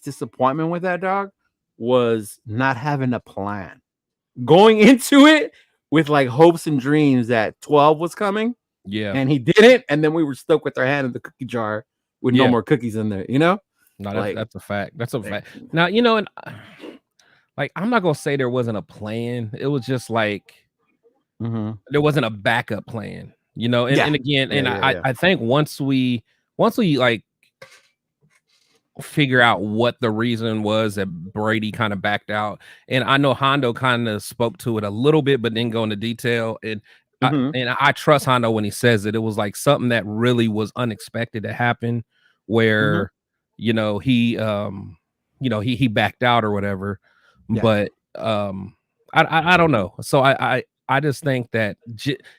disappointment with that dog was not having a plan. Going into it with like hopes and dreams that 12 was coming. Yeah. And he didn't. And then we were stuck with our hand in the cookie jar with no more cookies in there, you know? No, Like, that's a fact. That's a fact. Now, you know, and like I'm not gonna say there wasn't a plan. It was just like there wasn't a backup plan, you know. And again, I think once we like figure out what the reason was that Brady kind of backed out, and I know Hondo kind of spoke to it a little bit, but didn't go into detail. And I trust Hondo when he says it. It was like something that really was unexpected to happen, where you know he backed out or whatever. But I don't know. So I just think that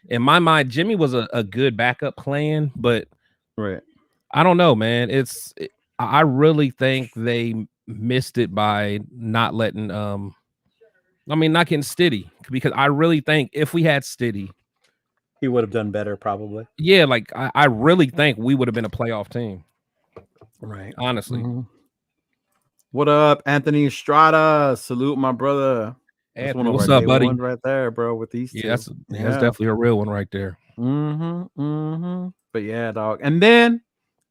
in my mind, Jimmy was a good backup plan, but I don't know, man. I really think they missed it by not letting not getting Stiddy, because I really think if we had Stiddy, he would have done better, probably. Yeah, like I really think we would have been a playoff team. Right. Honestly. What up, Anthony Estrada? Salute, my brother. That's Anthony, what's up, buddy? Right there, bro, with these two. That's definitely a real one right there. But yeah, dog. And then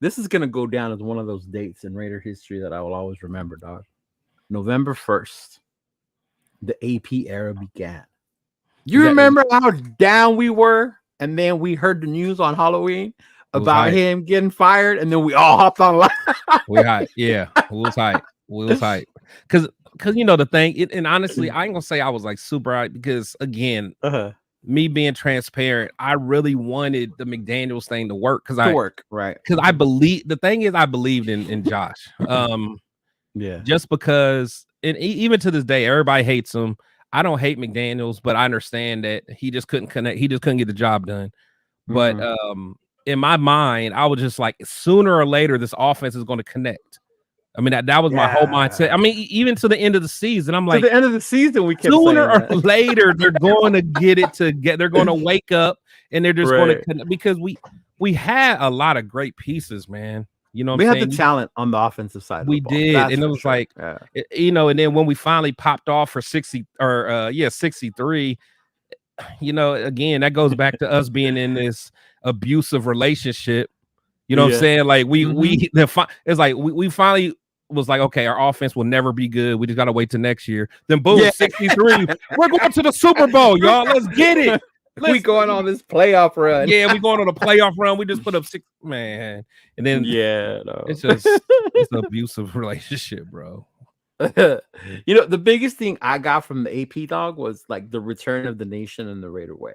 this is gonna go down as one of those dates in Raider history that I will always remember, dog. November 1st, the AP era began. You remember how down we were, and then we heard the news on Halloween about him getting fired, and then we all hopped on live. We hype, yeah. We was hype. Because you know the thing, and honestly, I ain't gonna say I was like super hype, because again, me being transparent, I really wanted the McDaniels thing to work, because I believe the thing is I believed in Josh. Just because, and even to this day, everybody hates him. I don't hate McDaniels, but I understand that he just couldn't connect. He just couldn't get the job done. But in my mind, I was just like, sooner or later, this offense is going to connect. I mean, that was my whole mindset. I mean, even to the end of the season, I'm like, to the end of the season, we kept sooner or later they're going to get it together. They're going to wake up, and they're just going to connect, because we had a lot of great pieces, man. You know, we had the talent on the offensive side. We did, and it was like, you know, and then when we finally popped off for 63, you know, again, that goes back to us being in this abusive relationship. You know what I'm saying? Like it's like we finally was like, okay, our offense will never be good. We just gotta wait till next year. Then boom, 63. We're going to the Super Bowl, y'all. Let's get it. We going on this playoff run. Yeah, we going on a playoff run. We just put up 6, man. And then it's just it's an abusive relationship, bro. You know, the biggest thing I got from the AP dog was like the return of the nation and the Raider way.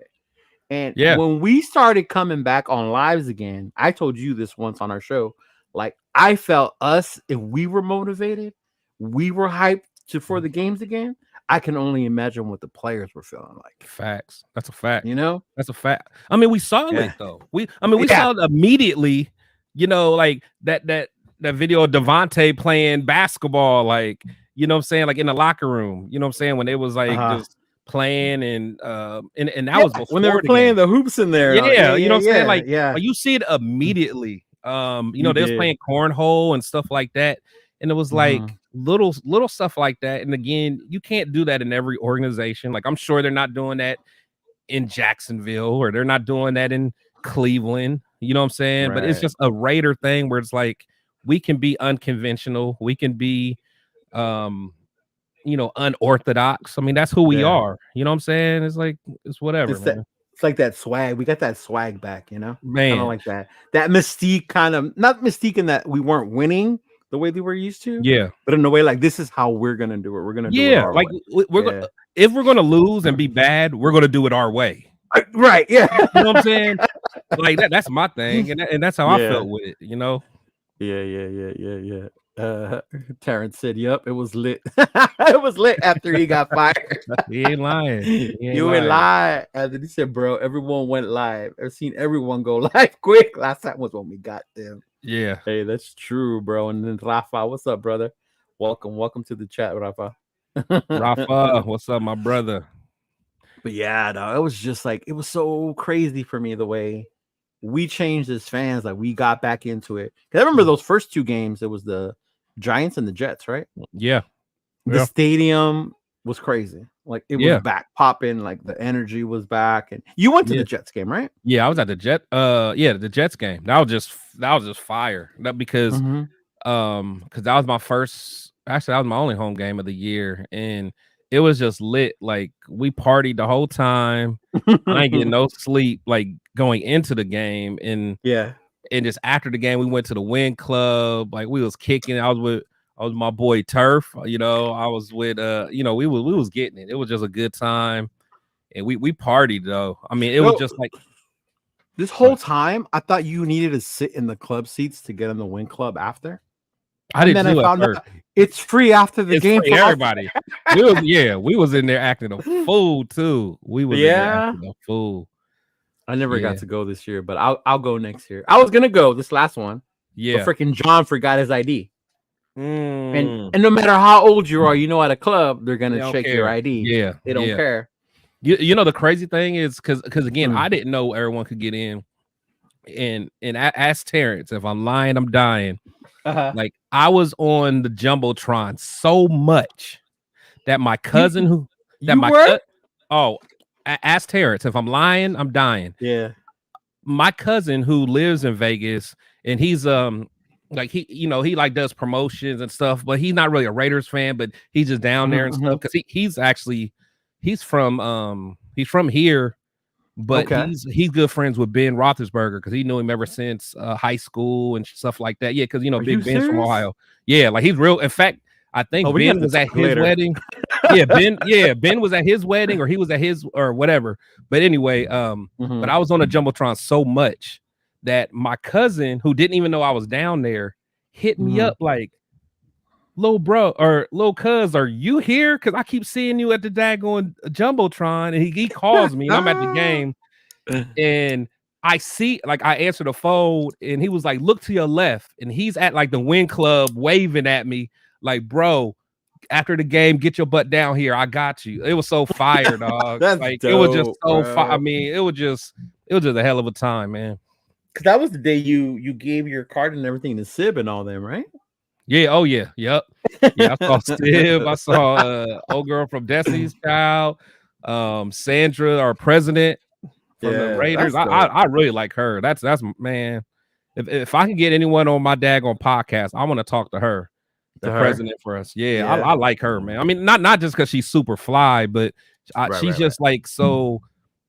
And when we started coming back on lives again, I told you this once on our show. Like, I felt us, if we were motivated, we were hyped for the games again. I can only imagine what the players were feeling like. Facts. That's a fact. You know, that's a fact. I mean, we saw it though. We saw it immediately. You know, like that video of Devontae playing basketball, like, you know what I'm saying, like in the locker room. You know what I'm saying, when it was like just playing and that was when they were playing the hoops in there. Yeah, you know what I'm saying, like you see it immediately. You know, they was playing cornhole and stuff like that, and it was like little stuff like that. And again, you can't do that in every organization. Like, I'm sure they're not doing that in Jacksonville, or they're not doing that in Cleveland. You know what I'm saying? But it's just a Raider thing where it's like, we can be unconventional, we can be you know, unorthodox. I mean, that's who we are. You know what I'm saying? It's like, it's whatever. It's like that swag. We got that swag back, you know? Man. Kind of like that. That mystique, kind of, not mystique in that we weren't winning the way they were used to. Yeah. But in a way, like, this is how we're gonna do it. We're gonna do it our like way. We're if we're gonna lose and be bad, we're gonna do it our way. Right. Yeah. You know what I'm saying? Like that's my thing. And that's how I felt with it, you know? Yeah. Terrence said, "Yep, it was lit. It was lit after he got fired." He ain't lying. You ain't lying. And then he said, "Bro, everyone went live. I've seen everyone go live quick. Last time was when we got them." Yeah. Hey, that's true, bro. And then Rafa, what's up, brother? Welcome to the chat, Rafa. Rafa, what's up, my brother? But yeah, no, it was just like, it was so crazy for me the way we changed as fans. Like, we got back into it. I remember those first 2 games. It was the Giants and the Jets, right? Yeah. The stadium was crazy. Like it was back popping, like the energy was back. And you went to the Jets game, right? Yeah, I was at the the Jets game. That was just fire. Because that was my first, actually that was my only home game of the year, and it was just lit. Like we partied the whole time. I ain't getting no sleep, like going into the game, and just after the game we went to the Win Club. Like we was kicking. I was with my boy Turf, I was with we was getting it. It was just a good time, and we partied though. I mean, it was just like this whole time I thought you needed to sit in the club seats to get in the Win Club after. I didn't. I found out it's free after the game for everybody. we was in there acting a fool too. We was in there acting a fool. I never got to go this year, but I'll go next year. I was gonna go this last one. Yeah, but freaking John forgot his ID. And no matter how old you are, at a club they're gonna check your ID. Yeah, they don't care. You know the crazy thing is because again I didn't know everyone could get in. And ask Terrence, if I'm lying, I'm dying. Like I was on the Jumbotron so much that my cousin ask Terrence, if I'm lying, I'm dying. Yeah, my cousin who lives in Vegas, and he's like he like does promotions and stuff, but he's not really a Raiders fan, but he's just down there and stuff because he's from here. But he's good friends with Ben Roethlisberger because he knew him ever since high school and stuff like that. Yeah, because Big Ben's from Ohio. Yeah, like he's real. In fact, I think Ben was at his wedding. Ben was at his wedding, or he was at his or whatever. But anyway, but I was on the Jumbotron so much that my cousin, who didn't even know I was down there, hit me up like, "Little bro or little cuz, are you here? Because I keep seeing you at the daggone Jumbotron." And he calls me, and I'm at the game, and I answer the phone, and he was like, "Look to your left," and he's at like the Win Club waving at me, like, "Bro, after the game, get your butt down here. I got you." It was so fire, dog. Like dope, it was just so fire. I mean, it was just a hell of a time, man. Because that was the day you gave your card and everything to Sib and all them, right? Yeah. Oh yeah. Yep. Yeah. I saw Steve. I saw old girl from Destiny's Child, Sandra, our president from the Raiders. I really like her. That's man. If I can get anyone on my daggone podcast, I want to talk to her, the president for us. Yeah. I like her, man. I mean, not just because she's super fly, but she's just like so.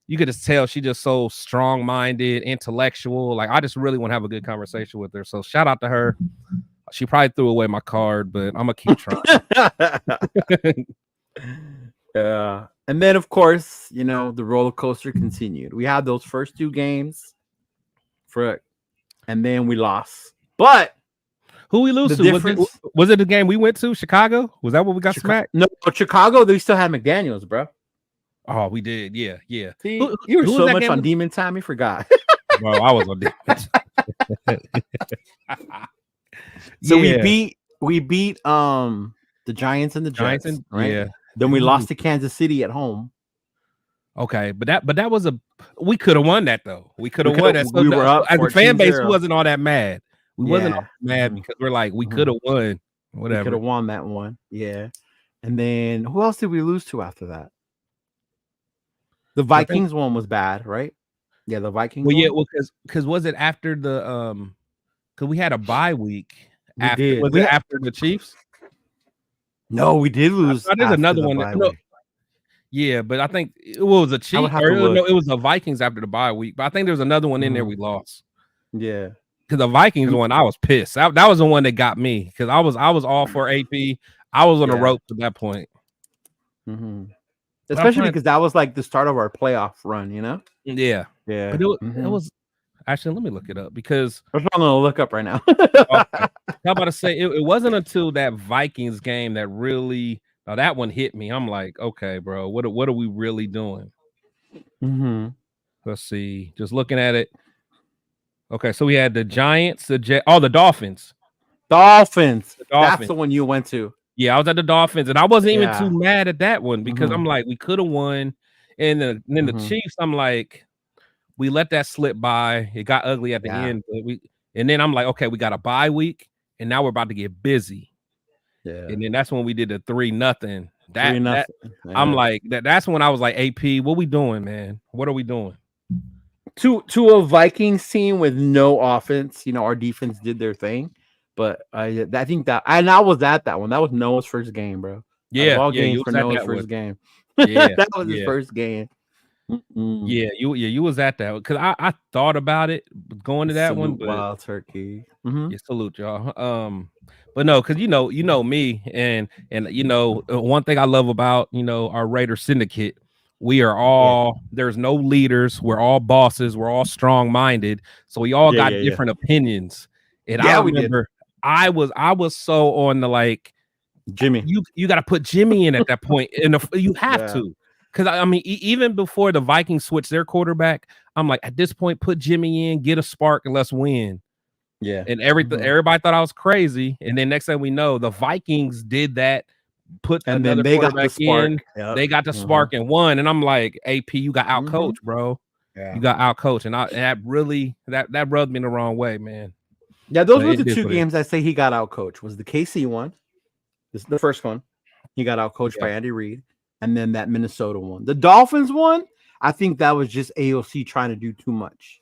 You could just tell she's just so strong-minded, intellectual. Like I just really want to have a good conversation with her. So shout out to her. She probably threw away my card, but I'm gonna keep trying. Yeah. And then of course, the roller coaster continued. We had those first two games and then we lost. But who we lose to? Was it the game we went to? Chicago? Was that what we got smacked? No, Chicago, they still had McDaniels, bro. Oh, we did. Yeah. See, you were so much on Demon Time, you forgot. Bro, I was on Demon Time. So we beat the Giants and the Jets, right? Yeah. Then we lost to Kansas City at home. Okay, but that was we could have won that though. We could have won that. So we were up as a fan base. We wasn't all that mad. We wasn't all mad because we're like we could have won. Whatever. We could have won that one. Yeah. And then who else did we lose to after that? The Vikings one was bad, right? Yeah, the Vikings. Well, yeah, because was it after the because we had a bye week after was it after the Chiefs? No, we did lose. There's another one. Yeah, but I think it was a Chiefs. It was the Vikings after the bye week. But I think there's another one in there we lost. Yeah, because the Vikings one, I was pissed. That was the one that got me because I was all for AP. I was on the ropes at that point. Especially because that was like the start of our playoff run, Yeah. But it was actually, let me look it up because I'm gonna look up right now. Okay. I'm about to say it wasn't until that Vikings game that really that one hit me. I'm like, okay, bro, what are we really doing? Let's see. Just looking at it. Okay, so we had the Giants, the Dolphins. Dolphins. That's the one you went to. Yeah, I was at the Dolphins, and I wasn't even too mad at that one because I'm like, we could have won. And then the Chiefs, I'm like, we let that slip by. It got ugly at the end. But and then I'm like, okay, we got a bye week, and now we're about to get busy. Yeah. And then that's when we did the 3-0. 3-0. I'm like that's when I was like, AP, what we doing, man? What are we doing? To a Vikings team with no offense, our defense did their thing, but I think that, and I was at that one. That was Noah's first game, bro. Out of Yeah, all yeah, games you for was at Noah's that first one. game. Yeah, That was his yeah. first game. Yeah, you was at that because I thought about it going to that one, Salute but Wild Turkey. yeah, salute y'all. But no, because you know me, and one thing I love about our Raider Syndicate, we are all there's no leaders, we're all bosses, we're all strong minded, so we all got different opinions. And I we did. remember I was so on the like Jimmy. You got to put Jimmy in at that point, and you have to. Because I mean, even before the Vikings switched their quarterback, I'm like, at this point, put Jimmy in, get a spark, and let's win. Yeah. And everybody thought I was crazy. And then next thing we know, the Vikings did that, put and another then they quarterback got the spark. in. They got the spark and won. And I'm like, AP, you got out coached, bro. Yeah. You got out coached. And that really that rubbed me the wrong way, man. Yeah, those were the two games I say he got out coached. Was the KC one. This is the first one. He got out coached by Andy Reid. And then that Minnesota one. The Dolphins one, I think that was just AOC trying to do too much.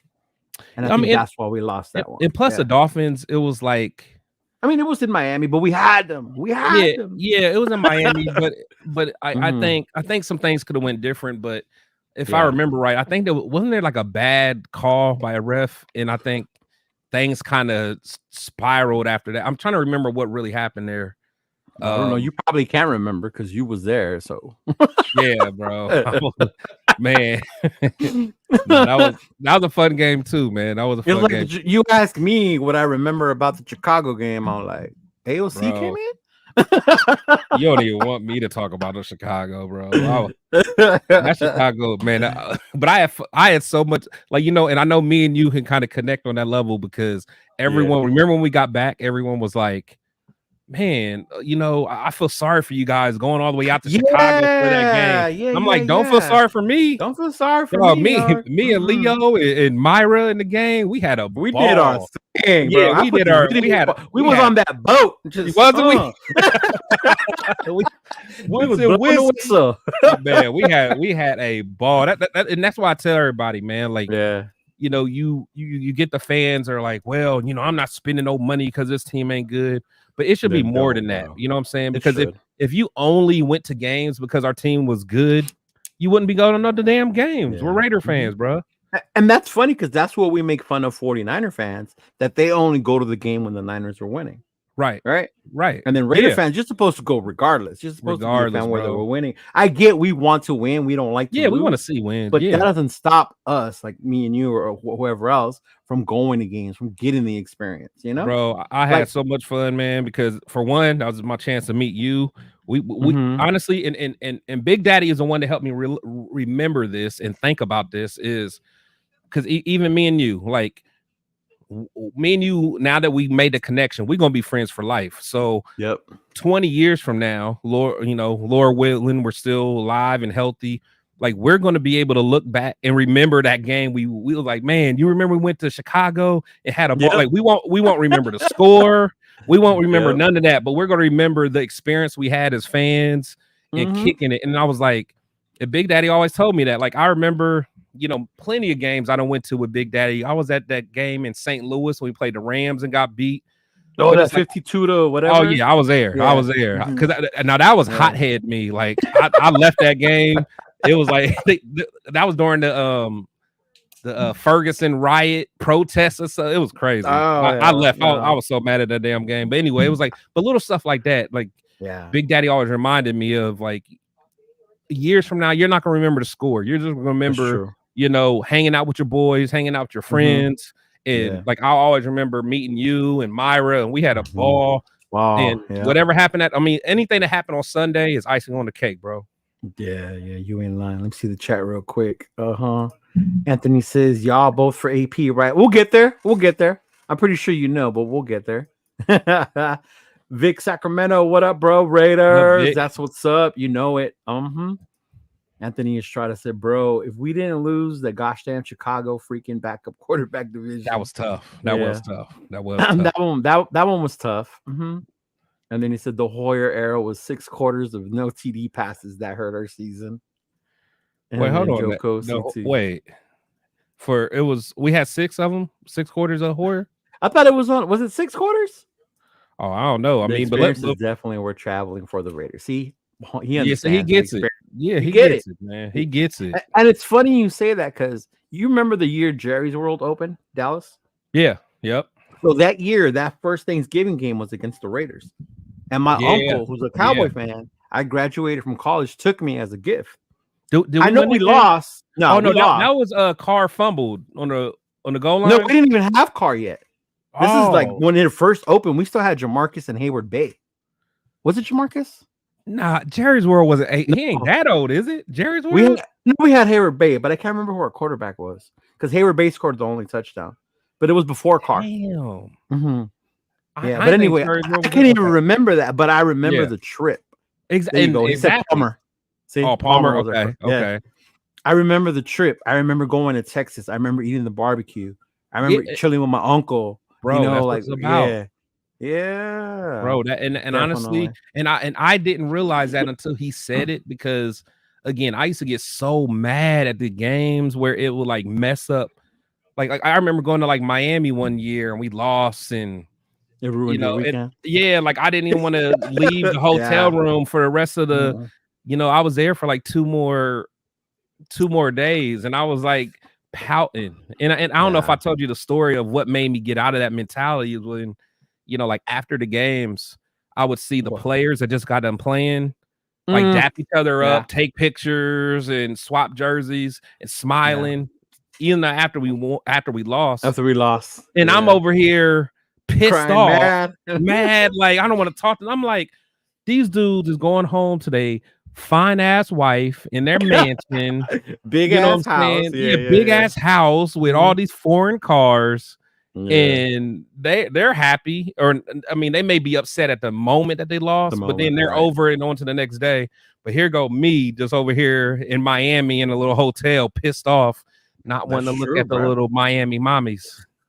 And I think that's why we lost that one. And plus the Dolphins, it was like, I mean, it was in Miami, but we had them. Yeah, it was in Miami, but I think some things could have went different. But if I remember right, I think wasn't there like a bad call by a ref, and I think things kind of spiraled after that. I'm trying to remember what really happened there. I don't know. You probably can't remember because you was there. So yeah, bro, man, that was a fun game too, man. That was a fun game. You ask me what I remember about the Chicago game. I'm like, AOC came in. You don't even want me to talk about the Chicago, bro. That Chicago, man. But I had so much, like, and I know me and you can kind of connect on that level because everyone remember when we got back, everyone was like, man, I feel sorry for you guys going all the way out to Chicago for that game. I'm like, don't feel sorry for me. Don't feel sorry for me. Me and Leo and Myra in the game. We had a ball. We did our thing, bro. Yeah, we was on that boat. Just, wasn't we? We was whistle. Man, we had a ball. And that's why I tell everybody, man, like, you get the fans are like, well, I'm not spending no money because this team ain't good. But it should be more than that. You know what I'm saying? Because if you only went to games because our team was good, you wouldn't be going to no damn games. We're Raider fans, bro. And that's funny because that's what we make fun of 49er fans, that they only go to the game when the Niners are winning. Right. And then Raider fans, you're supposed to go regardless. You're supposed to be a fan whether we're winning. I get we want to win. We don't like to lose, we want to see wins. But that doesn't stop us, like me and you or whoever else, from going to games, from getting the experience, Bro, I had so much fun, man, because for one, that was my chance to meet you. We honestly, and Big Daddy is the one that helped me remember this and think about this, is because even me and you, like, me and you, now that we made the connection, we're gonna be friends for life. So 20 years from now, Lord willing, we're still alive and healthy, like, we're gonna be able to look back and remember that game. We were like, man, you remember we went to Chicago and had a ball? Like, we won't remember the score, we won't remember none of that, but we're gonna remember the experience we had as fans and kicking it. And I was like, and Big Daddy always told me that. Like, I remember plenty of games I done went to with Big Daddy. I was at that game in St. Louis when we played the Rams and got beat. Oh, that's 52 to whatever. Oh yeah, I was there. Because now that was hothead me. Like, I left that game. It was like that was during the Ferguson riot protests. So it was crazy. I left. I was so mad at that damn game. But anyway, it was like, but little stuff like that. Like, Big Daddy always reminded me of, like, years from now, you're not gonna remember the score. You're just gonna remember, hanging out with your boys, hanging out with your friends. And like, I always remember meeting you and Myra, and we had a ball. Wow. And whatever happened anything that happened on Sunday is icing on the cake, bro. Yeah, you ain't lying. Let me see the chat real quick. Anthony says, y'all both for AP, right? We'll get there. I'm pretty sure but we'll get there. Vic Sacramento, what up, bro? Raiders, that's what's up. You know it. Anthony is trying to say, bro, if we didn't lose the gosh damn Chicago freaking backup quarterback division, that was tough. That was tough. that one was tough. And then he said the Hoyer era was 6 quarters of no TD passes that hurt our season. And Wait, hold then on. Joe Cosi too. Wait. We had 6 of them, 6 quarters of Hoyer. I thought it was it 6 quarters? Oh, I don't know. I The mean, experiences definitely were traveling for the Raiders. See, he yeah, understands. so he gets it. Yeah, he gets it, man. He gets it. And it's funny you say that because you remember the year Jerry's World opened, Dallas? Yeah. Yep. So that year, that first Thanksgiving game was against the Raiders. And my uncle, who's a Cowboy fan, I graduated from college, took me as a gift. I know we lost. No, no, that was Carr fumbled on the goal line. No, we didn't even have Carr yet. This is like when it first opened. We still had Jamarcus and Hayward Bay. Was it Jamarcus? Nah, Jerry's World wasn't 8. No. He ain't that old, is it? Jerry's World? We had Hayward Bay, but I can't remember who our quarterback was because Hayward Bay scored the only touchdown. But it was before Carr. Damn. Mm-hmm. Yeah, but anyway, I can't even remember that, but I remember the trip. Exactly. He said Palmer. See? Oh, Palmer. Okay. Okay. I remember the trip. I remember going to Texas. I remember eating the barbecue. I remember chilling with my uncle. Bro, that's what it's about. Yeah. Bro, that and honestly, and I didn't realize that until he said it because again, I used to get so mad at the games where it would like mess up. Like I remember going to like Miami one year and we lost and it ruined your weekend. Like I didn't even want to leave the hotel room for the rest of the I was there for like two more days and I was like pouting. And I don't know if I told you the story of what made me get out of that mentality is when, like after the games, I would see the players that just got done playing, like dap each other up, take pictures and swap jerseys and smiling. Even after we lost. And I'm over here pissed off, mad, like I don't want to talk to them. I'm like, these dudes is going home today. Fine ass wife in their mansion, big ass house, big ass house with all these foreign cars, and they're happy, or I mean, they may be upset at the moment that they lost, but then they're over and on to the next day. But here go me, just over here in Miami in a little hotel, pissed off, not wanting to look at the little Miami mommies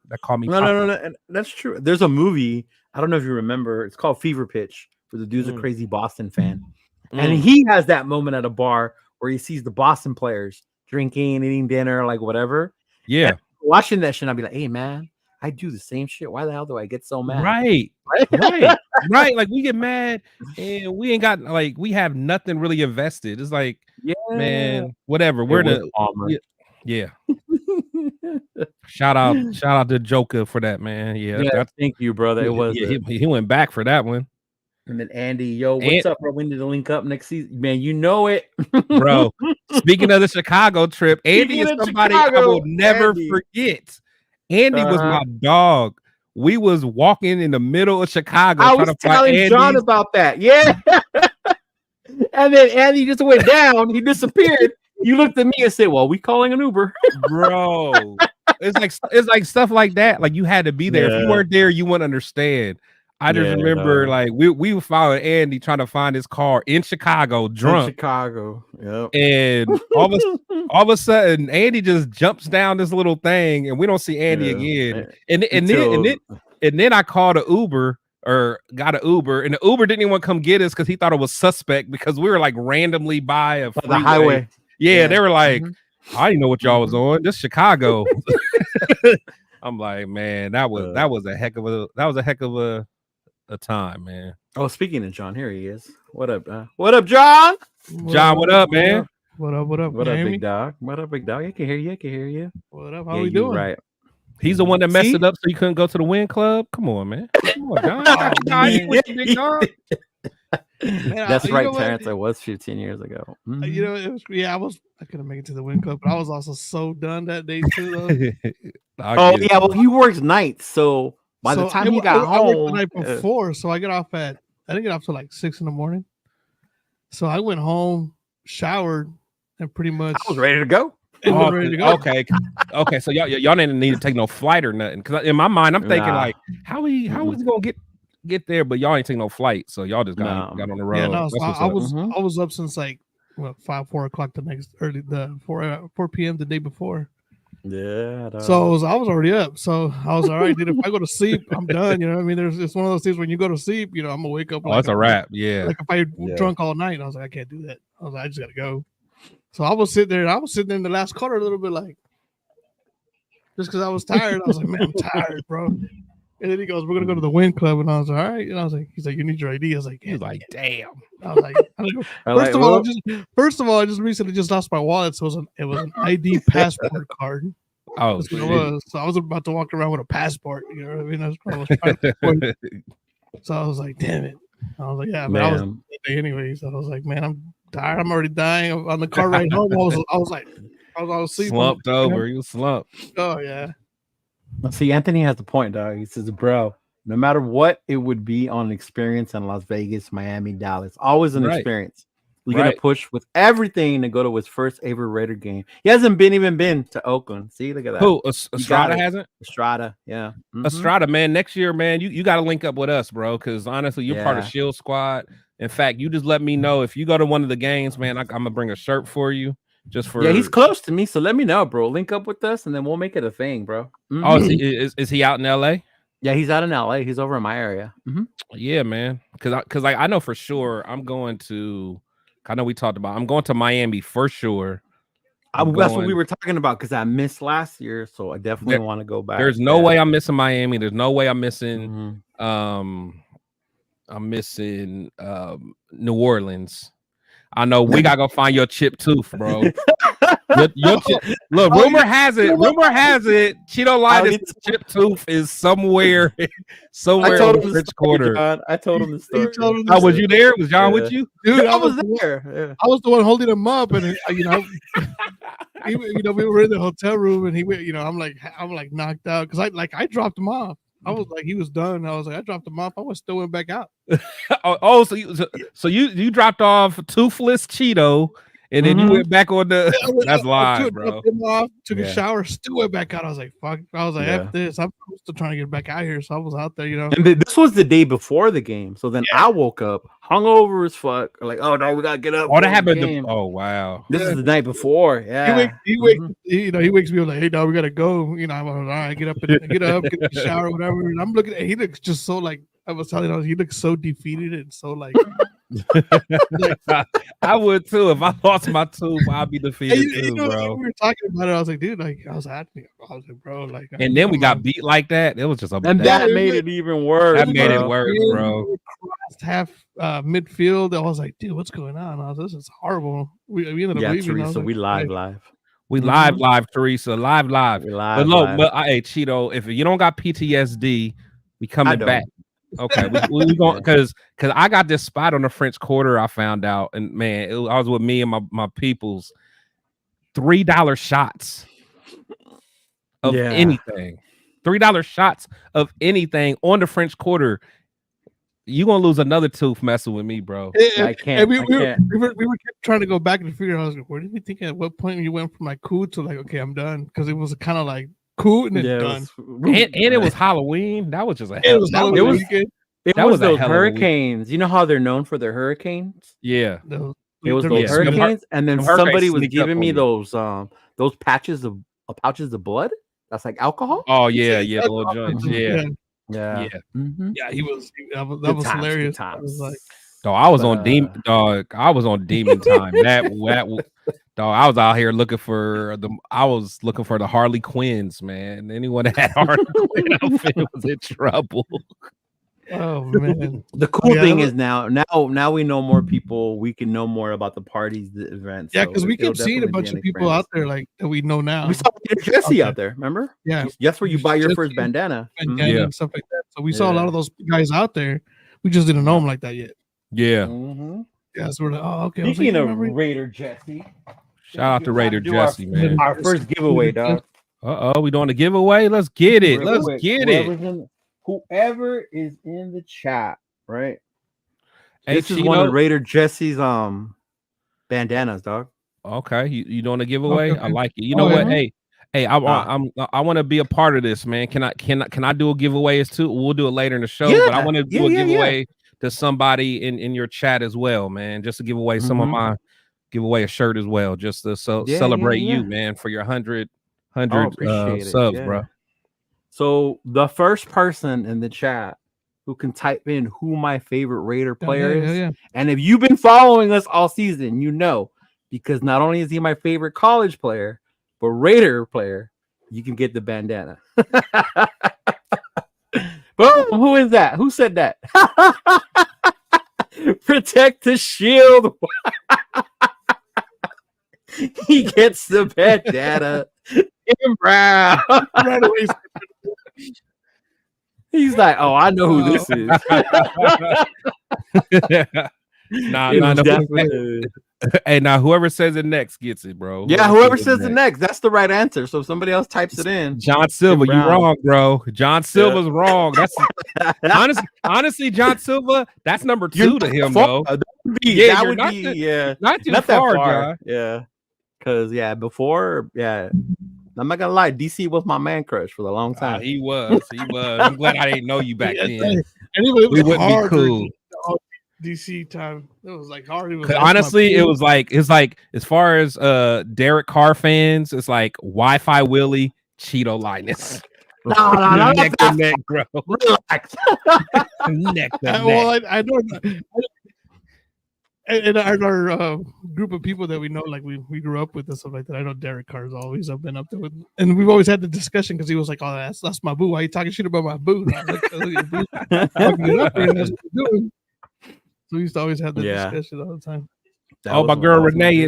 that call me. No, that's true. There's a movie, I don't know if you remember, it's called Fever Pitch, where the dude's a crazy Boston fan. And he has that moment at a bar where he sees the Boston players drinking, eating dinner, like whatever. Yeah. And watching that shit, I'd be like, hey, man, I do the same shit. Why the hell do I get so mad? Right. Like we get mad and we ain't got, like, we have nothing really invested. It's like, man, whatever. We're Shout out to Joker for that, man. Yeah, thank you, brother. It was he went back for that one. And then Andy, what's up, bro? We need to link up next season, man. You know it, bro. Speaking of the Chicago trip, Andy is somebody I will never forget. Andy was my dog. We was walking in the middle of Chicago. I was telling John about that. Yeah. And then Andy just went down. He disappeared. You looked at me and said, "Well, we calling an Uber, bro." It's like stuff like that. Like you had to be there. If you weren't there, you wouldn't understand. I just remember like we were following Andy trying to find his car in Chicago, drunk. And all of a sudden, Andy just jumps down this little thing, and we don't see Andy again. And then I called an Uber or got an Uber, and the Uber didn't even come get us because he thought it was suspect because we were like randomly by the highway. Yeah, they were like, I didn't know what y'all was on. This Chicago. I'm like, man, that was a heck of a time, man. Oh, speaking of John, here he is. What up, what up, John? John, what up, man? What up, big dog? What up, big dog? I can hear you. What up? How we doing? Right. He's the one that messed it up so you couldn't go to the Win Club. Come on, man. Come on, John. Big dog. Man, that's right, Terrence. It was 15 years ago. I couldn't make it to the Win Club, but I was also so done that day too. Well, he works nights, so by the time he got home, I worked the night before, so I didn't get off till like 6 a.m. So I went home, showered, and pretty much I was ready to go. Okay. So y'all didn't need to take no flight or nothing. Because in my mind, I'm thinking like, how is he gonna get there? But y'all ain't take no flight, so y'all just got on the road. Yeah, no. So I was up since like 4 o'clock the 4 p.m. the day before. Yeah. So I was already up. So I was all right, dude. If I go to sleep, I'm done. You know what I mean? It's one of those things when you go to sleep, you know, I'm gonna wake up Oh, it's a wrap. Yeah. like if I drunk all night. I was like, I can't do that. I was like, I just gotta go. So I was sitting there in the last quarter a little bit like just because I was tired. I was like, man, I'm tired, bro. And then he goes, we're gonna go to the Wind Club, and I was like, all right. And I was like, he's like, you need your ID. I was like, He was like, damn. I was like, first of all, I just recently just lost my wallet, so it was an ID passport card. Oh, that's what it was. So I was about to walk around with a passport. You know what I mean? That's what I was trying to avoid. So I was like, damn it. I was like, yeah, but I was anyway. So I was like, man, I'm tired. I'm already dying on the car ride home. I was sleeping. Slumped over. You slumped. Oh yeah. See, Anthony has the point, dog. He says, bro, no matter what it would be on an experience in Las Vegas, Miami, Dallas, always an experience. We're gonna push with everything to go to his first ever Raider game. He hasn't even been to Oakland. See, look at that. Who? Estrada hasn't? Estrada, yeah. Estrada, man. Next year, man, you got to link up with us, bro. Because honestly, you're part of Shield Squad. In fact, you just let me know if you go to one of the games, man. I'm gonna bring a shirt for you. Just for he's close to me, so let me know, bro. Link up with us, and then we'll make it a thing, bro. Oh, is he out in LA? Yeah, he's out in LA. He's over in my area. Yeah, man. Because I know for sure I'm going to. I know we talked about. I'm going to Miami for sure. That's what we were talking about because I missed last year, so I definitely want to go back. There's no way I'm missing Miami. There's no way I'm missing. I'm missing New Orleans. I know we gotta go find your chip tooth, bro. your chip. Look, rumor has it, Chidolinus chip tooth is somewhere in the French Quarter. I told him the story. How was you there? Was John with you? Dude, I was there. Yeah. I was the one holding him up, and you know, we were in the hotel room, and I'm like knocked out because I dropped him off. I was like, he was done. I was like, I dropped him off. I still went back out. So you dropped off toothless Cheeto, and then you went back on the. That's live, bro. Dropped him off, took a shower, still went back out. I was like, fuck. I was like, F this. I'm still trying to get back out here, so I was out there, you know. And this was the day before the game, so then I woke up hungover as fuck. Like, oh no, we gotta get up. Oh, that happened. Oh wow, this is the night before. Yeah, he wakes me up like, hey dog, we gotta go. You know, I'm like, all right, get up, get the shower, whatever. And I'm looking at, he looks just so like I was telling you, he looks so defeated and so like. I would too. If I lost my tooth, I'd be defeated too, bro. We were talking about it. I was like, dude, like I was like, bro, like. And then we got beat like that. It was just that made it even worse. That made it worse, bro. Half midfield. I was like, dude, what's going on? I was like, this is horrible. We ended up leaving. Teresa, we live. We live, Teresa, live. But look, hey, Cheeto, if you don't got PTSD, we coming back. Okay, we going because I got this spot on the French Quarter. I found out, and man, I was with me and my peoples. $3 shots of anything. $3 shots of anything on the French Quarter. You gonna lose another tooth messing with me, bro. I can't. We were trying to go back and figure out. I was like, where did we think at what point you went from like cool to like, okay, I'm done, because it was kind of like. Cool and then done. And it was Halloween. That was just it was those hurricanes. You know how they're known for their hurricanes? Yeah. It was those hurricanes, and then somebody was giving me those pouches of blood. That's like alcohol. Oh yeah, the little joints. Yeah. Yeah, he was. That was hilarious. I was like, I was on demon dog. I was on demon time. Dog, I was out here looking for the Harley Quinns, man. Anyone that had Harley Quinn outfit was in trouble. Oh man. The cool thing is now we know more people. We can know more about the parties, the events. Yeah, because we kept seeing a bunch of people out there like that we know now. We saw Jesse out there, remember? Yeah. That's where you buy your first bandana. And stuff like that. So we saw a lot of those guys out there. We just didn't know them like that yet. Yeah. Yeah, so we're like, oh, okay. Speaking of Raider Jesse. Shout out to Raider Jesse, man. Our first giveaway, dog. We doing a giveaway? Let's get it. Let's get it. Whoever is in the chat, right? Hey, this is one of Raider Jesse's bandanas, dog. Okay, you doing a giveaway? Okay. I like it. You know what? Hey, I want to be a part of this, man. Can I do a giveaway too? We'll do it later in the show, but I want to do a giveaway to somebody in your chat as well, man. Just to give away some of my. Give away a shirt as well, just to celebrate you, man, for your 100 100 subs, bro. So the first person in the chat who can type in who my favorite Raider player is, and if you've been following us all season, you know, because not only is he my favorite college player, but Raider player, you can get the bandana. Boom! Who is that? Who said that? Protect the shield. He gets the bandana. Tim Brown. He's like, oh, I know who this is. Hey, now whoever says it next gets it, bro. Yeah, whoever says it next, that's the right answer. So if somebody else types it in, John Silva, you wrong, bro. John Silva's wrong. That's honestly, John Silva. That's number 2 to him, though. That would be not too far, John. Yeah, because before, I'm not gonna lie, DC was my man crush for a long time. He was. I'm glad I didn't know you back then. And it was we wouldn't be cool. DC time, it was like hard. Honestly, it was like as far as Derek Carr fans, it's like Wi-Fi Willie, Chidolinus. No, neck to neck, bro. Relax. Neck to neck. Well, I don't. In our group of people that we know, like we grew up with and stuff like that, I know Derek Carr's always been up there with, and we've always had the discussion because he was like, "Oh, that's my boo. Why are you talking shit about my boo?" So we used to always have the discussion all the time. My girl Renee. Hey,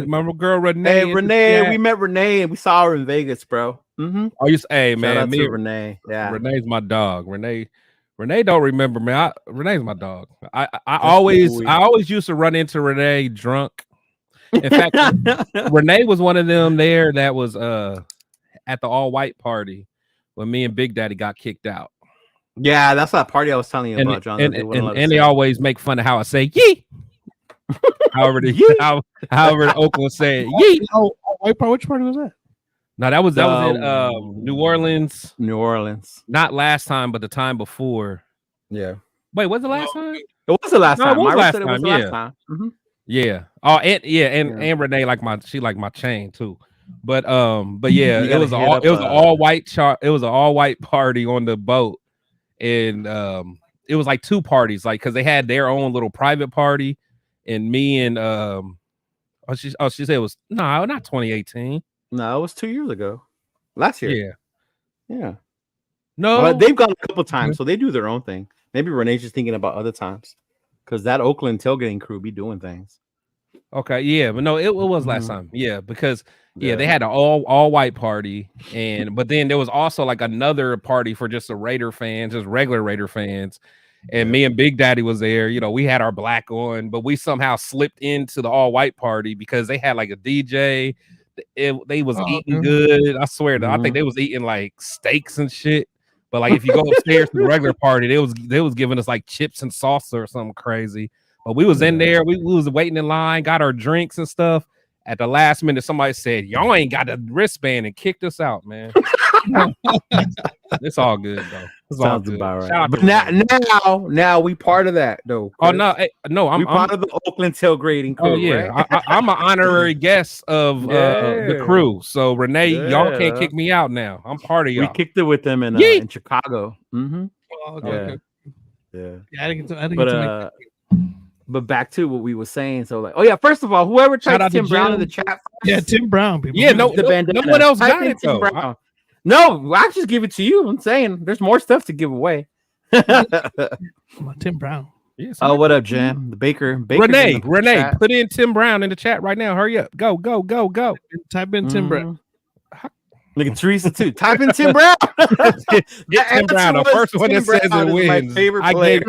Renee, we met Renee and we saw her in Vegas, bro. Mm-hmm. Hey, man, me Renee. Yeah, Renee's my dog. Renee don't remember me. Renee's my dog. I always used to run into Renee drunk. In fact, Renee was one of them there that was at the all white party when me and Big Daddy got kicked out. Yeah, that's that party I was telling you about, John. And they always make fun of how I say yee. however Oakland said yee. Which party was that? No, that was in New Orleans. New Orleans. Not last time, but the time before. Yeah. Wait, was it last time? It was the last time. It was last time. Mm-hmm. Yeah. Oh, and Renee like my chain too. But yeah, it was an all white chart. It was an all white party on the boat, and it was like 2 parties, like because they had their own little private party, and me and she said it was not 2018. No, it was 2 years ago. Last year. Yeah. No, but they've gone a couple times, so they do their own thing. Maybe Renee's just thinking about other times because that Oakland tailgating crew be doing things. Okay, yeah, but no, it was last time. Yeah, because they had an all white party, but then there was also like another party for just the Raider fans, just regular Raider fans. And me and Big Daddy was there. You know, we had our black on, but we somehow slipped into the all white party because they had like a DJ. They was eating good. I swear, I think they was eating like steaks and shit. But like if you go upstairs to the regular party, they was giving us like chips and salsa or something crazy. But we was in there, we was waiting in line, got our drinks and stuff. At the last minute, somebody said, "Y'all ain't got a wristband," and kicked us out, man. It's all good though. Sounds about right. But now we part of that though. Chris. Oh I'm part of the Oakland tailgating crew. Oh yeah, right? I'm an honorary guest of the crew. So Renee, y'all can't kick me out now. I'm part of y'all. We kicked it with them in Chicago. Mm-hmm. Oh, okay. Yeah. I didn't get to But back to what we were saying. So first of all, whoever typed Tim Brown in the chat. Yeah, Tim Brown. People. Yeah, no one else got it though. No, I just give it to you. I'm saying there's more stuff to give away. Tim Brown. Yes. Oh, what up, Jam? The Baker. Renee, put in Tim Brown in the chat right now. Hurry up. Go. Type in Tim Brown. Look at Teresa too. Type in Tim Brown. Get Tim Brown. The first one that says it wins. My favorite player.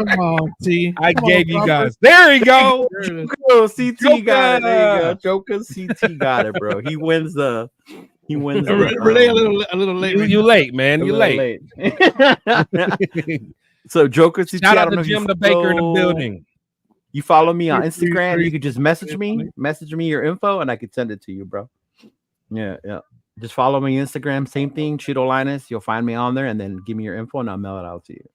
I gave you guys. There you go. CT got it. There you go. Joker CT got it, bro. He wins the. Renee a little late. You late, man. You late. So Joker CT. Shout out to Jim the Baker in the building. You follow me on Instagram. You could just message me your info, and I could send it to you, bro. Yeah. Just follow me on Instagram. Same thing, Chidolinus. You'll find me on there, and then give me your info, and I'll mail it out to you.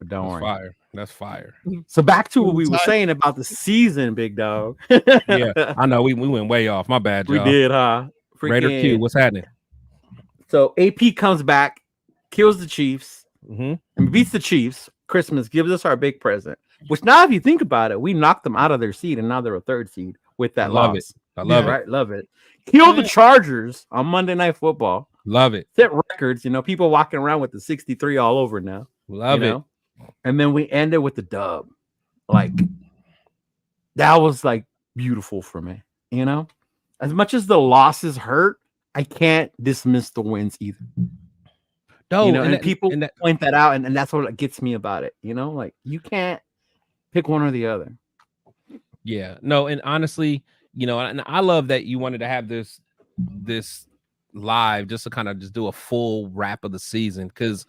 But don't worry. That's fire. So back to what we were saying about the season, big dog. Yeah, I know we went way off. My bad, y'all. We did, huh? Raider Q, what's happening? So AP comes back, kills the Chiefs, Mhm. and beats the Chiefs. Christmas gives us our big present. Which now, if you think about it, we knocked them out of their seed, and now they're a third seed with that Love it. loss. I love it. Right, love it. Kill the Chargers on Monday Night Football. Love it. Set records. People walking around with the 63 all over now. Love it. And then we ended with the dub. Like that was like beautiful for me. As much as the losses hurt, I can't dismiss the wins either. No, and people point that out, and that's what gets me about it. Like you can't pick one or the other. Yeah, no, and honestly, and I love that you wanted to have this live just to kind of just do a full wrap of the season because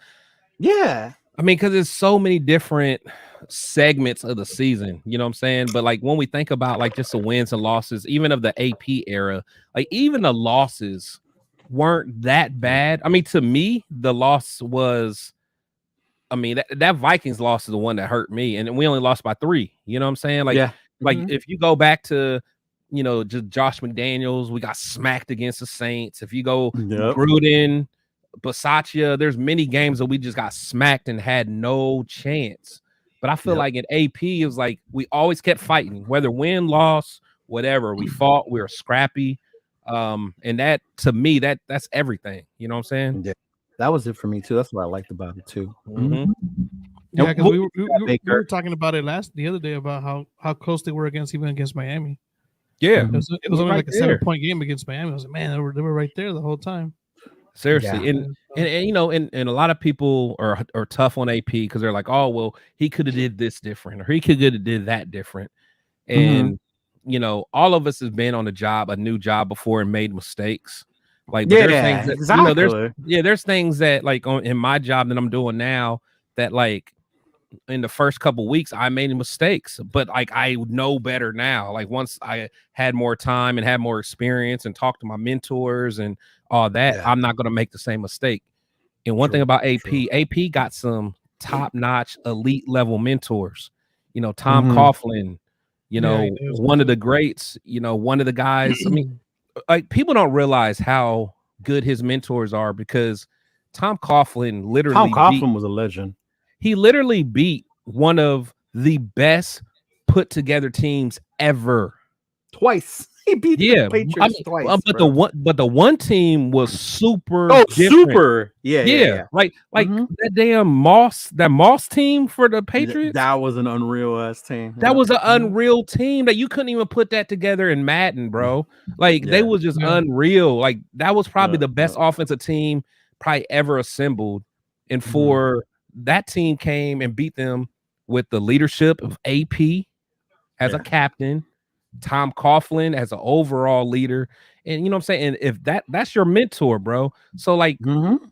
there's so many different segments of the season, you know what I'm saying? But like when we think about like just the wins and losses, even of the AP era, like even the losses weren't that bad. I mean, to me, the loss was, that Vikings loss is the one that hurt me, and we only lost by 3. You know what I'm saying? Like, if you go back to, just Josh McDaniels, we got smacked against the Saints. If you go Gruden, Bisaccia, there's many games that we just got smacked and had no chance. But I feel like in AP, it was like we always kept fighting, whether win, loss, whatever. We fought, we were scrappy. And that to me, that's everything. You know what I'm saying? Yeah, that was it for me too. That's what I liked about it too. Mm-hmm. Yeah, because we were talking about it the other day about how close they were against Miami. Yeah, it was only like a 7-point game against Miami. I was like, man, they were right there the whole time. Seriously, and a lot of people are tough on AP because they're like, oh well, he could have did this different, or he could have did that different, and all of us have been on a new job before and made mistakes. Like, there's things that, exactly. there's things that like in my job that I'm doing now that like in the first couple weeks I made mistakes, but like I know better now. Like once I had more time and had more experience and talked to my mentors and all that, I'm not going to make the same mistake. And one thing about AP got some top-notch elite level mentors. Tom Coughlin, one of the greats, one of the guys. I mean, like people don't realize how good his mentors are because Tom Coughlin was a legend. He literally beat one of the best put together teams ever. Twice. He beat the Patriots twice. But the one team was super different. Super. Yeah. Like that damn Moss team for the Patriots. That was an unreal ass team. That was an unreal team that you couldn't even put that together in Madden, bro. Like they was just unreal. Like that was probably the best offensive team probably ever assembled. And for that team came and beat them with the leadership of AP as a captain, Tom Coughlin as an overall leader. And you know what I'm saying? And if that's your mentor, bro. So like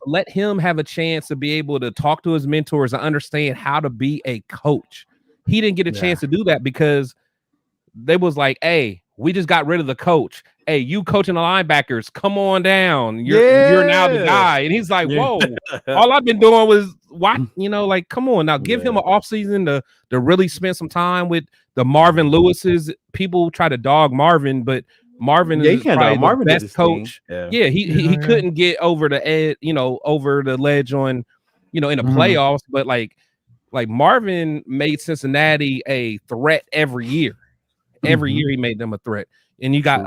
let him have a chance to be able to talk to his mentors and understand how to be a coach. He didn't get a chance to do that because they was like, hey, we just got rid of the coach. Hey, you coaching the linebackers, come on down. You're now the guy. And he's like, whoa, all I've been doing was watch, like, come on now, give him an offseason to really spend some time with the Marvin Lewises. People try to dog Marvin, but Marvin is probably the best coach. He couldn't get over the edge, over the ledge on, in the playoffs, but like Marvin made Cincinnati a threat every year. Every year he made them a threat. And you got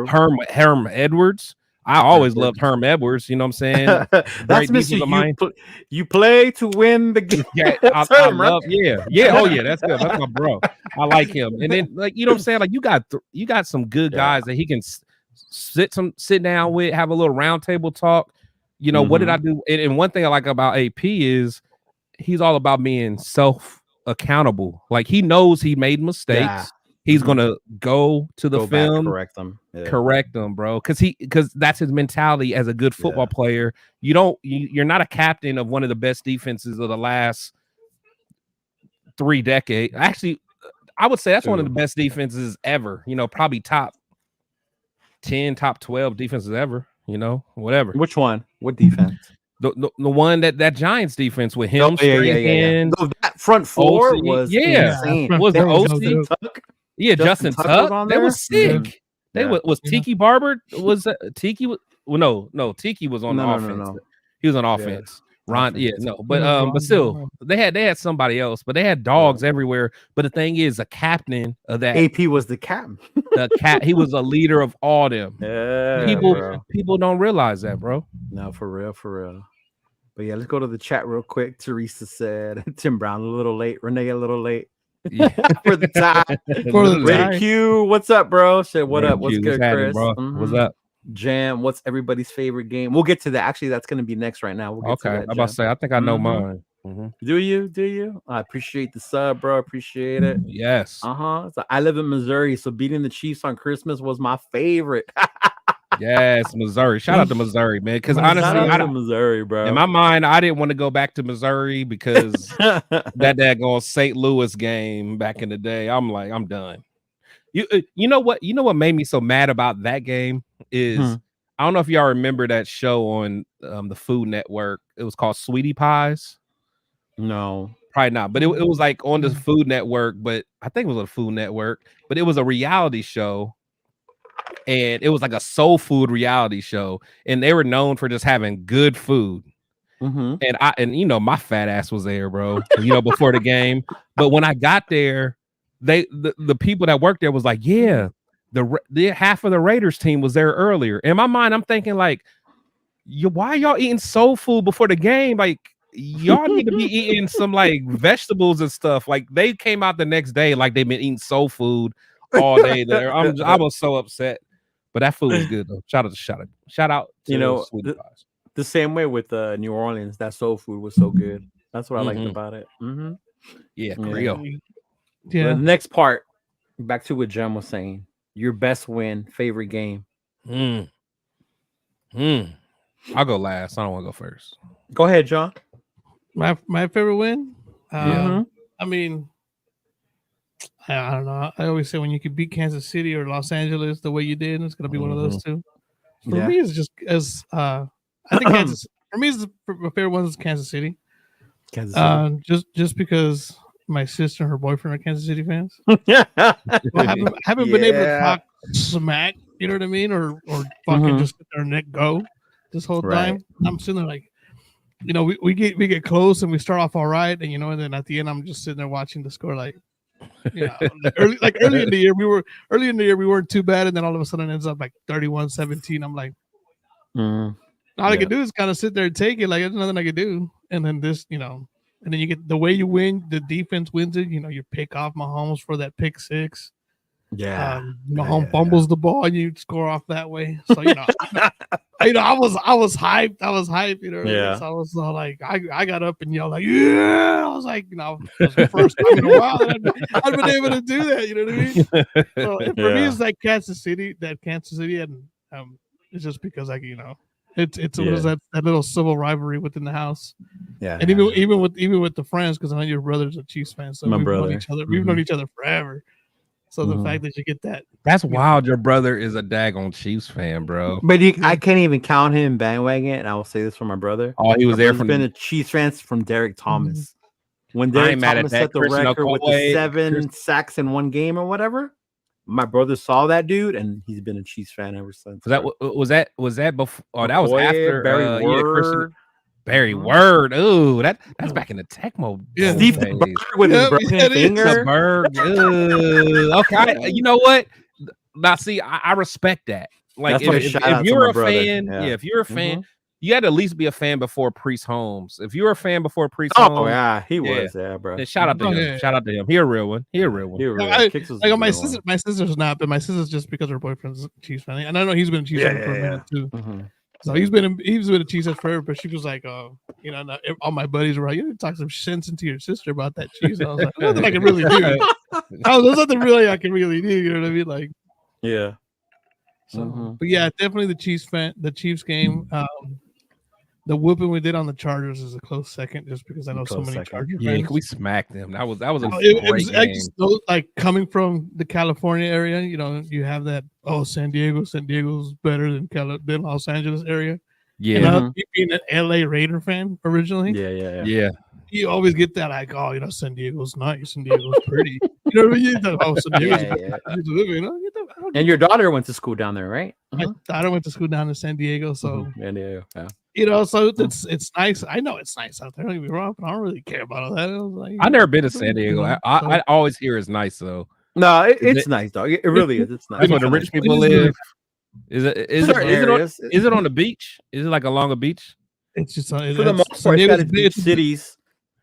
Herm Edwards. I always loved Herm Edwards. You know what I'm saying? That's Mr. You play to win the game. I love. Oh yeah, that's good. That's my bro. I like him. And then like you know what I'm saying? Like you got some good guys that he can sit down with, have a little round table talk. What did I do? And one thing I like about AP is he's all about being self accountable. Like he knows he made mistakes. Yeah. He's gonna go to the film, correct them, bro. Because that's his mentality as a good football player. You're not a captain of one of the best defenses of the last 3 decades. Actually, I would say that's one of the best defenses ever. Probably top 10, top 12 defenses ever. Whatever. Which one? What defense? The one that Giants defense with him. So that front four was insane. Was the OC? Yeah, Justin Tuck. That was sick. Was Tiki Barber? Was no, Tiki was on the offense. No. He was on offense. Ron, but still, they had somebody else, but they had dogs everywhere. But the thing is, the captain of that AP was the captain. He was a leader of all them. Yeah, people don't realize that, bro. No, for real. But yeah, let's go to the chat real quick. Teresa said Tim Brown a little late, Renee a little late. Yeah. For the tie. Ray Q, what's up, bro? Said what Ray up? What's Q, good, Chris? bro? What's up? Jam, what's everybody's favorite game? We'll get to that. Actually, that's going to be next right now. We'll get to that, I'm about to say, I think I know mine. Do you? I appreciate the sub, bro. Appreciate it. Yes. So I live in Missouri, so beating the Chiefs on Christmas was my favorght. Yes, Missouri. Shout out to Missouri, man. Because honestly, Missouri, bro. In my mind, I didn't want to go back to Missouri because that daggone St. Louis game back in the day. I'm like, I'm done. You know what? You know what made me so mad about that game is I don't know if y'all remember that show on the Food Network. It was called Sweetie Pies. No, probably not. But it was like on the Food Network. But I think it was on the Food Network. But it was a reality show. And it was like a soul food reality show, and they were known for just having good food. And you know, my fat ass was there, bro. You know, before the game. But when I got there, the people that worked there was like, yeah, the half of the Raiders team was there earlier. In my mind, I'm thinking like, why y'all eating soul food before the game? Like, y'all need to be eating some like vegetables and stuff. Like, they came out the next day like they've been eating soul food all day there. I was so upset. But that food was good though. Shout out to Sweetie Pies. The same way with New Orleans, that soul food was so good. That's what I liked about it. Yeah, Creole. Yeah. The next part, back to what Jem was saying. Your best win, favorite game. I'll go last. I don't want to go first. Go ahead, John. My favorite win. I mean, I don't know. I always say when you could beat Kansas City or Los Angeles the way you did, it's gonna be one of those two. For me, it's just as I think Kansas. For me, my favorite one is Kansas City. Just because my sister and her boyfriend are Kansas City fans. haven't been able to talk smack. You know what I mean, or fucking just let their neck go this whole time. I'm sitting there like, you know, we get close and we start off all right, and and then at the end I'm just sitting there watching the score like. Yeah, early in the year we weren't too bad, and then all of a sudden it ends up like 31-17. I'm like, all I can do is kind of sit there and take it. Like, there's nothing I can do. And then this, and then you get the way you win, the defense wins it. You pick off Mahomes for that pick six. Yeah, Mahomes fumbles the ball and you score off that way. So I was hyped. So I was like, I got up and yelled like, yeah. I was like, it was the first time in a while that I've been able to do that. You know what I mean? So for me, it's like Kansas City, and it's just because it was that little civil rivalry within the house. Yeah, and even with the friends, because I know your brother's a Chiefs fan, so we've known each other forever. So the fact that you get that's wild. Your brother is a daggone Chiefs fan, bro. But I can't even count him bandwagon. And I will say this for my brother. Oh, he was there from been a Chiefs fan from Derek Thomas. When Derek Thomas set the record with the 7 sacks in one game or whatever, my brother saw that dude, and he's been a Chiefs fan ever since. Was that before? Oh, that was after Barry Word. Barry Word. Ooh, that's back in the Tecmo. Yeah, Steve Berg with his broken finger. Okay, you know what? Now, see, I respect that. Like, if you're a fan, if you're a fan, you had to at least be a fan before Priest Holmes. If you were a fan before Priest Holmes, he was, bro. Then shout out to him. Shout out to him. He a real one. My sister's not, but my sister's just because her boyfriend's a Chiefs fan, and I know he's been a Chiefs fan for a minute too. So he's been a Chiefs fan forever, but she was like, all my buddies were like, you talk some sense into your sister about that Chiefs. I was like, there's nothing I can really do. There's nothing really I can really do. You know what I mean? Like, yeah. So, but yeah, definitely the Chiefs game. The whooping we did on the Chargers is a close second, just because I know so many Chargers fans. Yeah, we smacked them. That was a great game. Like coming from the California area, you have that. Oh, San Diego's better than Los Angeles area. Yeah, being an LA Raider fan originally. Yeah. You always get that like, San Diego's nice, San Diego's pretty. You know what I mean? San Diego's And your daughter went to school down there, right? My daughter went to school down in San Diego, so San Diego, yeah. you know, so it's nice. I know it's nice out there. Don't get me wrong, but I don't really care about all that. Like, I've never been to San Diego. I always hear it's nice though. No, it's nice, dog. It really is. It's nice. That's where the rich people live. Is it on the beach? Is it like along a beach? It's just for the most part, it's got its cities,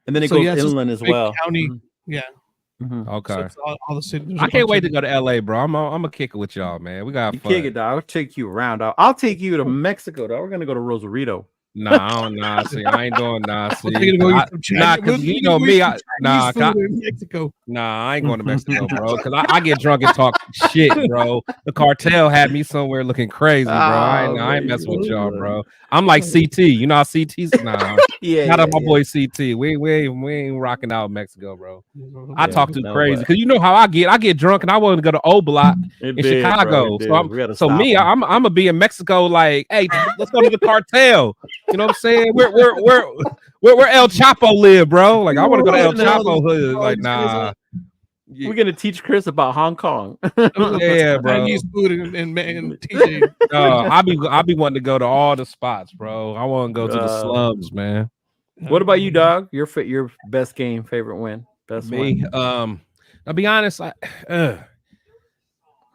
and then it goes inland as well. County, yeah. Okay. So all the cities. I can't wait to go to LA, bro. I'm gonna kick it with y'all, man. We got fun. Kick it, dog. I'll take you around, dog. I'll take you to Mexico, dog. We're gonna go to Rosarito. Nah, see, I ain't doing see. Because you know me, Mexico. Nah, I ain't going to Mexico, bro. Because I get drunk and talk shit, bro. The cartel had me somewhere looking crazy, bro. I ain't messing with y'all, bro. I'm like CT. You know how CT's? Nah, shout out my boy CT. We ain't rocking out in Mexico, bro. I talk too crazy because you know how I get. I get drunk and I want to go to O Block in Chicago. So I'm gonna be in Mexico. Like, hey, let's go to the cartel. You know what I'm saying? Where El Chapo live, bro? Like, I want to go to El Chapo hood. Like, nah. We're gonna teach Chris about Hong Kong. Yeah, bro. Chinese food and TJ. I'll be wanting to go to all the spots, bro. I want to go to the slums, man. What about you, dog? Your best game, favorite win, best me. Win? I'll be honest.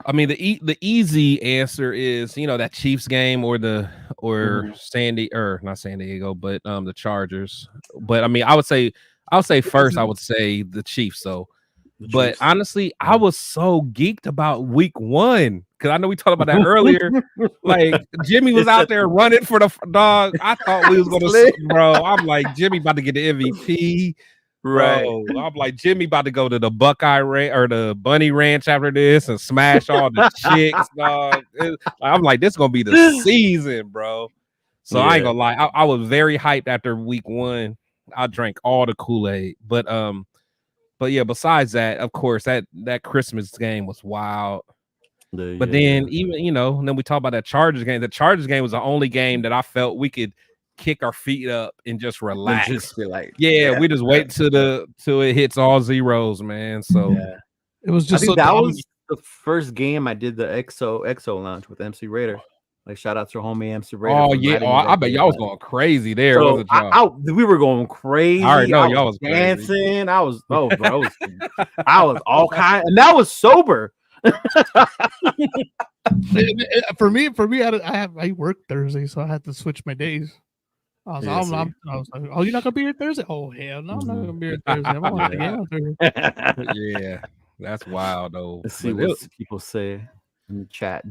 I mean, the easy answer is, you know, that Chiefs game or not San Diego, but the Chargers. But I mean, I would say first I would say the Chiefs. So, but honestly, I was so geeked about week 1 because I know we talked about that earlier. Like Jimmy was out there running for the dog. I thought we was gonna, bro. I'm like, Jimmy about to get the MVP. Right. Bro, I'm like, Jimmy about to go to the Buckeye Ranch or the Bunny Ranch after this and smash all the chicks, dog. I'm like, this is gonna be the season, bro. So I ain't gonna lie, I was very hyped after week 1. I drank all the Kool-Aid, but yeah. Besides that, of course, that Christmas game was wild. But then even then we talk about that Chargers game. The Chargers game was the only game that I felt we could kick our feet up and just relax. And just be like, we just wait till it hits all zeros, man. So it was just that was the first game I did the XO launch with MC Raider. Like, shout out to homie MC Raider. Oh yeah, I bet y'all was going crazy there. So we were going crazy. I already know y'all was dancing. Crazy. I was I was all kind, and that was sober. For me, I work Thursday, so I had to switch my days. I was like, oh, you're not gonna be here Thursday? Oh hell no, I'm not gonna be here Thursday. I'm on Thursday. Yeah, that's wild though. Let's see what people say in the chat.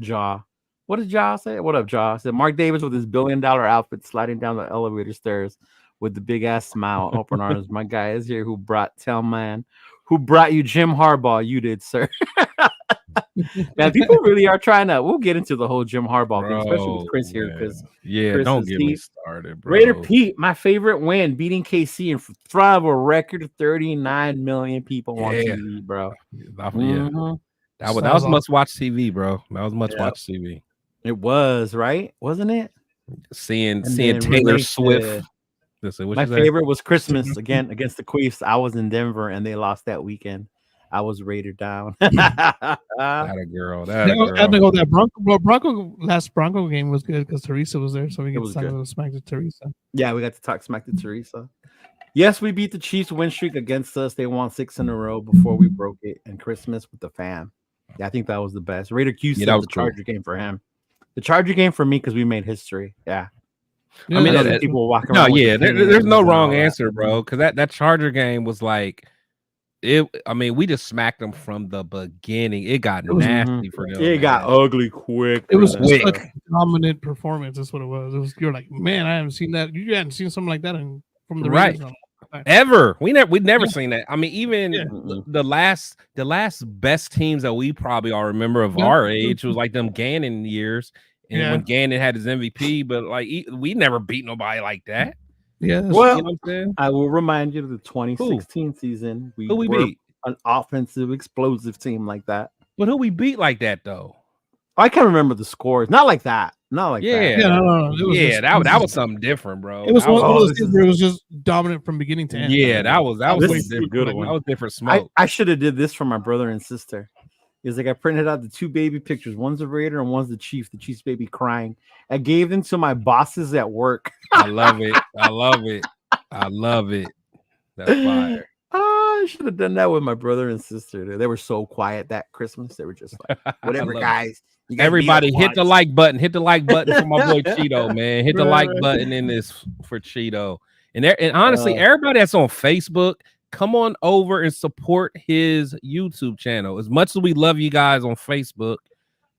What did Ja say? What up, Ja? Said Mark Davis with his $1 billion outfit sliding down the elevator stairs with the big ass smile, open arms. My guy is here who brought you Jim Harbaugh. You did, sir. Now people really are trying to. We'll get into the whole Jim Harbaugh thing, especially with Chris here, because Chris don't get me started, bro. Raider Pete, my favorite win, beating KC in front of a record 39 million people on TV, bro. That was much watch TV, bro. That was much watch TV. It was, right? Wasn't it? Seeing Taylor Swift. My favorite was Christmas again against the Queefs. I was in Denver and they lost that weekend. I was Raider down. That a girl. That last Bronco game was good because Teresa was there, so we get to talk smack to Teresa. Yeah, we got to talk smack to Teresa. Yes, we beat the Chiefs win streak against us. They won 6 in a row before we broke it. And Christmas with the fam. Yeah, I think that was the best. Raider Q said the Charger game for him. The Charger game for me because we made history. Yeah. I mean, people walking around. There's no wrong answer, bro. Because that Charger game was like, we just smacked them from the beginning. It got nasty for them. It got ugly quick. It was quick. Like a dominant performance. That's what it was. You're like, man, I haven't seen that. You hadn't seen something like that from the Raiders. Ever. We'd never seen that. I mean, even the last best teams that we probably all remember of our age was like them Gannon years, and when Gannon had his MVP, but like we never beat nobody like that. Yeah. Well, you know what I'm saying? I will remind you of the 2016 season. Who we beat? An offensive, explosive team like that. But who we beat like that though? I can't remember the scores. Not like that. Not like that. That was something different, bro. It was one of those things where it was just dominant from beginning to end. Yeah, that was different. Good one. That was different smoke. I should have did this for my brother and sister. He's like, I printed out the 2 baby pictures. One's the Raider and one's the Chief. The Chief's baby crying. I gave them to my bosses at work. I love it. I love it. I love it. That's fire. I should have done that with my brother and sister. They were so quiet that Christmas. They were just like, whatever, guys. Everybody hit the like button. Hit the like button for my boy Cheeto, man. Hit the like button in this for Cheeto. And honestly, everybody that's on Facebook, come on over and support his YouTube channel. As much as we love you guys on Facebook,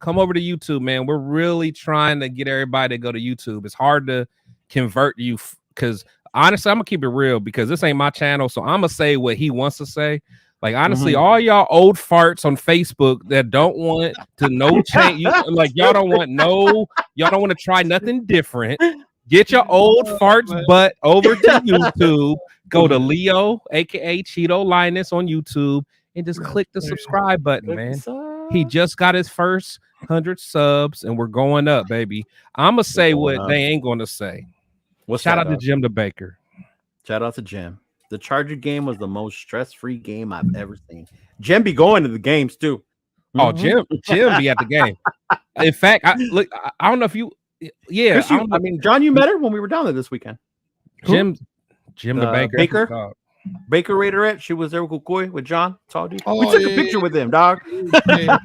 come over to YouTube, man. We're really trying to get everybody to go to YouTube. It's hard to convert you because honestly, I'm gonna keep it real because this ain't my channel. So I'm gonna say what he wants to say. Like, honestly, all y'all old farts on Facebook that don't want to no change, like y'all don't want to try nothing different. Get your old farts butt over to YouTube. Go to Leo, aka Chidolinus, on YouTube, and just click the subscribe button, man. He just got his first 100 subs, and we're going up, baby. I'm gonna say what they ain't gonna say. Shout out to Jim the Baker. Shout out to Jim. The Charger game was the most stress-free game I've ever seen. Jim be going to the games too. Oh, Jim be at the game. In fact, I don't know if you. Yeah, I mean, John, you met her when we were down there this weekend. Jim the Baker. Baker Raiderette. She was there with Kukui with John. We took a picture with him, dog. Yeah.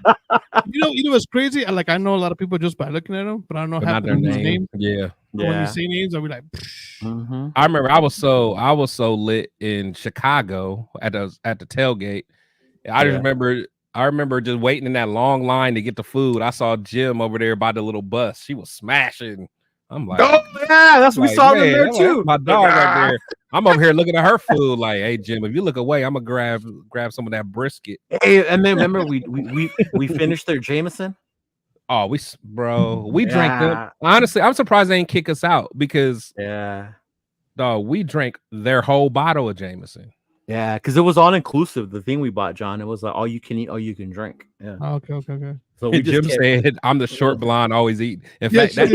You know what's crazy? Like, I know a lot of people just by looking at them, but I don't know half their name. Yeah. When you say names, I'll be like, I remember I was so lit in Chicago at the tailgate. I remember just waiting in that long line to get the food. I saw Jim over there by the little bus. She was smashing. I'm like, oh yeah, that's what we saw them there too. My dog right there. I'm over here looking at her food. Like, hey Jim, if you look away, I'm gonna grab some of that brisket. Hey, and then remember we finished their Jameson. Oh, we drank them. Honestly, I'm surprised they didn't kick us out because dog, we drank their whole bottle of Jameson. Yeah, because it was all inclusive. The thing we bought, John, it was like all you can eat, all you can drink. Yeah. Okay. So Jim said, "I'm the short blonde, always eat." In fact, for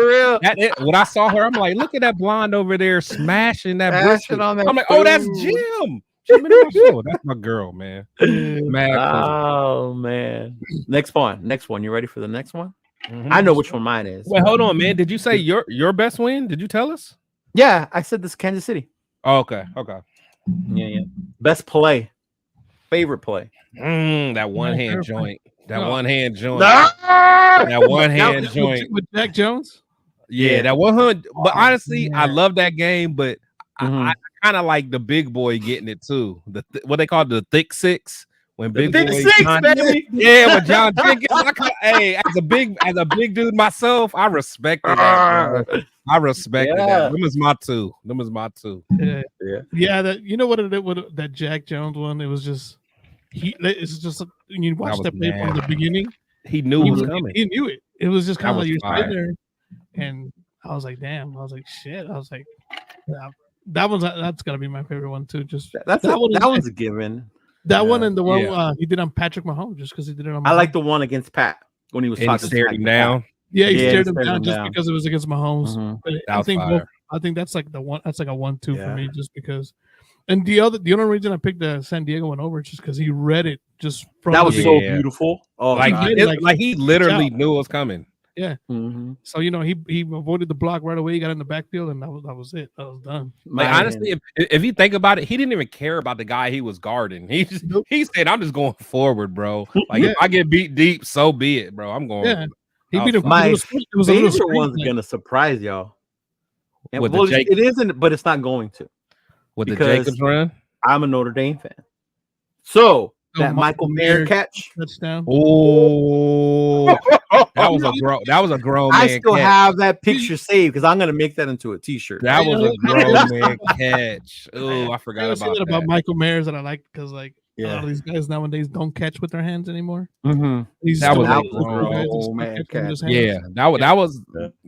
real. When I saw her, I'm like, "Look at that blonde over there smashing that brisket." On that I'm like, "Oh, that's Jim." That's my girl, man. Oh man. Next one. You ready for the next one? I know which one mine is. Wait, hold on, man. Did you say your best win? Did you tell us? Yeah, I said this Kansas City. Oh, okay. Yeah. Best play. Favorite play. That one hand joint. That one hand joint. With Jack Jones. Yeah, that 100. But honestly, I love that game, but I kind of like the big boy getting it too. What they call the thick six. When big thick boy, six, baby. Yeah, with John Jenkins. Hey, as a big dude myself, I respected that. Bro. I respected that. Them is my two. Yeah. That, you know what that Jack Jones one? It was just it's just when you watch that play from the beginning, he knew it was coming. He knew it. It was just kind of like you're sitting there, and I was like, damn. I was like, shit. I was like, that's gotta be my favorite one too. Just that one's a given. That one and the one he did on Patrick Mahomes, just because he did it on Mahomes. I like the one against Pat when he was talking. Stared him down. Yeah, he stared him down just because it was against Mahomes. But I think that's like the one. That's like a 1-2 for me, just because. And the only reason I picked the San Diego one over is just because he read it just from. That was so beautiful. Oh, like he literally knew it was coming. Yeah. So he avoided the block right away. He got in the backfield, and that was it. That was done. Like, honestly, if you think about it, he didn't even care about the guy he was guarding. He said, "I'm just going forward, bro. Like if I get beat deep, so be it, bro. I'm going." Yeah. He beat him. My favorite one's gonna surprise y'all. It isn't, but it's not going to. With the Jacobs run, I'm a Notre Dame fan. So that Michael Mayer catch touchdown. Oh, that was a grown man. I still have that picture saved because I'm gonna make that into a T-shirt. That was a grown man catch. Oh, I forgot about Michael Mayers that I like because a lot of these guys nowadays don't catch with their hands anymore. That was a grown man catch. Yeah, that was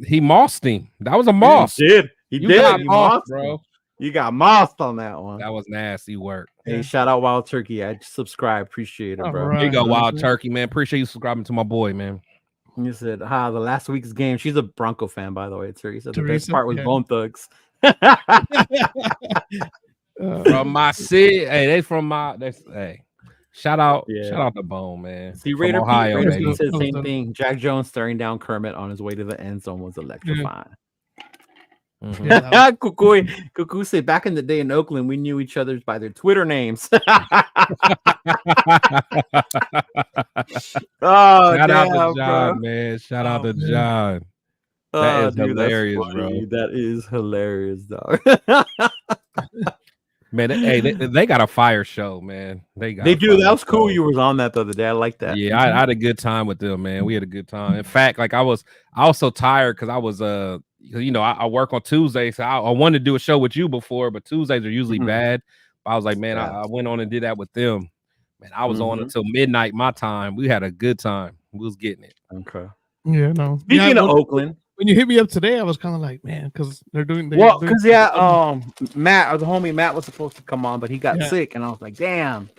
he mossed him. That was a moss. He did. He mossed, bro. You got mossed on that one. That was nasty work. Hey, shout out Wild Turkey. I subscribe. Appreciate it, bro. Here you go, Wild Turkey, man. Appreciate you subscribing to my boy, man. You said, the last week's game. She's a Bronco fan, by the way. Teresa. The best part was Bone Thugs. From my city. Hey, they from my. Hey, Shout out Yeah. to Bone, man. See, From Raider Ohio, Pete baby. said the same thing. Jack Jones staring down Kermit on his way to the end zone was electrifying. Mhm. Yeah, Cuckoo said, back in the day in Oakland, we knew each other by their Twitter names. Oh, Shout out damn, to bro. John, man. Shout out to man. John. That Oh, is dude, that's hilarious, bro. funny. That is hilarious, dog. Man, they got a fire show, man. They do. a That was cool. show. You was on that the other day. I like that. Yeah, I had a good time with them, man. We had a good time. In fact, like I was so tired because I was you know, I work on Tuesdays. So I wanted to do a show with you before, but Tuesdays are usually bad. But I was like, man, I went on and did that with them. Man, I was on until midnight my time. We had a good time. We was getting it. Okay. Yeah, no. Speaking of Oakland, when you hit me up today, I was kind of like, man, because they're doing. Matt, or the homie Matt was supposed to come on, but he got sick, and I was like, damn,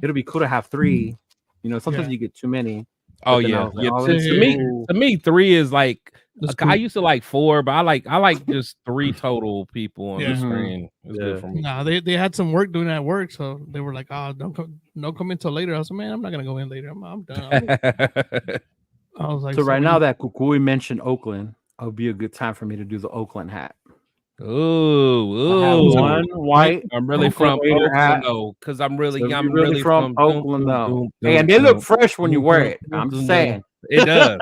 it'll be cool to have 3. You know, sometimes you get too many. Oh yeah, to me 3 is like I used to like 4, but I like just 3 total people on the screen. It's good for me. Nah, they had some work doing at work, so they were like, "Oh, don't come in till later." I was like, "Man, I'm not gonna go in later. I'm done." I was like, so right now that Kukui mentioned Oakland, it would be a good time for me to do the Oakland hat. Ooh, one white. I'm really from Oakland though, because I'm really from Oakland though. And they look fresh when you wear it. I'm just saying. It does.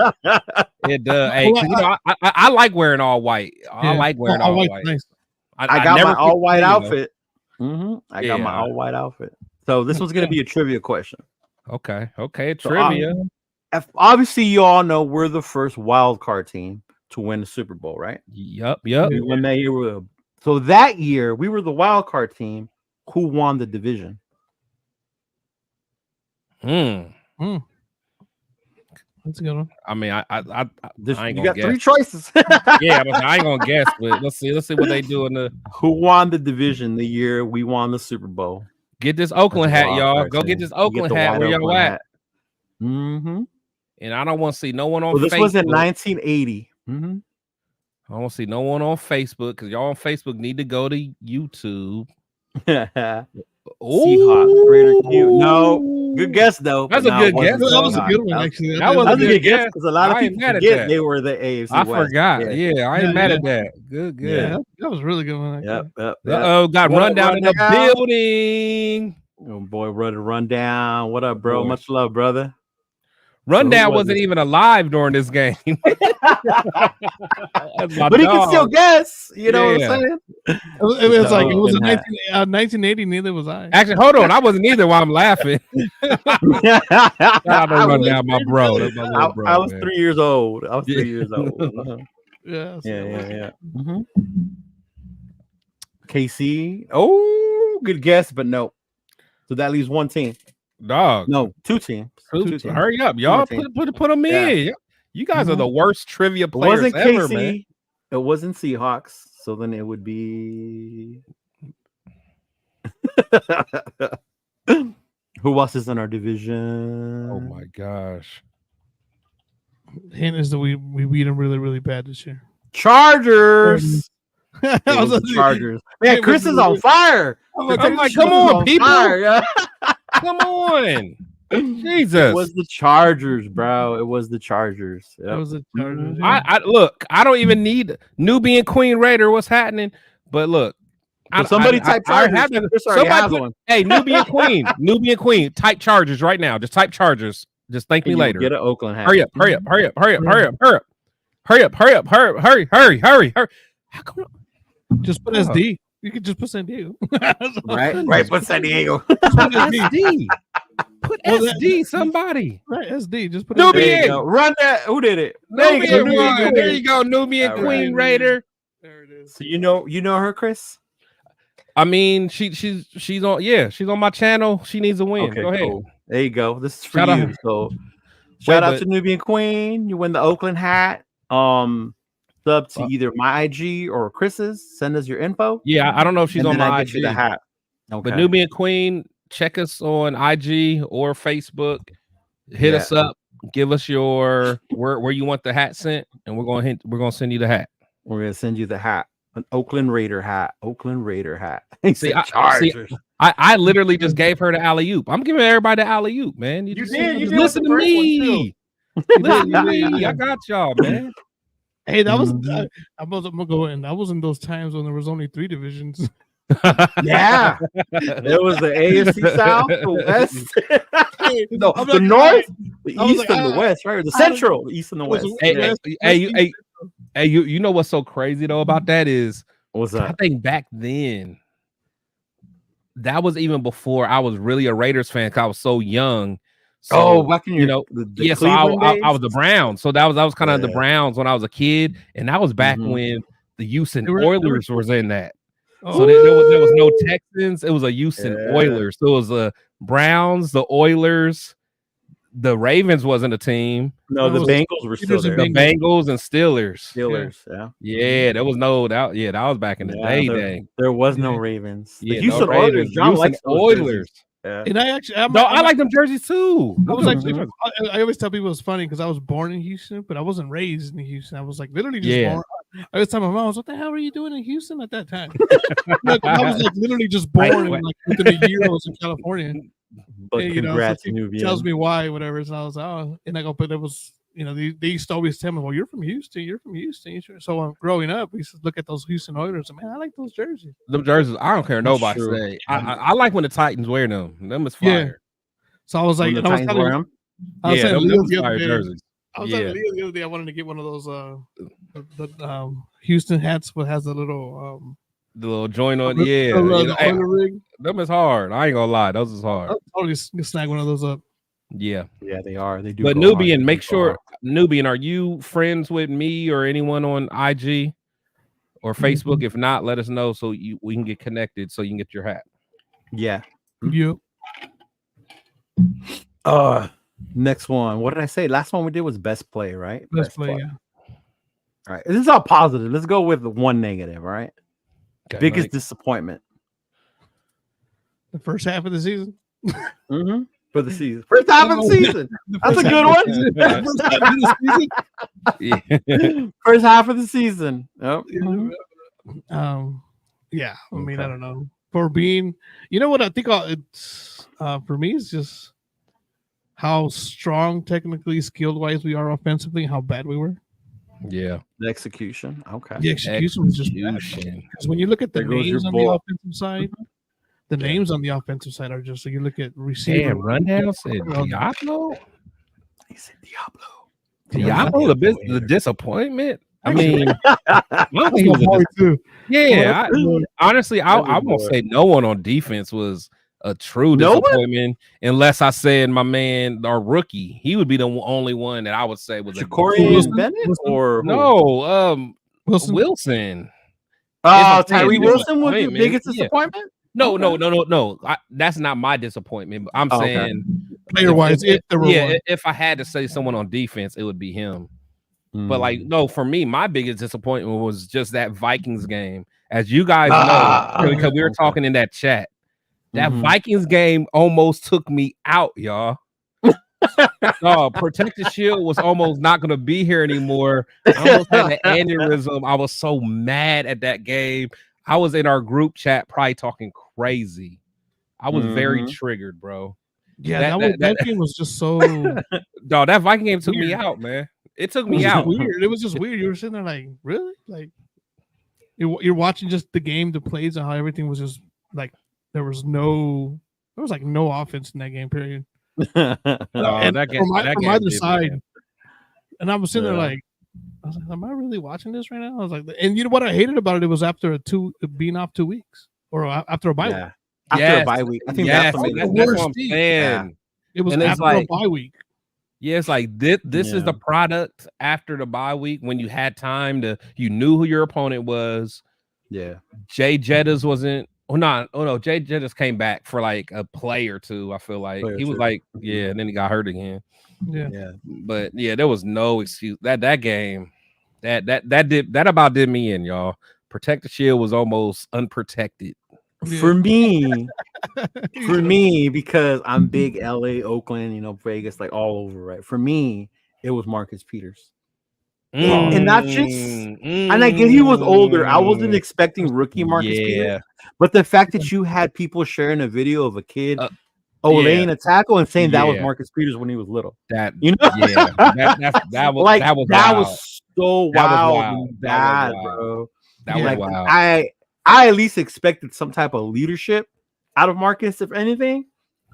It does. Hey, you know, I like wearing all white. I like wearing all white. Nice. I got my all white outfit. I got my all white outfit. So this was gonna be a trivia question. Okay, trivia. Obviously, you all know we're the first wild card team to win the Super Bowl, right? Yep. We won that year. So that year, we were the wild card team who won the division. That's a good one. I mean, I ain't you got guess. 3 choices. Yeah, I ain't gonna guess, but let's see what they do in the. Who won the division the year we won the Super Bowl? Get this Oakland hat, y'all. Go get this Oakland hat. Where y'all at? And I don't want to see no one on. This Facebook. was in 1980. I don't want to see no one on Facebook because y'all on Facebook need to go to YouTube. Seahawks, Raider Q. No, good guess though. That's a good guess. That was a good one, actually. That was a good guess because a lot of people forget they were the AFC I West. forgot. Yeah, I ain't mad at that. Good. Yeah, that was a really good one. Yep. Got run down in the building. Oh boy, run down. What up, bro? Much love, brother. Rundown wasn't even alive during this game. But he can still guess. You know what I'm saying? It was like it was 1980. Neither was I. Actually, hold on. I wasn't either while I'm laughing. I don't run down my bro. That's my little bro. I was 3 years old. Yeah. KC. Oh, good guess, but no. So that leaves one team. Dog. No, 2 teams. Hurry up, y'all. Put them in. You guys are the worst trivia players ever, man. It wasn't Seahawks, so then it would be who else is in our division? Oh my gosh. Hint is that we beat them really, really bad this year. Chargers. Chargers. Man, Chris is on fire. I'm like, come on, people. Come on. Jesus. It was the Chargers, bro. It was the Chargers. It was the Chargers. Yeah. I look, I don't even need Nubian Queen Raider. What's happening? But look, somebody type Chargers. Hey, Nubian Queen, type Chargers right now. Just type Chargers. Just thank me later. Get an Oakland hat. Hurry up. How come? Just put SD. You could just put San Diego. right. Put San Diego. Put SD. Put SD. Somebody. Right. SD. Just put Nubian. Run that. Who did it? Nubian. There you go. Nubian Queen Raider. There it is. So you know her, Chris? I mean, she's on. Yeah, she's on my channel. She needs a win. Okay, go ahead. Cool. There you go. This is for you. So shout out to Nubian Queen. You win the Oakland hat. Sub to either my IG or Chris's. Send us your info. Yeah, I don't know if she's on my IG. The hat. Okay. But Nubian Queen, check us on IG or Facebook. Hit us up. Give us your where you want the hat sent, and we're gonna send you the hat. We're gonna send you the hat. An Oakland Raider hat. Oakland Raider hat. He See, said Chargers. I literally just gave her the alley oop. I'm giving everybody the alley oop, man. You just did. You just did with listen the to first one, me. Listen to me. I got y'all, man. Hey, that was Mhm. I'm gonna go in. That was in those times when there was only 3 divisions. Yeah. There was the AFC South, the West. No, I'm the not North, crying. the I was East, like, and the West, right? The Central, the East, and the it was West. a- Yeah. Hey, you know what's so crazy though about that is What's I that? think back then that was even before I was really a Raiders fan because I was so young. So Back in you know, the so Cleveland days. I was the Browns. So that was kind of the Yeah. Browns when I was a kid, and that was back Mhm. when the Houston They were- Oilers was in that. Oh. So there was no Texans. It was a Houston Yeah. Oilers. So it was the Browns, the Oilers, the Ravens wasn't a team. No, It the was Bengals were still Steelers and there. The Bengals. Bengals and Steelers. Steelers, yeah. Yeah, there was no that. Yeah, that was back in the day. There was no Yeah. Ravens. The Yeah, Houston no Oilers. Ravens. John Houston likes those jerseys. Oilers. Yeah. And I actually, No, I like them jerseys too. I was actually, Mhm. I always tell people it's funny because I was born in Houston, but I wasn't raised in Houston. I was like literally just Yeah. born. I always tell my mom, "What the hell were you doing in Houston at that time?" Like, I was like literally just born, and like within a year I was in California. But And, you know, so congrats, she Nubian. tells me why, whatever. So I was, oh, and I go, but it was, you know, they used to always tell me, well, you're from Houston, you're from Houston. So growing up, we used to look at those Houston Oilers, and man, I like those jerseys. Them jerseys, I don't care That's nobody true. say. I like when the Titans wear them. Them is Yeah. fire. So I was like, When and the I was Titans telling, wear 'em? I was Yeah, saying them Leo is the other fire day, jerseys. I was telling Leo the other day I wanted to get one of those the Houston hats what has the little The little joint on, the hey, Oiler rig. them is hard. I ain't gonna lie, those is hard. I'll totally snag one of those up. Yeah, Yeah, they are. They do. but go hard. Nubian, They make do go sure hard. Nubian, are you friends with me or anyone on IG or Facebook? If not, let us know so we can get connected so you can get your hat. Yeah. Yep. Next one. What did I say? Last one we did was best play, right? Let's play. Yeah. All right. This is all positive. Let's go with the one negative, all right? Okay, Biggest disappointment. The first half of the season. Mm-hmm. For the season. First half of the season. That's a good one. Yeah. First half of the season. Yep. Yeah. I mean, I Okay. don't know. For being, you know what I think it's for me is just how strong, technically skilled wise we are offensively, how bad we were. Yeah. The execution. Okay. The execution was just bad. Execution. Because when you look at the There goes your names on the ball. offensive side, the names on the offensive side are just so you look at receiver. Damn, rundown said Diablo. He said Diablo. Diablo, the disappointment. I mean, I don't think he was a Boy, too. yeah. Oh, Honestly, I That's a won't boy. say no one on defense was a true No one? disappointment unless I said my man, our rookie. He would be the only one that I would say was a Ja'Cory Wilson? Bennett or who? no. Wilson. Wilson. Oh, If I'm saying Tyree Wilson was your disappointment, biggest yeah. disappointment? No. That's not my disappointment. But I'm Oh, okay. saying Player wise, if there were one. if I had to say someone on defense, it would be him. But Mm. like, no, for me, my biggest disappointment was just that Vikings game. As you guys know, because we were okay. talking in that chat, that Mhm. Vikings game almost took me out, y'all. No, Protect the Shield was almost not going to be here anymore. I almost had an aneurysm. I was so mad at that game. I was in our group chat, probably talking crazy. I was very Mhm. triggered, bro. Yeah, that game was just so Dog, that Viking game took me Weird. out, man. It took it was me just out. weird. It was just weird. You were sitting there like, really? Like you're watching just the game, the plays, and how everything was just like there was no offense in that game period. And That game, from that game either did me side, in. and I was sitting there Yeah. like, I was like, am I really watching this right now? I was like, and you know what I hated about it? It was after being off 2 weeks or after a bye week. Yeah. After Yes. a bye week. I think Yes, that's what made the it that's worst what I'm thing. saying. It was And it's after like- a bye week. Yeah, it's like this is the product after the bye week when you had time you knew who your opponent was. Yeah. Jay Jettas wasn't. Oh no, Jay Jettas came back for like a play or two. I feel like Play or he was two. like, yeah, and then he got hurt again. Yeah. Yeah. But yeah, there was no excuse. That game, that about did me in, y'all. Protect the Shield was almost unprotected. For me, because I'm big LA, Oakland, Vegas, like all over, right? For me, it was Marcus Peters. And not just, and I get he was older. I wasn't expecting rookie Marcus Peters, but the fact that you had people sharing a video of a kid laying a tackle and saying that was Marcus Peters when he was little. That that was like that was so wild and bad, bro. That was wild. I at least expected some type of leadership out of Marcus, if anything.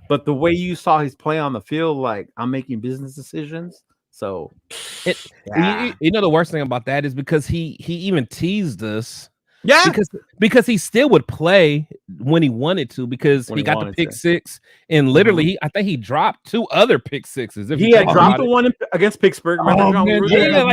But the way you saw his play on the field, like, I'm making business decisions. So, you know, the worst thing about that is because he even teased us. Yeah, because he still would play when he wanted to, because he got the pick six, and literally I think he dropped 2 other pick sixes. He had dropped the one against Pittsburgh. Like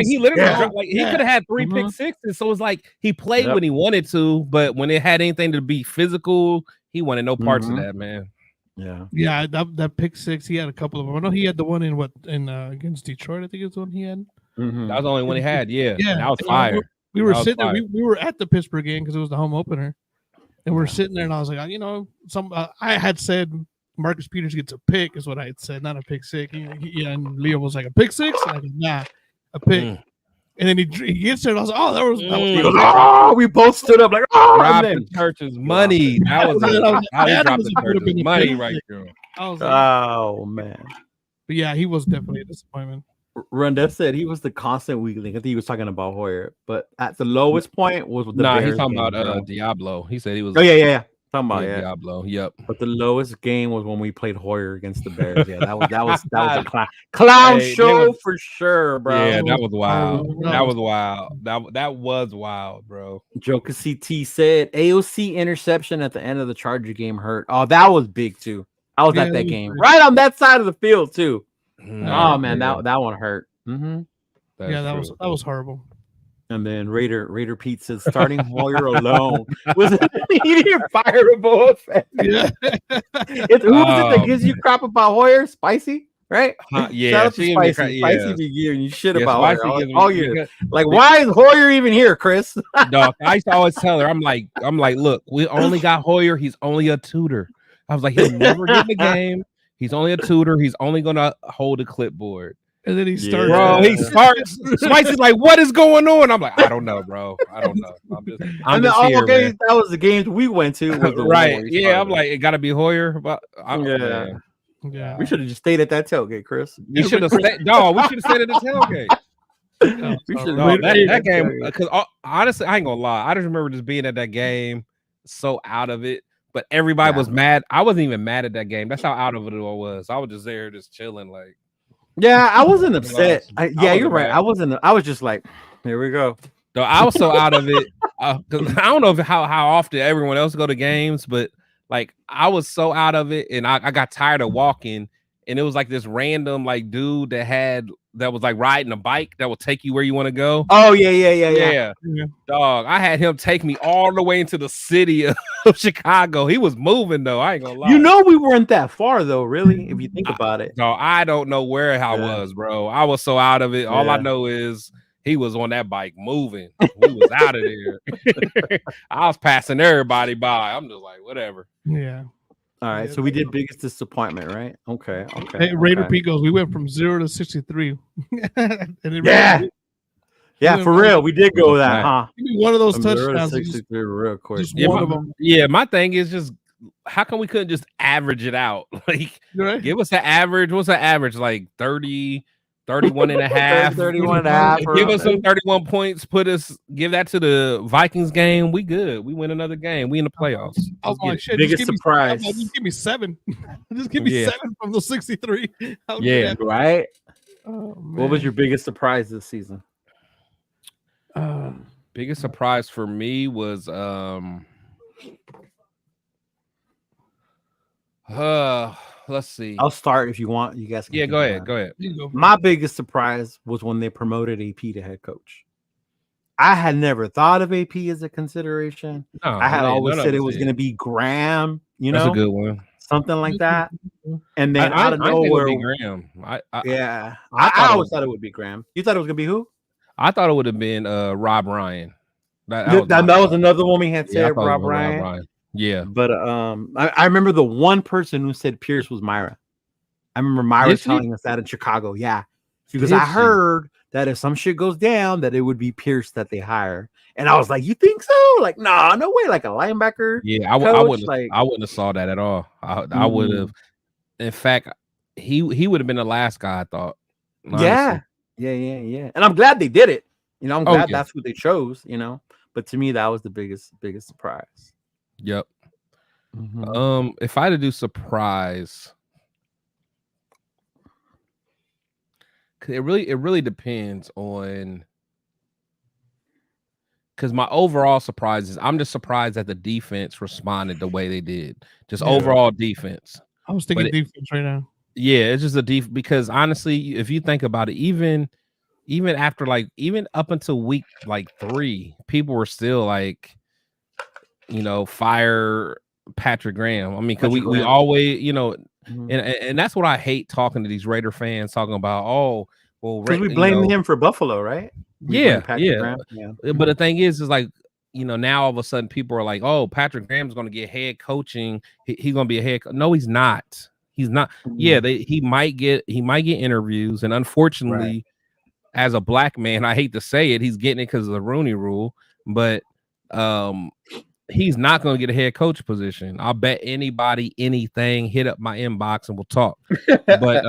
he literally dropped, like he could have had 3 pick sixes. So it's like he played when he wanted to, but when it had anything to be physical, he wanted no parts of that, man. Yeah, that pick six, he had a couple of them. I know he had the one in against Detroit. I think it's the one he had. That was the only one he had. Yeah, that was fire. We were sitting there. We were at the Pittsburgh game because it was the home opener, and we're sitting there. And I was like, you know, I had said Marcus Peters gets a pick, is what I had said, not a pick six. And Leo was like, a pick six. And I was like, nah, a pick. And then he gets there, and I was like, oh, that was. He goes, oh, we both stood up like, oh, dropped the church's money. That was dropped the church's money right there. I was like, oh man. But yeah, he was definitely a disappointment. Rundef said he was the constant weakling. I think he was talking about Hoyer, but at the lowest point was with the Bears. He's talking about Diablo. He said he was. Oh yeah. Talking about Diablo. Yep. But the lowest game was when we played Hoyer against the Bears. Yeah, that was a clown show for sure, bro. Yeah, that was wild. That was wild. That was wild, bro. Joker CT said AOC interception at the end of the Charger game hurt. Oh, that was big too. I was at that game, right on that side of the field too. Oh man, that one hurt. That was horrible. And then Raider Pete says starting Hoyer alone was an immediate fireable effect. Yeah. Who was it that gives you crap about Hoyer? Spicy, right? Yeah, Spicy be giving you shit about Hoyer all year. Like, why is Hoyer even here, Chris? Dog, I used to always tell her, I'm like, look, we only got Hoyer. He's only a tutor. I was like, he'll never get in the game. He's only a tutor. He's only gonna hold a clipboard. And then he starts. Bro, he starts. Spicy's like, what is going on? I'm like, I don't know, bro. I don't know. I'm just here, games, that was the games we went to. Right. Yeah, I'm like, it got to be Hoyer. But yeah. We should have just stayed at that tailgate, Chris. We should have stayed. No, we should have stayed at the tailgate. That game, because honestly, I ain't gonna lie. I just remember just being at that game so out of it. But everybody was mad. I wasn't even mad at that game. That's how out of it I was. I was just there, just chilling, like. Yeah, I wasn't upset. You're right. I wasn't. I was just like, here we go. So I was so out of it because I don't know how often everyone else go to games, but like I was so out of it, and I got tired of walking, and it was like this random like dude that was like riding a bike that will take you where you want to go. Oh yeah. Dog, I had him take me all the way into the city of Chicago. He was moving though. I ain't gonna lie. You know we weren't that far though, really, if you think about it. No, I don't know where I was, bro. I was so out of it. All I know is he was on that bike moving. We was out of there. I was passing everybody by. I'm just like, whatever. Yeah. All right, so we did biggest disappointment, right? Okay. Hey, Raider P goes, we went from 0 to 63. Yeah, for real. We did go that, huh? One of those touchdowns. 63 real quick. Just one of them. Yeah, my thing is just, how come we couldn't just average it out? Like, give us an average. What's an average? Like 30, 31 and a half. 31 and a half. Give us some 31 points. Give that to the Vikings game. We good. We win another game. We in the playoffs. I was like, shit, biggest surprise. Just give me 7. Just give me 7 from those 63. Yeah, right. What was your biggest surprise this season? Biggest surprise for me was let's see. I'll start if you want. You guys can go ahead. Go ahead. My biggest surprise was when they promoted AP to head coach. I had never thought of AP as a consideration. I had always said it was going to be Graham, That's a good one. Something like that. And then out of nowhere, Graham. I always thought it would be Graham. You thought it was going to be who? I thought it would have been Rob Ryan. That was another one we had said, Rob Ryan. Yeah, but I remember the one person who said Pierce was Myra. I remember Myra telling us that in Chicago. Yeah, because I heard that if some shit goes down, that it would be Pierce that they hire. And I was like, you think so? Like, nah, no way. Like a linebacker. Yeah, I coach, wouldn't have saw that at all. I would have. In fact, he would have been the last guy I thought. Honestly. Yeah. And I'm glad they did it. You know, I'm glad yeah. that's who they chose. You know, but to me, that was the biggest surprise. Yep. If I had to do surprise, it really depends on. Because my overall surprise is I'm just surprised that the defense responded the way they did. Just overall defense. I was thinking defense right now. Yeah, it's just a because honestly, if you think about it, even after even up until week 3, people were still like, fire Patrick Graham. I mean, because we always, and that's what I hate talking to these Raider fans talking about. Oh, well, because we blame him for Buffalo, right? Yeah. But the thing is like, now all of a sudden people are like, oh, Patrick Graham's going to get head coaching. He's going to be a head. No, he's not. He's not. Yeah, he might get interviews, and unfortunately, as a black man, I hate to say it, he's getting it because of the Rooney Rule. But he's not going to get a head coach position. I'll bet anybody anything. Hit up my inbox and we'll talk. But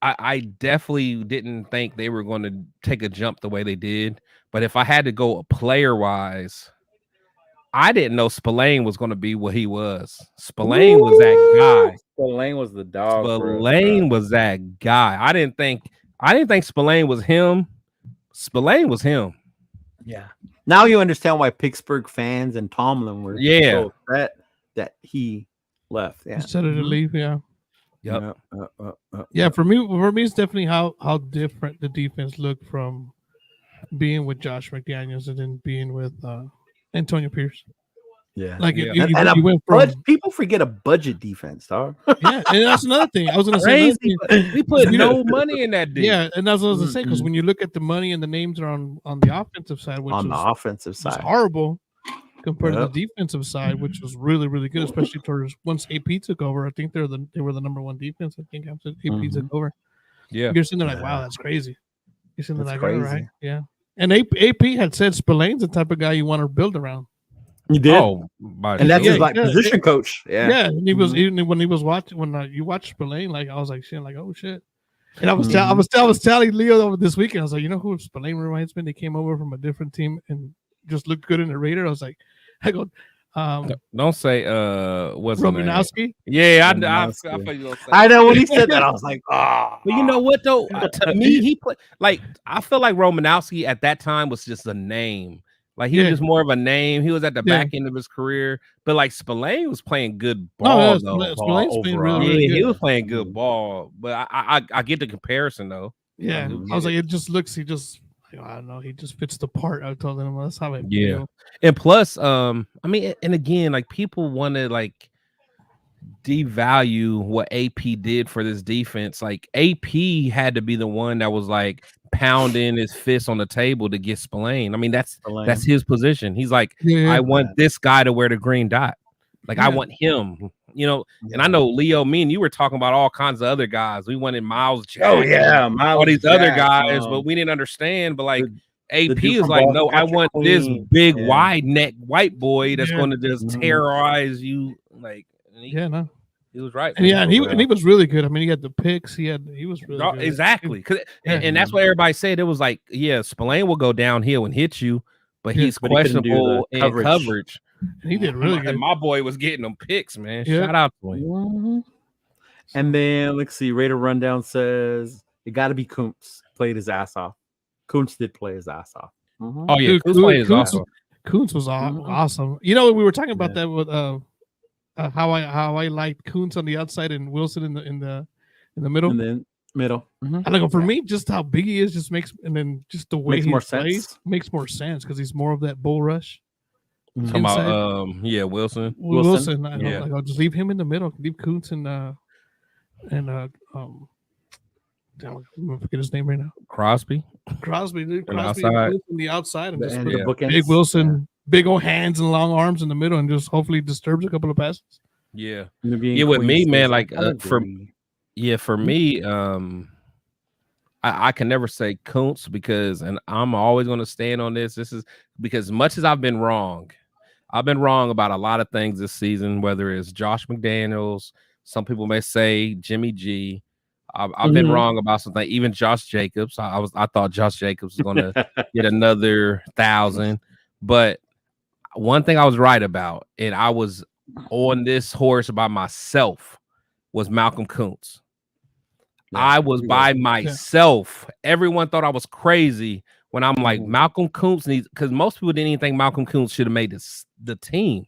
I definitely didn't think they were going to take a jump the way they did. But if I had to go player-wise, I didn't know Spillane was going to be what he was. Spillane was that guy. Spillane was the dog. Spillane was that guy. I didn't think Spillane was him. Spillane was him. Yeah. Now you understand why Pittsburgh fans and Tomlin were so upset that he left. Yeah. Instead of to leave, yeah. Yep. Yeah, for me, it's definitely how different the defense looked from being with Josh McDaniels and then being with Antonio Pierce. Yeah, like you went from people forget a budget defense, dog. Yeah, and that's another thing. I was gonna say we put no money in that deal. Yeah, and that's what I was gonna say because when you look at the money and the names are on the offensive side, which on the offensive side horrible compared to the defensive side, which was really, really good, especially towards once AP took over. I think they were the number one defense. I think after AP took over. Yeah, you're sitting there like, wow, that's crazy. You're sitting there like, all right, yeah. And AP had said Spillane's the type of guy you want to build around. He did, and that's his position coach. Yeah, and he was even when he was watching you watched Spillane, like I was like, shit, like oh shit. And I was telling Leo over this weekend, I was like, you know who Spillane reminds me? They came over from a different team and just looked good in the Raider. I was like, don't say what's Romanowski. Yeah, I thought you were gonna say. I know when he said that, I was like, oh. But you know what though? To me, he played like I feel like Romanowski at that time was just a name. Like he was just more of a name. He was at the back end of his career, but like Spillane was playing good ball. Spillane's playing really good. He was playing good ball. But I get the comparison though. Yeah, I was like, it just looks. He just I don't know. He just fits the part. I told him that's how it feel. And plus, I mean, and again, like people want to like devalue what AP did for this defense. Like AP had to be the one that was like pounding his fist on the table to get Spillane. I mean, that's his position. He's like, I want this guy to wear the green dot. Like I want him. And I know Leo, me and you were talking about all kinds of other guys. We wanted Miles Jack. Oh yeah, Miles all these other guys, but we didn't understand. But like AP is like, no, I want this big wide neck white boy that's going to just terrorize you. Like, he was right. And he was really good. I mean, he had the picks. He was really good. Exactly. And that's what everybody said. It was like, Spillane will go downhill and hit you, but he's questionable in coverage. And he did really good. And my boy was getting them picks, man. Shout out to him. And then let's see. Raider Rundown says it got to be Kuntz. Played his ass off. Kuntz did play his ass off. Oh yeah, Kuntz played his ass off. Kuntz was awesome. We were talking about that with how I liked Kuntz on the outside and Wilson in the middle. And then middle. I like for me, just how big he is just makes, and then just the way he plays makes more sense because he's more of that bull rush. Talking about Wilson. I'll just leave him in the middle. Leave Kuntz and I forget his name right now. Crosby, dude. Crosby on the outside and just big Wilson, big old hands and long arms in the middle, and just hopefully disturbs a couple of passes. Yeah. With me, man, like for me, I can never say Kuntz because, and I'm always going to stand on this. This is because as much as I've been wrong about a lot of things this season, whether it's Josh McDaniels, some people may say Jimmy G. I've been wrong about something, even Josh Jacobs. I thought Josh Jacobs was going to get another 1,000, but one thing I was right about, and I was on this horse by myself, was Malcolm Kuntz. I was by myself. Everyone thought I was crazy when I'm like, Malcolm Kuntz needs, because most people didn't even think Malcolm Kuntz should have made the team.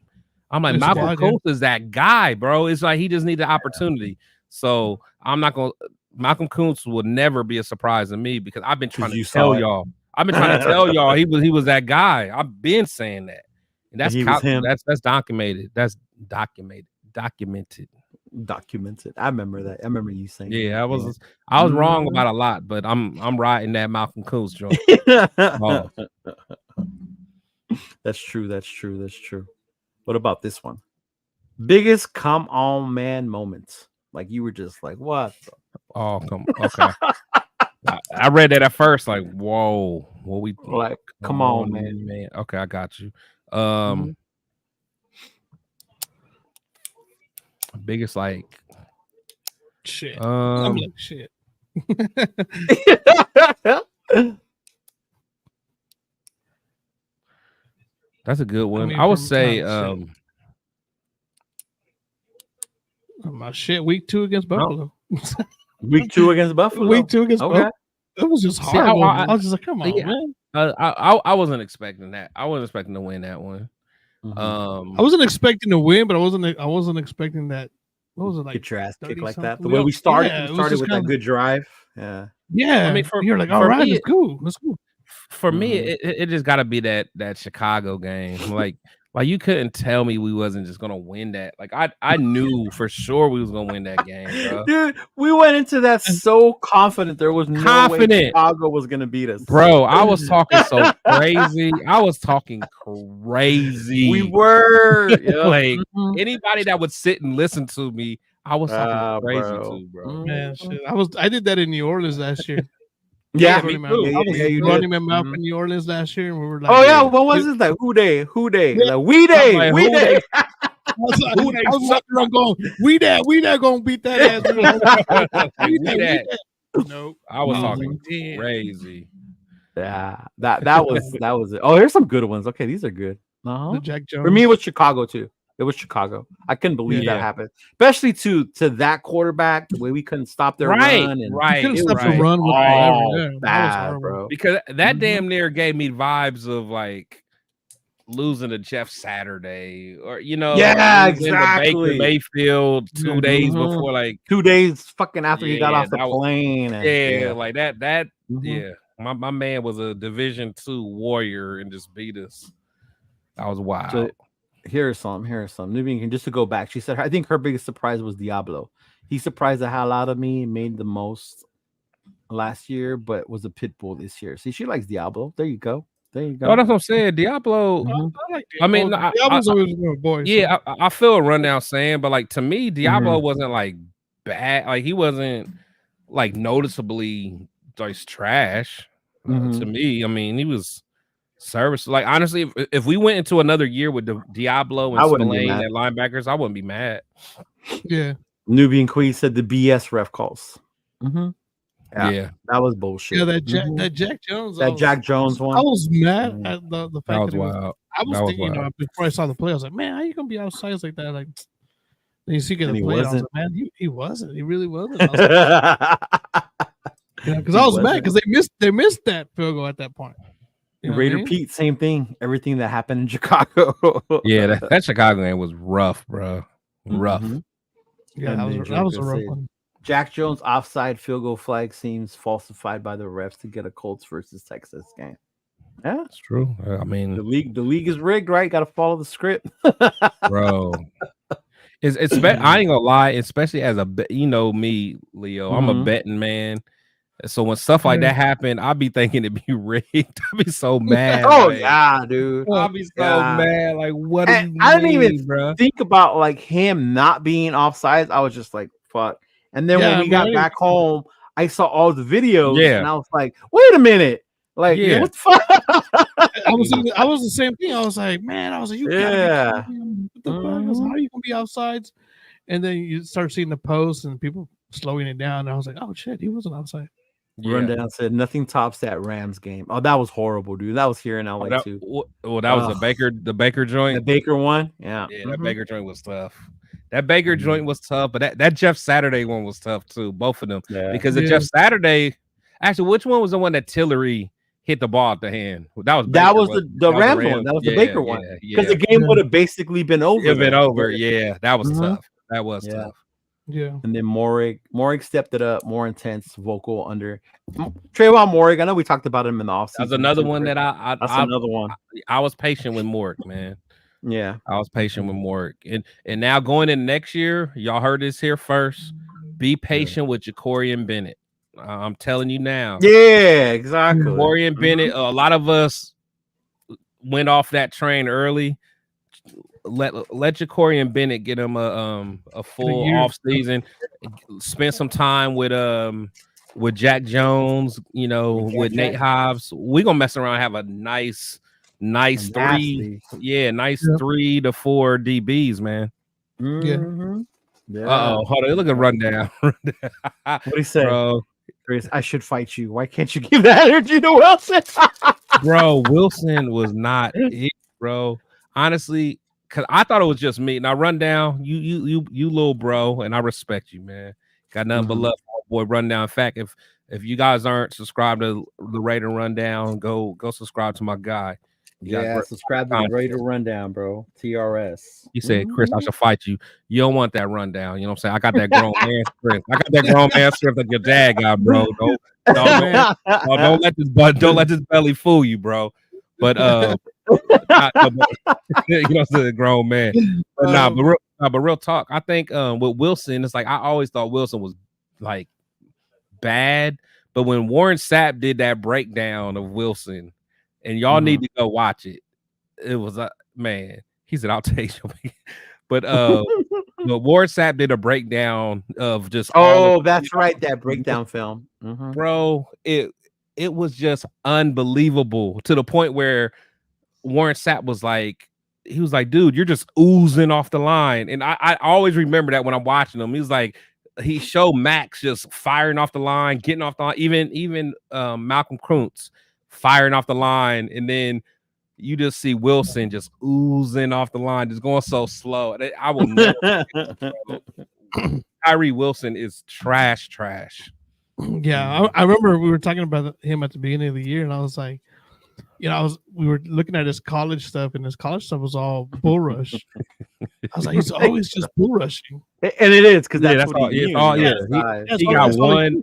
I'm like, Malcolm Kuntz is that guy, bro. It's like he just needs the opportunity. So I'm not going to, Malcolm Kuntz will never be a surprise to me because I've been trying to tell y'all. I've been trying to tell y'all he was that guy. I've been saying that. And that's that's documented. That's documented. I remember that. I remember you saying. Yeah, that. I was wrong about a lot, but I'm riding that Malcolm Kuntz joint. Oh. That's true. What about this one? Biggest come on man moments. Like you were just like, what? Oh, come okay. I read that at first, like, whoa, what we like? Come on, man. Okay, I got you. Biggest like shit. I'm like shit. That's a good one. I would say my shit week 2 against Buffalo. Week 2 against Buffalo. Week 2 against Buffalo. It was just horrible. I was just like, come on, man. I wasn't expecting that. I wasn't expecting to win that one. I wasn't expecting to win, but I wasn't expecting that. What was it like? Get your ass kicked like that. The way we started, with that good drive. Yeah. I mean, you're like, all right, let's go. For me, it just got to be that Chicago game. Like you couldn't tell me we wasn't just gonna win that. Like I knew for sure we was gonna win that game, bro. Dude, we went into that so confident. There was no way Chicago was gonna beat us, bro. I was talking so crazy. We were like anybody that would sit and listen to me. I was talking crazy too, bro. Man, shit. I did that in New Orleans last year. Yeah, me too. I was running my mouth in New Orleans last year, and we were like, "Oh yeah, what was it like? Who day? Yeah. Like, we day. I was walking around going, we that gonna beat that ass. We that. Nope. I was talking crazy. Yeah, that was it. Oh, here's some good ones. Okay, these are good. The Jack Jones. For me, it was Chicago too. It was Chicago. I couldn't believe that happened, especially to that quarterback. The way we couldn't stop their run. And couldn't stop the run with bad, bro. Because that damn near gave me vibes of like losing to Jeff Saturday, or exactly. Baker Mayfield 2 days before, like 2 days fucking after he got off the plane. Like that. Yeah, my man was a Division II warrior and just beat us. That was wild. So, Here are some. Nubian, just to go back, she said, I think her biggest surprise was Diablo. He surprised the hell out of me, made the most last year, but was a pit bull this year. See, she likes Diablo. There you go. Oh, that's what I'm saying. Diablo. I like Diablo. I mean, Diablo's always a boy. Yeah, so. I feel a rundown saying, but like to me, Diablo wasn't like bad. Like he wasn't like noticeably like trash to me. I mean, he was. Service, like honestly, if we went into another year with Diablo and Spillane at linebackers, I wouldn't be mad. Yeah, Nubian Queen said the BS ref calls. Yeah, that was bullshit. Yeah, that Jack Jones, Jack Jones one. I was mad at the fact that was wild. I was thinking, before I saw the play, I was like, man, how you gonna be outside like that? Like, then you see get the play, I was like, man, he wasn't. He really wasn't. Because I was mad because they missed that field goal at that point. Raider Pete, same thing. Everything that happened in Chicago. Yeah, that Chicago game was rough, bro. Rough. Yeah, that was a rough one. Jack Jones offside field goal flag seems falsified by the refs to get a Colts versus Texas game. Yeah, it's true. I mean, the league is rigged, right? Got to follow the script, bro. It's I ain't gonna lie, especially as me, Leo. I'm a betting man. So when stuff like that happen, I'll be thinking it'd be rigged. I'll be so mad. Yeah, dude. I'll be so mad. Like, what do you I didn't even bro? think about like him not being offsides. I was just like, fuck. And then when we got back home, I saw all the videos, Yeah. and I was like, wait a minute, like, Yeah. what the fuck? I was the same thing. I was like, man, I was like, you gotta be kidding me. What the fuck? I was like, how are you gonna be outside? And then you start seeing the posts and people slowing it down. And I was like, oh shit, he wasn't outside. Rundown said nothing tops that Rams game. Oh, that was horrible, dude. That was here in LA too. That was the Baker joint. The Baker one, yeah. That Baker joint was tough. That Baker joint was tough, but that Jeff Saturday one was tough too. Both of them, because the Jeff Saturday. Actually, which one was the one that Tillery hit the ball at the hand? That was the Rams one. That was the Baker one. Because the game would have basically been over. Yeah, that was tough. That was tough. Yeah. And then Morig stepped it up, more intense vocal under Trayvon Morig. I know we talked about him in the offseason. That's another one that another one. I was patient with Morig, man. Yeah, I was patient with Morig. And now going in next year, y'all heard this here first. Be patient with Jacorian Bennett. I'm telling you now. Yeah, exactly. Jacorian Bennett, a lot of us went off that train early. Let Jacorian Bennett get him a full off season. Spend some time with Jack Jones, with Nate Hobbs. We're gonna mess around and have a nice 3 to 4 DBs, man. Hold on, look at rundown. What do you say, bro? Chris, I should fight you. Why can't you give that energy to Wilson? Bro, Wilson was not it, bro. Honestly, because I thought it was just me. Now, Rundown, you little bro, and I respect you, man. Got nothing but love for boy Rundown. In fact, if you guys aren't subscribed to the Raider Rundown, go subscribe to my guy. Subscribe to the Raider Rundown, bro. TRS. You said, Chris, I should fight you. You don't want that rundown. You know what I'm saying? I got that grown man strength. I got that grown man strength that your dad got, bro. Don't let this belly fool you, bro. But you know, the grown man. But real talk. I think with Wilson, it's like I always thought Wilson was like bad, but when Warren Sapp did that breakdown of Wilson, and y'all need to go watch it. It was man. He said, "I'll take you." But Warren Sapp did a breakdown of just. Oh, that's right. That breakdown film, bro. It was just unbelievable to the point where Warren Sapp was like, he was like, "Dude, you're just oozing off the line." And I always remember that when I'm watching him. He was like, he showed Max just firing off the line, getting off the line. Even Malcolm Kuntz firing off the line, and then you just see Wilson just oozing off the line, just going so slow. I will never. Tyree Wilson is trash. Yeah, I remember we were talking about him at the beginning of the year, and I was like, we were looking at his college stuff, and his college stuff was all bull rush. I was like, he's always just bull rushing, and it is because that's what he got one.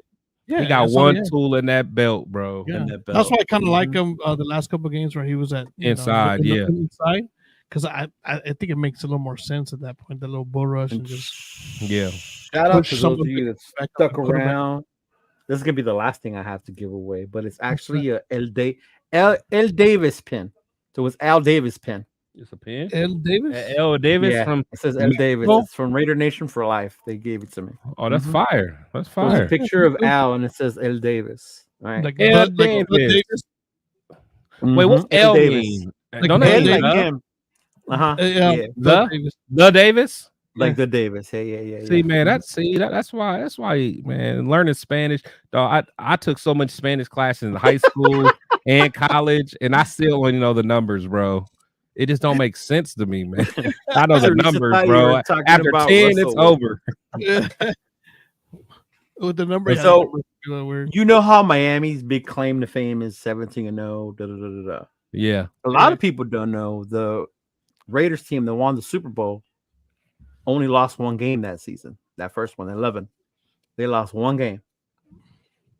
He got one tool in that belt, bro. Yeah. That's why I kind of like him the last couple of games where he was at inside, inside, because I think it makes a little more sense at that point. The little bull rush and just shout out to those of you that stuck around. This is gonna be the last thing I have to give away, but it's actually a L Davis pin. So it's Al Davis pin. It's a pin. L Davis. L Davis from it says L Davis. It's from Raider Nation for Life. They gave it to me. Oh, that's fire. That's fire. There's a picture of Al and it says L Davis. All right. Like L Davis. Wait, what's L mean? Don't L like him. The Davis. Like the Davis. Yeah. See, man, that's why, man, learning Spanish. Dog, I took so much Spanish classes in high school and college, and I still only know the numbers, bro. It just don't make sense to me, man. I know the numbers, bro. After 10, it's over. With the numbers, so you know how Miami's big claim to fame is 17-0. Yeah, a lot of people don't know the Raiders team that won the Super Bowl only lost one game that season. That first one, 11. They lost one game.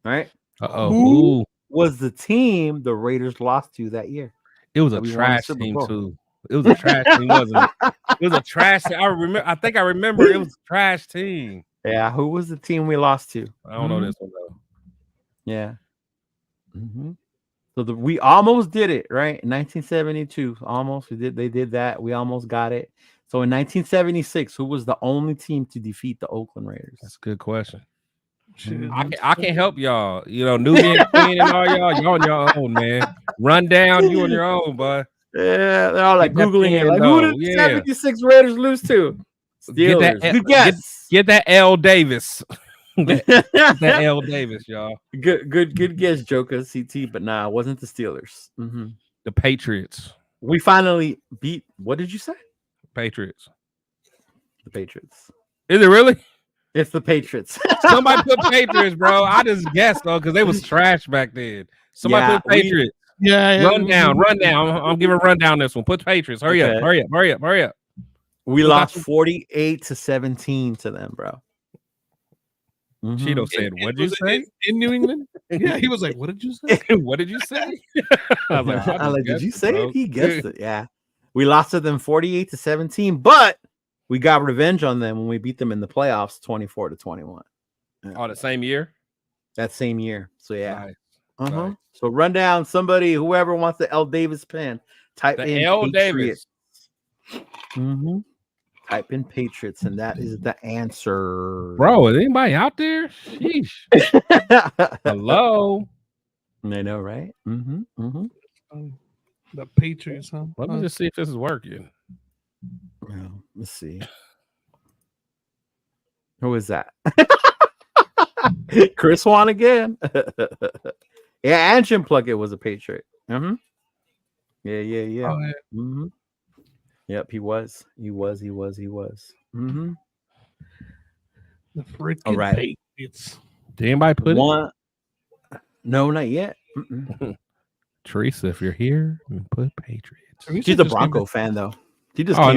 All right. Who was the team the Raiders lost to that year? It was a trash team too. It was a trash team, wasn't it? It was a trash team. I think I remember it was a trash team. Yeah. Who was the team we lost to? I don't know this one though. Yeah. So we almost did it, right? In 1972, almost. They did that. We almost got it. So in 1976, who was the only team to defeat the Oakland Raiders? That's a good question. Shit. I can't help y'all. You know, Nubian Queen and all y'all on your own, man. Run down, you on your own, bud. Yeah, they're all like Get that Googling it. pen, Like, though. who did the Yeah. 76 Raiders lose to? Get Steelers. that, Good guess. get that L Davis. that L Davis, y'all. Good guess, Joker CT, but nah, it wasn't the Steelers. The Patriots. We finally beat. What did you say? Patriots. The Patriots. Is it really? It's the Patriots. Somebody put Patriots, bro. I just guessed though, because they was trash back then. Somebody put Patriots. Run down. I'm giving a rundown this one. Put Patriots. Hurry up. We lost 48-17 to them, bro. Chido said, "What did you say in New England?" Yeah, he was like, "What did you say? What did you say?" I was like, "Did you say bro. it?" He guessed it. Yeah, we lost to them 48-17, but we got revenge on them when we beat them in the playoffs, 24-21. Oh, the same year. That same year. So yeah. Nice. Nice. So run down somebody, whoever wants the L Davis pen. Type in L Patriots. Davis. Type in Patriots, and that is the answer. Bro, is anybody out there? Sheesh. Hello. I know, right? The Patriots, huh? Let me just see if this is working. Well, let's see. Who is that? Chris Swan again. Yeah, and Jim Plunkett was a Patriot. Yeah. Oh, yeah. Yep, he was. The freaking all right. Patriots. Did anybody put one? No, not yet. Teresa, if you're here, put Patriots. She's a Bronco fan, though. She just no,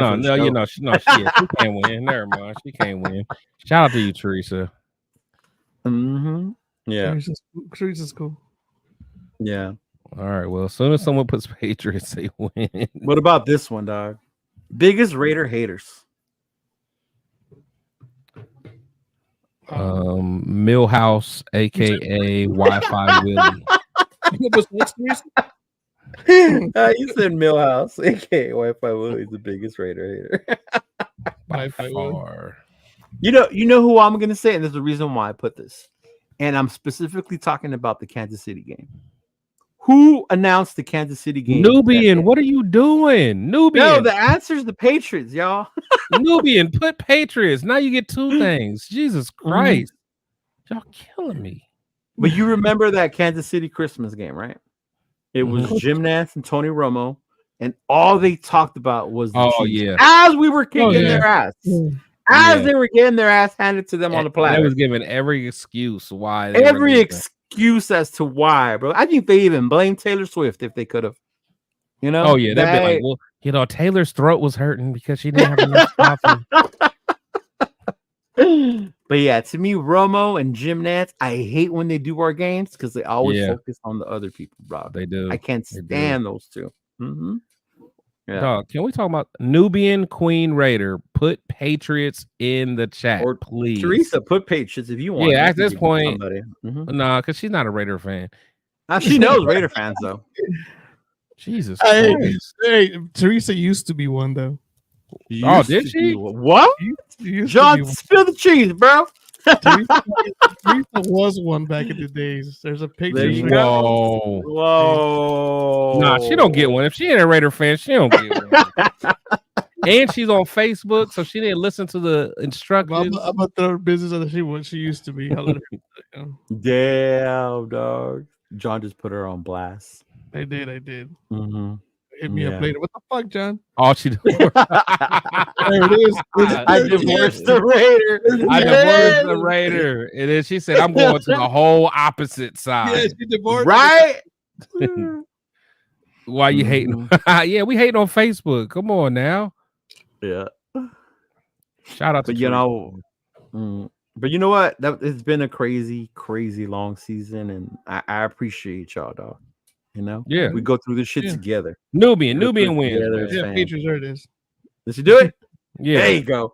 show. she can't win. Never mind, she can't win. Shout out to you, Teresa. Yeah, Teresa's cool. Yeah. All right. Well, as soon as someone puts Patriots, they win. What about this one, dog? Biggest Raider haters. Millhouse, aka Wi-Fi Willie. You said Millhouse, aka Wi-Fi Willie, is the biggest Raider hater. By far. You know who I'm gonna say, and there's a reason why I put this. And I'm specifically talking about the Kansas City game. Who announced the Kansas City game? Nubian, what are you doing? Nubian. No, the answer is the Patriots, y'all. Nubian, put Patriots. Now you get two things. Jesus Christ. Y'all killing me. But you remember that Kansas City Christmas game, right? It was Jim Nantz and Tony Romo, and all they talked about was the Chiefs. As we were kicking their ass. As they were getting their ass handed to them on the platter. They was given every excuse why. Excuse as to why, bro. I think they even blamed Taylor Swift if they could have. You know? Oh, yeah. They'd be like, well, Taylor's throat was hurting because she didn't have enough coffee. But yeah, to me, Romo and Jim Nantz, I hate when they do our games because they always focus on the other people, bro. They do. I can't stand those two. Yeah. Dog, can we talk about Nubian Queen Raider? Put Patriots in the chat, or please. Teresa, put Patriots if you want. Yeah, at this point, nah, because she's not a Raider fan. She knows Raider fans though. Jesus Christ. Hey, Teresa used to be one though. Did she? What? John, spill the cheese, bro. Teresa was one back in the days. There's a picture. Whoa. Nah, she don't get one. If she ain't a Raider fan, she don't get one. And she's on Facebook, so she didn't listen to the instructions. I'm gonna throw her business on what she used to be. Damn, dog. John just put her on blast. I did. Hit me up later. What the fuck, John? Oh, she did. There it is. I divorced the Raider. And then she said, I'm going to the whole opposite side. Yeah, she divorced. Right? Why you hating? Yeah, we hating on Facebook. Come on now. Yeah. Shout out to but you know what? It's been a crazy, crazy long season, and I appreciate y'all, dog. You know, we go through this shit together. Nubian wins. Yeah, Patriots, there it is. Did she do it? Yeah, there you go.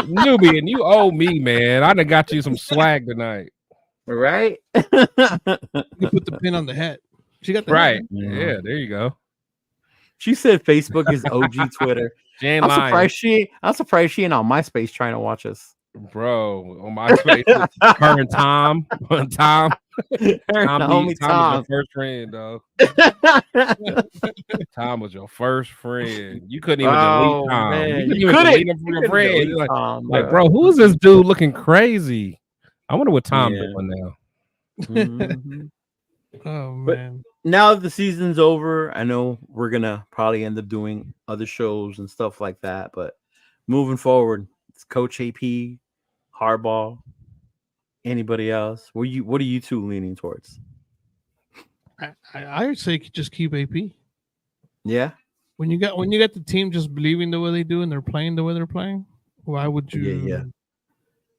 Nubian, you owe me, man. I done got you some swag tonight. Right? You put the pin on the hat. She got the right. Yeah, there you go. She said Facebook is OG Twitter. I'm surprised she ain't on MySpace trying to watch us. Bro, on my face, her and Tom, Tom Homie was your Tom. first friend, dog. Tom was your first friend. You couldn't even delete Oh Tom. man, You couldn't even delete him from your friend. delete Tom, Like, bro, who is this dude looking crazy? I wonder what Tom's doing now. Mhm. Oh But man. now that the season's over, I know we're gonna probably end up doing other shows and stuff like that. But moving forward, it's Coach AP, Harbaugh, anybody else? What are you two leaning towards? I would say just keep AP. Yeah, When you got the team just believing the way they do and they're playing the way they're playing, why would you? yeah.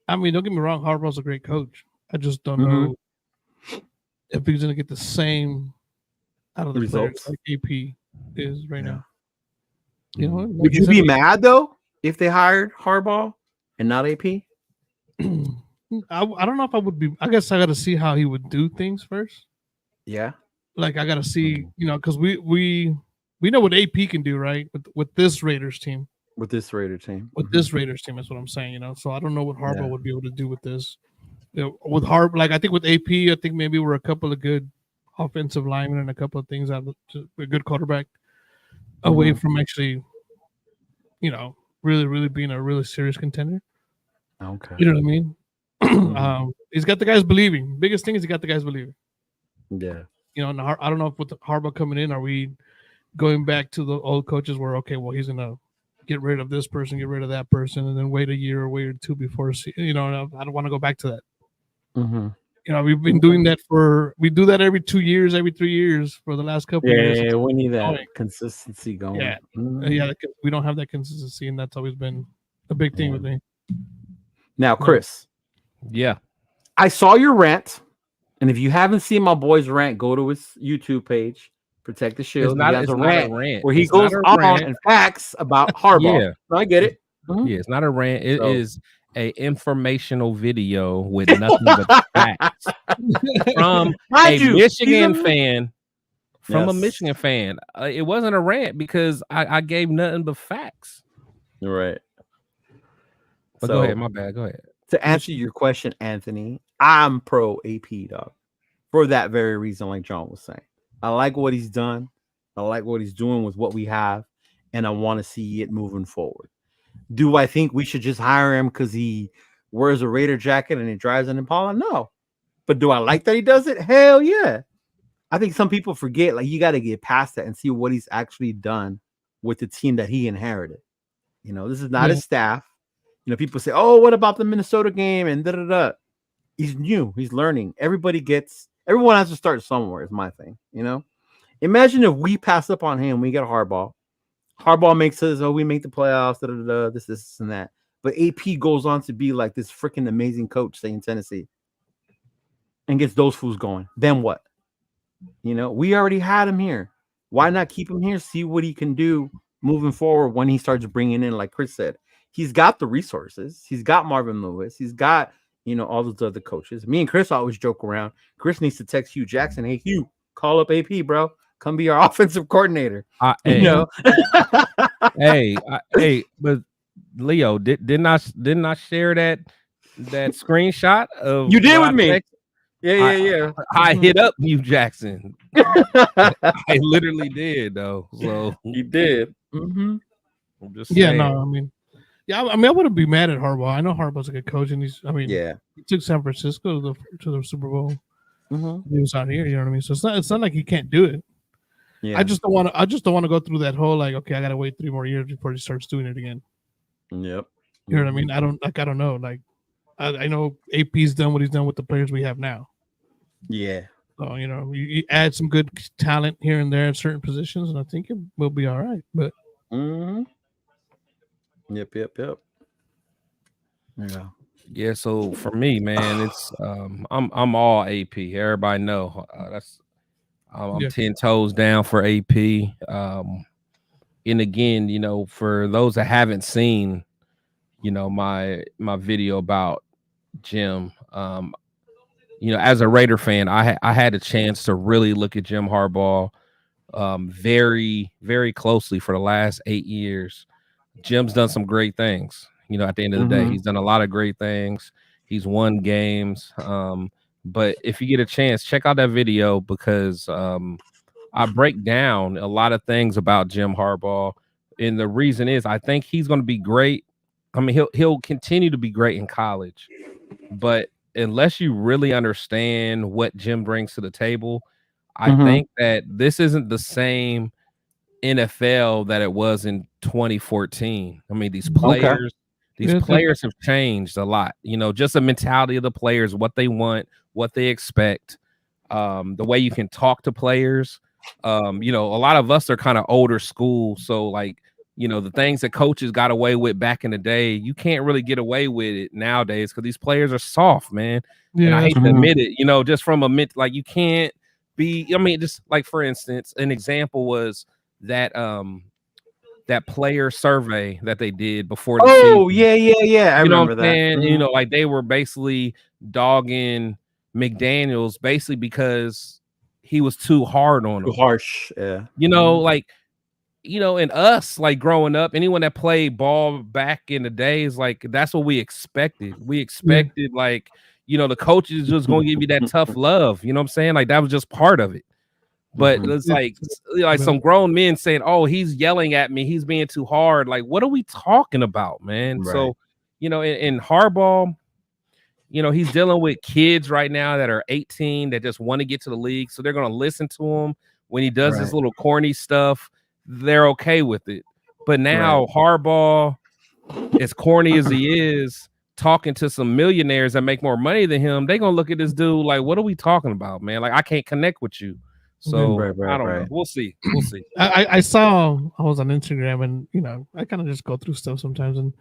I mean, don't get me wrong. Harbaugh's a great coach. I just don't Mhm. know if he's going to get the same out of the Results. players like AP is right Yeah. now. You know, like Would he you said, be mad though if they hired Harbaugh and not AP? I don't know if I would be. I guess I got to see how he would do things first. Yeah. Like I got to see, because we know what AP can do, right? With this Raiders team. With this Raider team. With this Raiders team is what I'm saying. So I don't know what Harbaugh Yeah. would be able to do with this. With like I think with AP, I think maybe we're a couple of good offensive linemen and a couple of things out of a good quarterback away from actually, really, really being a really serious contender. Okay. You know what I mean? He's got the guys believing. Biggest thing is he got the guys believing. Yeah. And I don't know if with the Harbaugh coming in, are we going back to the old coaches where, okay, well, he's going to get rid of this person, get rid of that person, and then wait a year or wait or two before, I don't want to go back to that. We've been doing that we do that every 2 years, every 3 years for the last couple of years. Yeah, we need that consistency going. Yeah. We don't have that consistency, and that's always been a big thing with me. Now, Chris. Yeah. I saw your rant, and if you haven't seen my boy's rant, go to his YouTube page, Protect the Shield. He has a rant where he goes on and facts about Harbaugh. Yeah. So I get it. Yeah, it's not a rant. It is a informational video with nothing but facts from a Michigan fan. From a Michigan fan. It wasn't a rant because I gave nothing but facts. Right. But go ahead. My bad. Go ahead. To answer your question, Anthony, I'm pro AP, dog. For that very reason, like John was saying. I like what he's done. I like what he's doing with what we have. And I want to see it moving forward. Do I think we should just hire him because he wears a Raider jacket and he drives an Impala? No. But do I like that he does it? Hell yeah. I think some people forget, like, you got to get past that and see what he's actually done with the team that he inherited. This is not his staff. People say, oh, what about the Minnesota game? And da-da-da. He's new. He's learning. Everyone has to start somewhere is my thing. Imagine if we pass up on him, we get Harbaugh. Harbaugh makes us, we make the playoffs, da-da-da, this, and that. But AP goes on to be like this freaking amazing coach, say, in Tennessee. And gets those fools going. Then what? We already had him here. Why not keep him here? See what he can do moving forward when he starts bringing in, like Chris said. He's got the resources. He's got Marvin Lewis. He's got, all those other coaches. Me and Chris always joke around. Chris needs to text Hugh Jackson. Hey, Hugh, call up AP, bro. Come be our offensive coordinator. Hey, but Leo, didn't I share that screenshot of you did with me? Yeah. I hit up Hugh Jackson. I literally did though. So you did. I'm just saying. I wouldn't be mad at Harbaugh. I know Harbaugh's a good coach, and he took San Francisco to the Super Bowl. He was out here, you know what I mean. So it's not like he can't do it. Yeah. I just don't want to go through that whole like, okay, I gotta wait 3 more years before he starts doing it again. Yep. You know what I mean? I don't know. Like, I know AP's done what he's done with the players we have now. Yeah. So you add some good talent here and there in certain positions, and I think it will be all right. But Yep. Yeah. So for me, man, it's I'm all AP. Everybody know I'm 10 toes down for AP. And again, for those that haven't seen, my video about Jim, as a Raider fan, I had a chance to really look at Jim Harbaugh very, very closely for the last 8 years. Jim's done some great things. You know, at the end of the day, he's done a lot of great things. He's won games. But if you get a chance, check out that video because I break down a lot of things about Jim Harbaugh. And the reason is I think he's going to be great. I mean, he'll continue to be great in college, but unless you really understand what Jim brings to the table, I think that this isn't the same NFL that it was in 2014. I mean, these players have changed a lot. You know, just the mentality of the players, what they want, what they expect, the way you can talk to players. You know, a lot of us are kind of older school, so like, you know, the things that coaches got away with back in the day, you can't really get away with it nowadays because these players are soft, man. Yeah, and I hate to admit it, you know, just from a like you can't be. I mean, just like for instance, an example was that that player survey that they did before the season. Yeah. I remember that. You know, like they were basically dogging McDaniels basically because he was too hard on him. Too harsh. Yeah. You know, like, you know, and us like growing up, anyone that played ball back in the days, like that's what we expected. We expected like, you know, the coaches just gonna give you that tough love. You know what I'm saying? Like that was just part of it. But it's like some grown men saying, "Oh, he's yelling at me. He's being too hard." Like, what are we talking about, man? Right. So, you know, in Harbaugh, you know, he's dealing with kids right now that are 18 that just want to get to the league, so they're gonna listen to him when he does this little corny stuff. They're okay with it. But now Harbaugh, as corny as he is, talking to some millionaires that make more money than him, they're gonna look at this dude like, what are we talking about, man? Like, I can't connect with you. So I don't know. We'll see. I was on Instagram and, you know, I kind of just go through stuff sometimes, and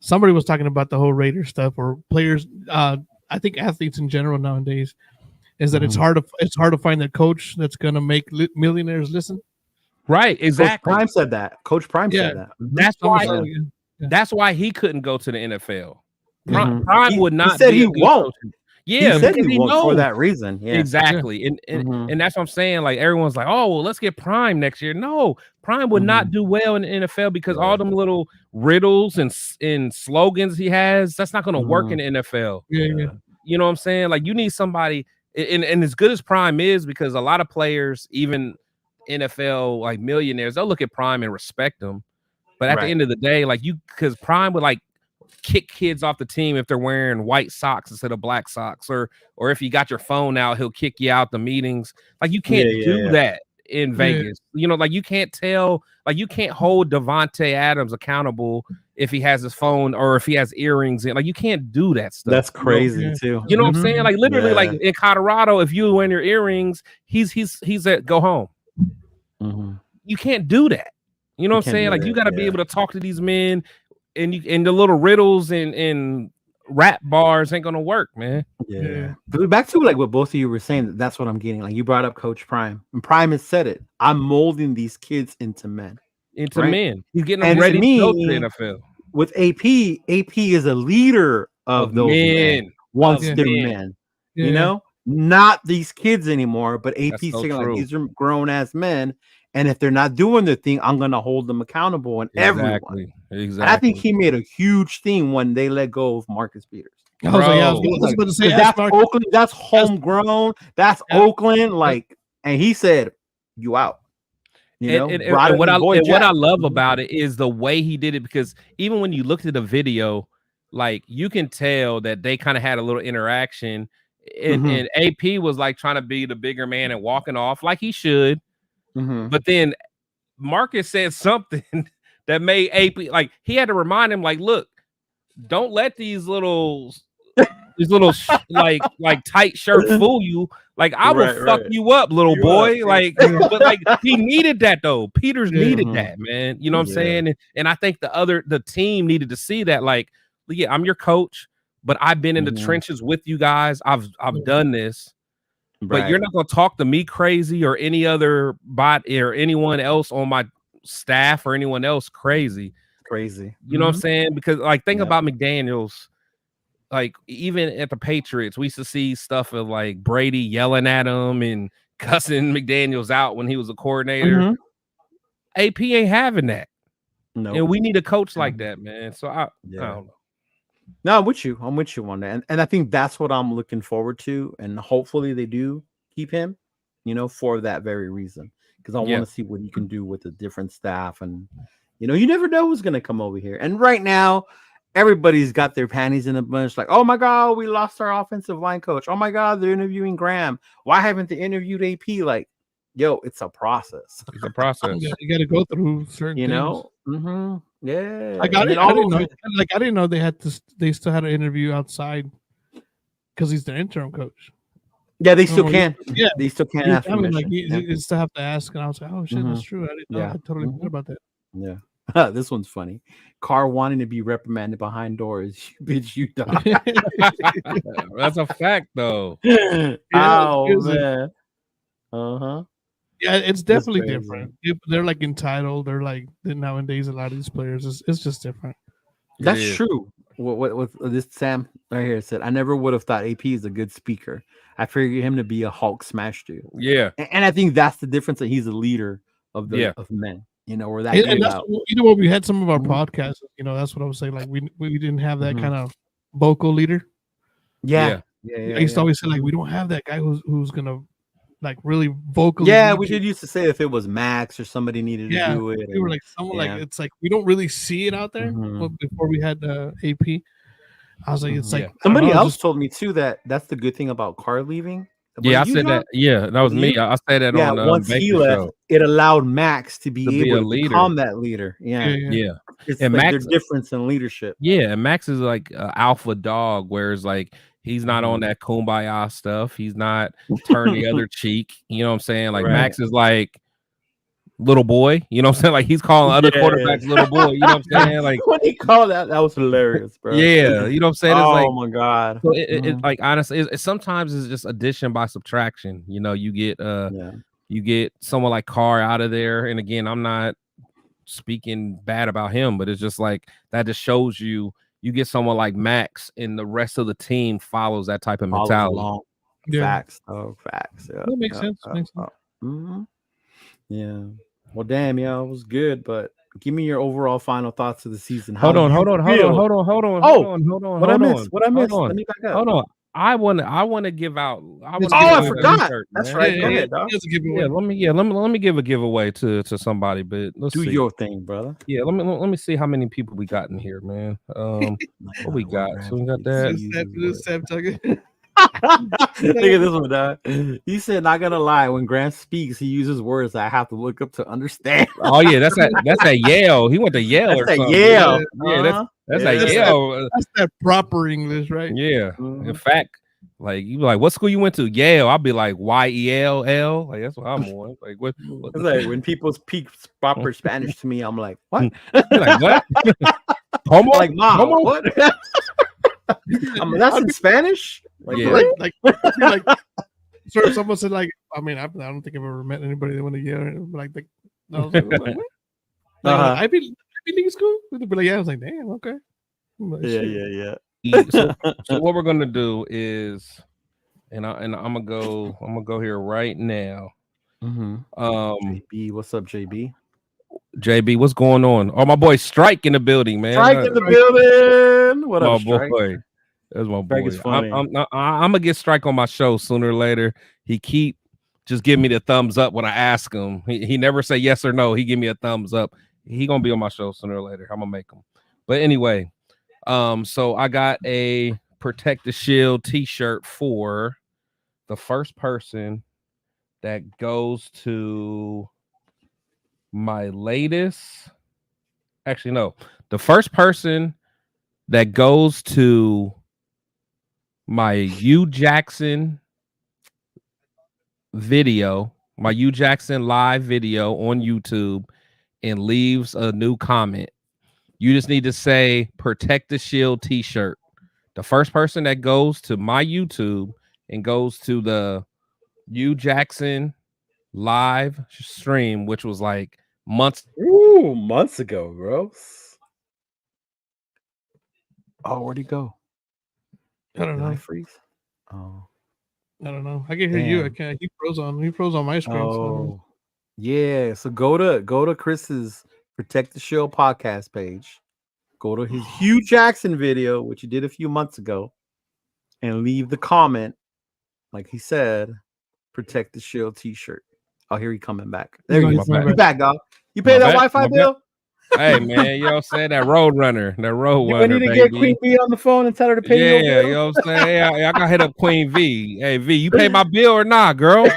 somebody was talking about the whole Raider stuff or players. I think athletes in general nowadays is that it's hard to find a coach that's gonna make millionaires listen. Right, exactly. Coach Prime said that. Coach Prime said that. That's why he couldn't go to the NFL. Prime would not. He said he won't. Yeah, he said he won't for that reason. Yeah, exactly. And that's what I'm saying. Like everyone's like, oh well, let's get Prime next year. No, Prime would not do well in the NFL because all them little riddles and slogans he has, that's not going to work in the NFL. Yeah. You know what I'm saying? Like you need somebody, and as good as Prime is, because a lot of players, even NFL like millionaires, they'll look at Prime and respect them. But at the end of the day, like because Prime would like kick kids off the team if they're wearing white socks instead of black socks, or if you got your phone out, he'll kick you out the meetings. Like you can't do that in Vegas. You know, like you can't hold Devontae Adams accountable if he has his phone or if he has earrings in. Like you can't do that stuff. That's crazy too. You know what I'm saying? Like literally, like in Colorado, if you wear your earrings, he's at go home. You can't do that. You know what I'm saying? Like you got to be able to talk to these men, and the little riddles and rap bars ain't gonna work, man. Yeah. But back to like what both of you were saying. That's what I'm getting. Like you brought up Coach Prime, and Prime has said it. I'm molding these kids into men. Men. He's getting them ready to go to the NFL. With AP is a leader of those men. Wants to men. Yeah. You know, not these kids anymore, but AP's saying like these are grown ass men. And if they're not doing their thing, I'm going to hold them accountable. And everyone. Exactly. I think he made a huge thing when they let go of Marcus Peters. I was about to say that's Oakland. That's homegrown. That's Oakland. Like, and he said, "You out." You know. And what I love about it is the way he did it, because even when you looked at the video, like you can tell that they kind of had a little interaction. And AP was like trying to be the bigger man and walking off like he should. But then Marcus said something that made AP like he had to remind him, like, look, don't let these little like tight shirts fool you. Like I will fuck you up, little boy. Like, but like he needed that though. Peters needed that, man. You know what I'm saying? And I think the team needed to see that. Like, yeah, I'm your coach, but I've been in the trenches with you guys. I've done this. But you're not going to talk to me crazy or any other bot or anyone else on my staff or anyone else crazy. You know what I'm saying? Because like think about McDaniels. Like even at the Patriots, we used to see stuff of like Brady yelling at him and cussing McDaniels out when he was a coordinator. AP ain't having that. No, And we need a coach like that, man. So I don't know. No, I'm with you. I'm with you on that. And I think that's what I'm looking forward to. And hopefully they do keep him, for that very reason. Because I want to see what he can do with the different staff. And, you never know who's going to come over here. And right now, everybody's got their panties in a bunch. Like, oh my God, we lost our offensive line coach. Oh my God, they're interviewing Graham. Why haven't they interviewed AP? Like, yo, it's a process. It's a process. You got to go through certain things. Mm-hmm. Yeah. I didn't know they still had an interview outside because he's the interim coach. Yeah, they still can. Yeah, they still can ask permission. Like you still have to ask, and I was like, oh shit, that's true. I didn't know. I totally forgot about that. Yeah. This one's funny. Carr wanting to be reprimanded behind doors. Bitch, you die. That's a fact, though. Oh man. Uh-huh. Yeah, it's definitely different. They're like entitled. They're like nowadays a lot of these players. It's just different. That's true. What this Sam right here said, I never would have thought AP is a good speaker. I figured him to be a Hulk smash dude. Yeah. And I think that's the difference, that he's a leader of men. Where that and that's, when we had some of our podcasts, that's what I was saying. Like we didn't have that kind of vocal leader. Yeah. I used to always say, like, we don't have that guy who's gonna like really vocally. Yeah, we did used to say if it was Max or somebody needed to do it. We were like someone like it's like we don't really see it out there. Before we had AP, I was like, it's like somebody else told me too that that's the good thing about Carr leaving. Yeah, I said that. Yeah, that was me. I said that on once he left, it allowed Max to be able to become that leader. Yeah. It's and like Max, their difference in leadership. Yeah, and Max is like an alpha dog, whereas like he's not on that kumbaya stuff. He's not turn the other cheek. You know what I'm saying? Like Max is like little boy. You know what I'm saying? Like he's calling other quarterbacks little boy. You know what I'm saying? Like when he called that was hilarious, bro. Yeah, you know what I'm saying? It's oh my god. So it like honestly, sometimes it's just addition by subtraction. You get you get someone like Carr out of there, and again, I'm not speaking bad about him, but it's just like that just shows you get someone like Max, and the rest of the team follows that type of mentality. Facts. Oh, facts. Yeah, that makes sense. Yeah. Well, damn, it was good, but give me your overall final thoughts of the season. Hold on. What I missed? Let me back up. Hold on. I want to give out. I forgot. That's right. Go ahead, dog. Let me give a giveaway to somebody. But let's do see. your thing, brother. Yeah, let me see how many people we got in here, man. What we got? So we got that. Look at this one, dog. He said, "Not gonna lie, when Grant speaks, he uses words I have to look up to understand." Oh yeah, that's at Yale. He went to Yale or something. Yale. That's at Yale. That's that proper English, right? Yeah. In fact, like you like, what school you went to? Yale. I'll be like YELL. Like that's what I'm on. Like what? It's like when people speak proper Spanish to me, I'm like, what? Like what? Homo? Like mom, what? That's in Spanish. Like so if someone said like, I mean, I don't think I've ever met anybody that went to Yale like I was like, what? Ivy League school? They'd be like, yeah. I was like, damn, okay. Like, yeah. So what we're gonna do is, and I'm gonna go here right now. JB, what's up, JB? JB, what's going on? Oh, my boy Strike in the building, man. Strike in the building. What up, Strike? Boy? That's my boy. I'm gonna get Strike on my show sooner or later. He keep just give me the thumbs up when I ask him. He never say yes or no. He give me a thumbs up. He gonna be on my show sooner or later. I'm gonna make him. But anyway, so I got a Protect the Shield t-shirt for the first person that goes to my latest. Actually, no, the first person that goes to my U Jackson video, my U Jackson live video on YouTube, and leaves a new comment. You just need to say Protect the Shield t-shirt. The first person that goes to my YouTube and goes to the U Jackson live stream, which was like months ago, bro. Oh, where'd he go? I don't know. I freeze? Oh, I don't know. I can hear you. I can't. He froze on my screen. Oh, yeah. So go to Chris's Protect the Shield podcast page. Go to his Hugh Jackson video, which he did a few months ago, and leave the comment, like he said, Protect the Shield t-shirt. Oh, here he coming back. There he is. You back, dog. You pay that Wi-Fi bill? Hey, man, you know what I'm saying? That Road Runner, I need to get Queen V on the phone and tell her to pay your bill. You know what I'm saying? Hey, I got to hit up Queen V. Hey, V, you pay my bill or not, girl?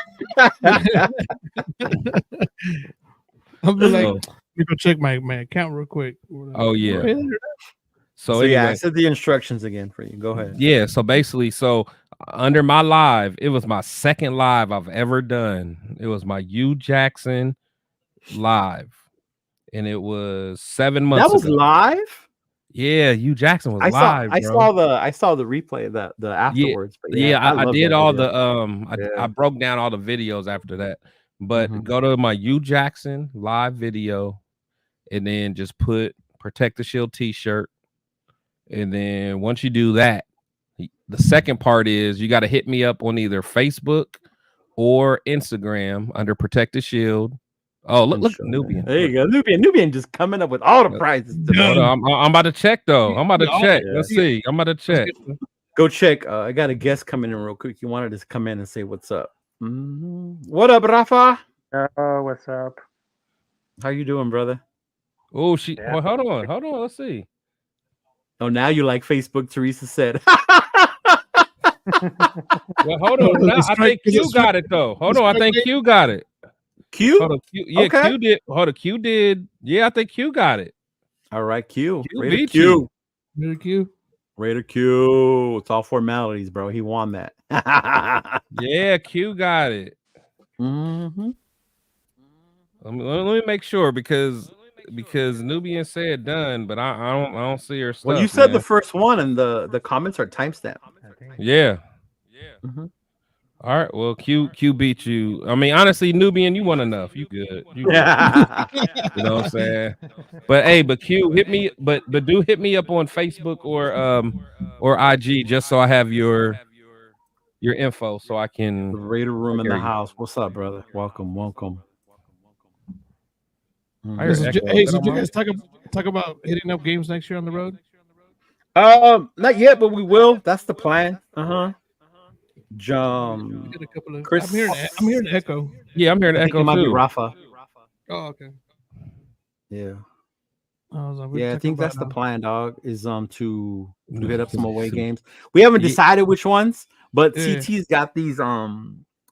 I'm like, let me go check my account real quick. Oh, yeah. So anyway, yeah, I said the instructions again for you. Go ahead. Yeah, so basically, under my live, it was my second live I've ever done. It was my Hugh Jackson live. And it was 7 months That was ago. live? Yeah, Hugh Jackson was live. I saw the replay, the afterwards. Yeah, but I did all video. I broke down all the videos after that. But go to my Hugh Jackson live video and then just put Protect the Shield t-shirt. And then once you do that, the second part is you got to hit me up on either Facebook or Instagram under Protect the Shield. Oh, look, Nubian. There you go. Nubian just coming up with all the prizes. I'm about to check, though. I'm about to check. Let's see. I'm about to check. Go check. I got a guest coming in real quick. You wanted to come in and say what's up. What up, Rafa? What's up? How you doing, brother? Oh, well, hold on. Let's see. Oh, now you like Facebook, Teresa said. Well, hold on. I think Q got it, though. Hold on. I think Q got it. Q? Hold on, Q. Yeah, okay. Q did. Hold on, Q did. Yeah, I think Q got it. All right, Q. Raider Q. Raider Q. It's all formalities, bro. He won that. Yeah, Q got it. Mm-hmm. Let me make sure because Nubian said done, but I don't see her stuff. Well, you said the first one, and the comments are timestamped. Yeah. Mm-hmm. All right. Well, Q beat you. I mean, honestly, Nubian, you won enough. You good. You know what I'm saying? But Q, hit me. But do hit me up on Facebook or IG just so I have your info so I can. The Raider room in the house. What's up, brother? Welcome. Hey, so did you guys talk about hitting up games next year on the road? Not yet, but we will. That's the plan. Chris, I'm hearing echo. Yeah, I'm hearing echo. It might be Rafa. Oh, okay. Yeah. I think that's the plan, dog. Is to hit up some away games. We haven't decided which ones, but CT's got these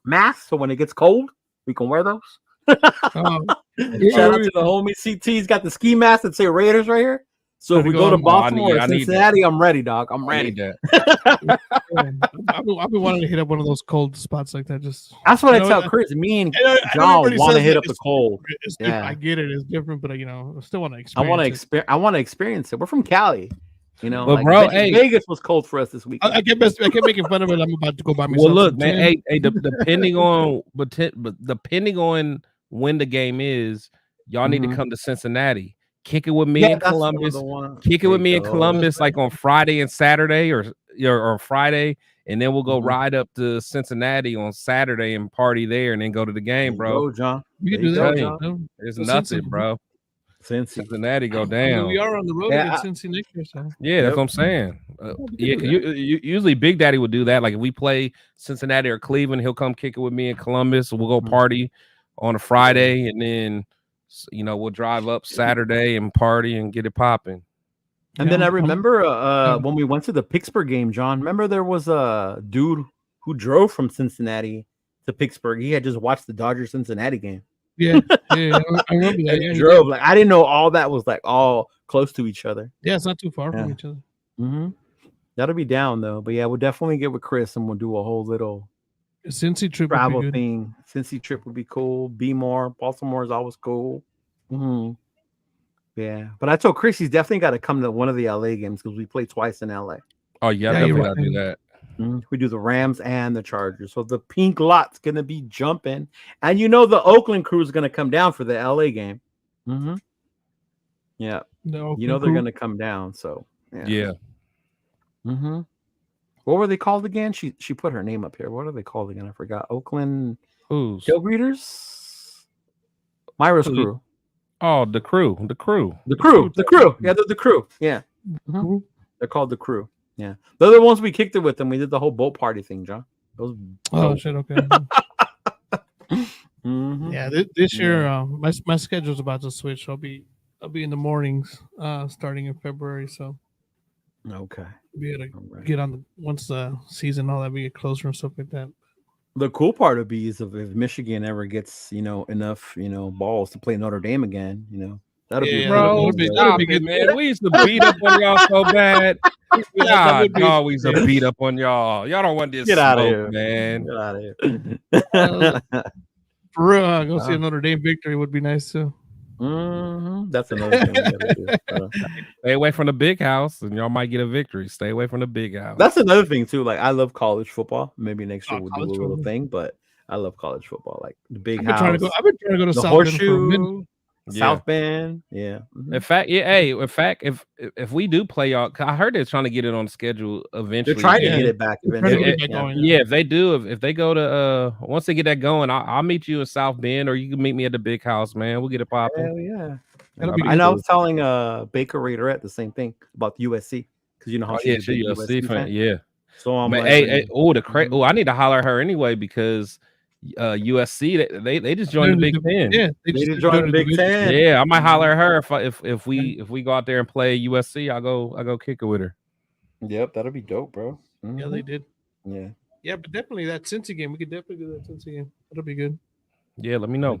masks, so when it gets cold, we can wear those. Shout out to the homie CT. He's got the ski mask that say Raiders right here. So if we go to Baltimore or Cincinnati, I'm ready, dog. I'm ready. I've been wanting to hit up one of those cold spots like that. That's what I tell Chris. Me and John want to hit up the cold. I get it. It's different, but I still want to experience it. I want to experience it. We're from Cali. But bro, Vegas was cold for us this week. I kept making fun of it. I'm about to go buy me. Well, look, man. Depending on when the game is, y'all need to come to Cincinnati. Kick it with me in Columbus. Kick it with me in Columbus, like on Friday and Saturday, or Friday, and then we'll go ride up to Cincinnati on Saturday and party there, and then go to the game, bro. Go, John. We can do that, John. There's nothing, bro. Cincinnati go down. We are on the road against Cincinnati next year, so. Yeah, that's what I'm saying. Usually Big Daddy would do that. Like if we play Cincinnati or Cleveland, he'll come kick it with me in Columbus. We'll go party on a Friday, and then we'll drive up Saturday and party and get it popping. And then I remember when we went to the Pittsburgh game, John. Remember there was a dude who drove from Cincinnati to Pittsburgh. He had just watched the Dodgers Cincinnati game. Yeah, I remember that. He drove like I didn't know all that was like all close to each other. Yeah, it's not too far from each other. Mm-hmm. That'll be down though. But yeah, we'll definitely get with Chris and we'll do a whole little Cincy trip travel thing. Cincy trip would be cool. Baltimore is always cool. Mm-hmm. Yeah, but I told Chris he's definitely got to come to one of the LA games because we play twice in LA. Oh yeah, definitely got to do that. Mm-hmm. We do the Rams and the Chargers, so the pink lot's gonna be jumping, and the Oakland crew is gonna come down for the LA game. Mm-hmm. Yeah, they're gonna come down. So yeah. Mm-hmm. What were they called again? She put her name up here. What are they called again? I forgot. Oakland. Who's? Tailgreeters? Myra's crew. Oh, the crew. Yeah, the crew. Yeah, the crew. Yeah, they're called the crew. Yeah, they're the ones we kicked it with, and we did the whole boat party thing, John. Those. Oh shit. Okay. Mm-hmm. Yeah, this year, my schedule's about to switch. I'll be in the mornings, starting in February. So Okay. be able to get on the once the season, all that, we get closer and stuff like that. The cool part would be is if Michigan ever gets enough balls to play Notre Dame again, that'll be bro. Stop it, man. We used to beat up on y'all so bad. God, we used to beat up on y'all. Y'all don't want this. Get out of here, man. Get out of here. For real, go see a Notre Dame victory would be nice too. Mm-hmm. That's another thing we gotta do. Stay away from the big house, and y'all might get a victory. Stay away from the big house. That's another thing too. Like I love college football. Maybe next year we'll do a little thing, but I love college football. Like the big house. I've been trying to go to the South Horseshoe. South Bend, yeah. In fact, if we do play y'all, I heard they're trying to get it on the schedule eventually. They're trying to get it back eventually. If they do, if they go to once they get that going, I'll meet you in South Bend, or you can meet me at the big house, man. We'll get it popping. Hell yeah. I know. I was telling Baker Raiderette the same thing about USC because you know how she's a USC fan. Yeah. So I'm like, I need to holler at her anyway because USC they just joined the Big Ten. Yeah, they just joined the Big Ten. Yeah, I might holler at her if we go out there and play USC. I'll go kick it with her. Yep, that'll be dope, bro. Mm-hmm. Yeah, they did. Yeah, but definitely that Cincy game. We could definitely do that Cincy game. That'll be good. Yeah, let me know.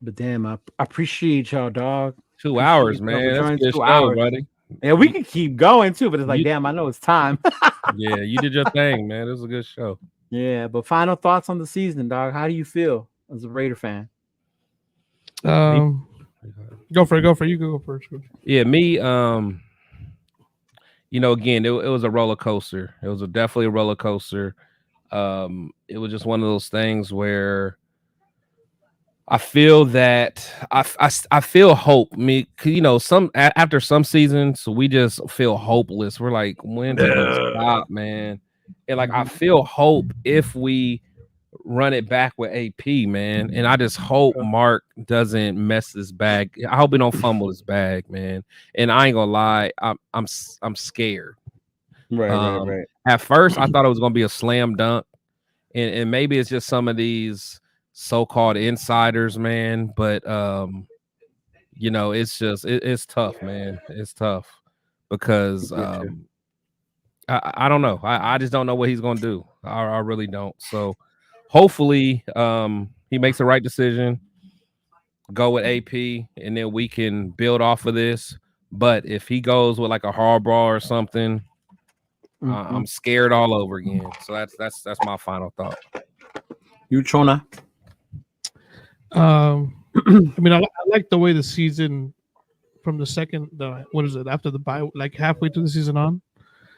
But damn, I appreciate y'all, dog. 2 hours, man. That's good 2 hours, buddy. Yeah, we can keep going too, but it's like, damn, I know it's time. Yeah, you did your thing, man. It was a good show. Yeah, but final thoughts on the season, dog. How do you feel as a Raider fan? Go for it. You go first. Yeah, me. Again, it was a roller coaster. It was definitely a roller coaster. It was just one of those things where I feel that I feel hope. After some seasons we just feel hopeless. We're like, when does it stop, man? And like I feel hope if we run it back with AP, man. And I just hope Mark doesn't mess this bag. I hope he don't fumble this bag, man. And I ain't gonna lie, I'm scared. Right. At first, I thought it was gonna be a slam dunk, and maybe it's just some of these so-called insiders, man. But it's just it's tough, man. It's tough because I don't know. I just don't know what he's gonna do. I really don't. So hopefully he makes the right decision. Go with AP, and then we can build off of this. But if he goes with like a Harbaugh or something, I'm scared all over again. So that's my final thought. You, Chona? I mean, I like the way the season from after the bye, like halfway through the season on.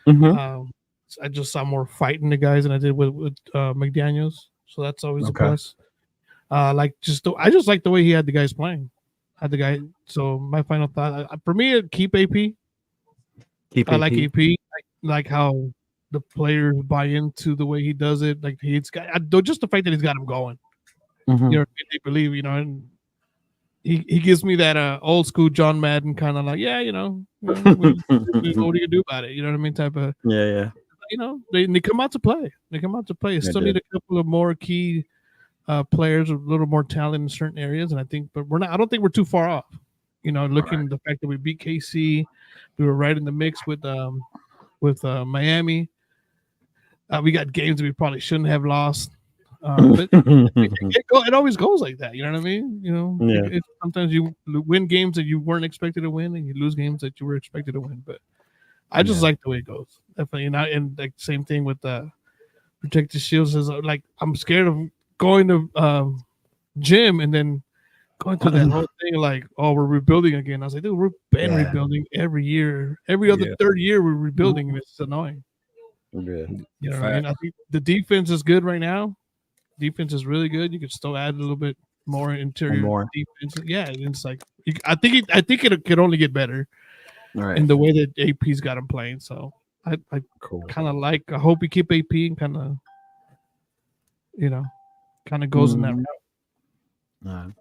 I just saw more fighting the guys than I did with McDaniels, so that's always a plus. I just like the way he had the guys playing. So my final thought, for me, keep AP. I like AP. I like how the players buy into the way he does it. Like he's got just the fact that he's got them going. They believe, and he gives me that old school John Madden kind of like, what are you gonna do about it? You know what I mean? Type of They come out to play. Still need a couple of more key players with a little more talent in certain areas, and I don't think we're too far off. Looking at the fact that we beat KC, we were right in the mix with Miami. We got games that we probably shouldn't have lost. But it always goes like that. You know what I mean? Sometimes you win games that you weren't expected to win, and you lose games that you were expected to win. But I just like the way it goes. Definitely, and like same thing with Protect the Shields. Is like I'm scared of going to gym and then going through that whole thing like, oh, we're rebuilding again. I was like, dude, we've been rebuilding every year. Every other third year we're rebuilding, and it's annoying. Yeah. You know what I mean? I think the defense is good right now. Defense is really good. You could still add a little bit more interior defense. Yeah, it's like I think it could only get better. In the way that AP's got him playing. So I kind of I hope we keep AP and kind of goes in that route.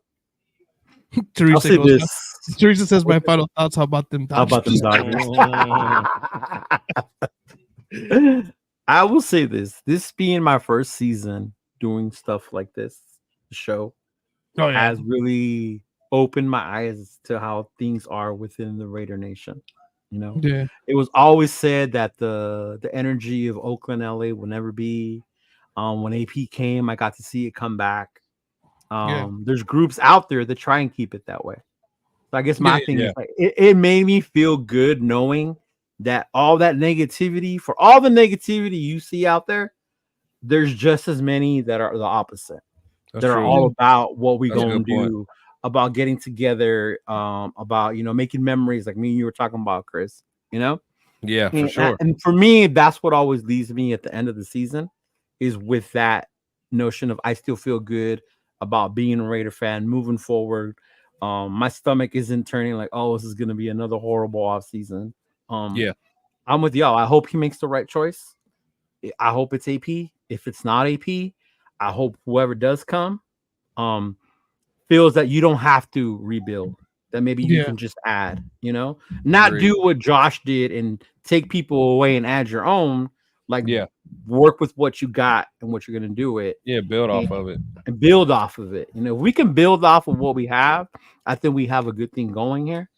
Teresa I'll say goes, this. Teresa says, "My final thoughts. How about them How about them Dodgers?" Dodgers? I will say this. This being my first season doing stuff like this, show Oh yeah, has really opened my eyes to how things are within the Raider Nation. You know, yeah, it was always said that the energy of Oakland, LA will never be. When AP came, I got to see it come back. yeah, There's groups out there that try and keep it that way. So I guess my yeah, thing yeah. is like it made me feel good knowing that all that negativity, for all the negativity you see out there, there's just as many that are the opposite. That's That are true. all about what we That's a gonna good point. do, about getting together, about making memories like me and you were talking about, Chris. You know, Yeah, for and, sure. and for me, that's what always leaves me at the end of the season, is with that notion of I still feel good about being a Raider fan moving forward. My stomach isn't turning like, oh, this is gonna be another horrible off season. Yeah. I'm with y'all. I hope he makes the right choice. I hope it's AP. If it's not AP, I hope whoever does come, um, feels that you don't have to rebuild. That maybe you yeah, can just add. Not Agreed. do what Josh did and take people away and add your own. Like Yeah. work with what you got and what you're gonna do it, Yeah. Build and, off of it. and build off of it. If we can build off of what we have, I think we have a good thing going here.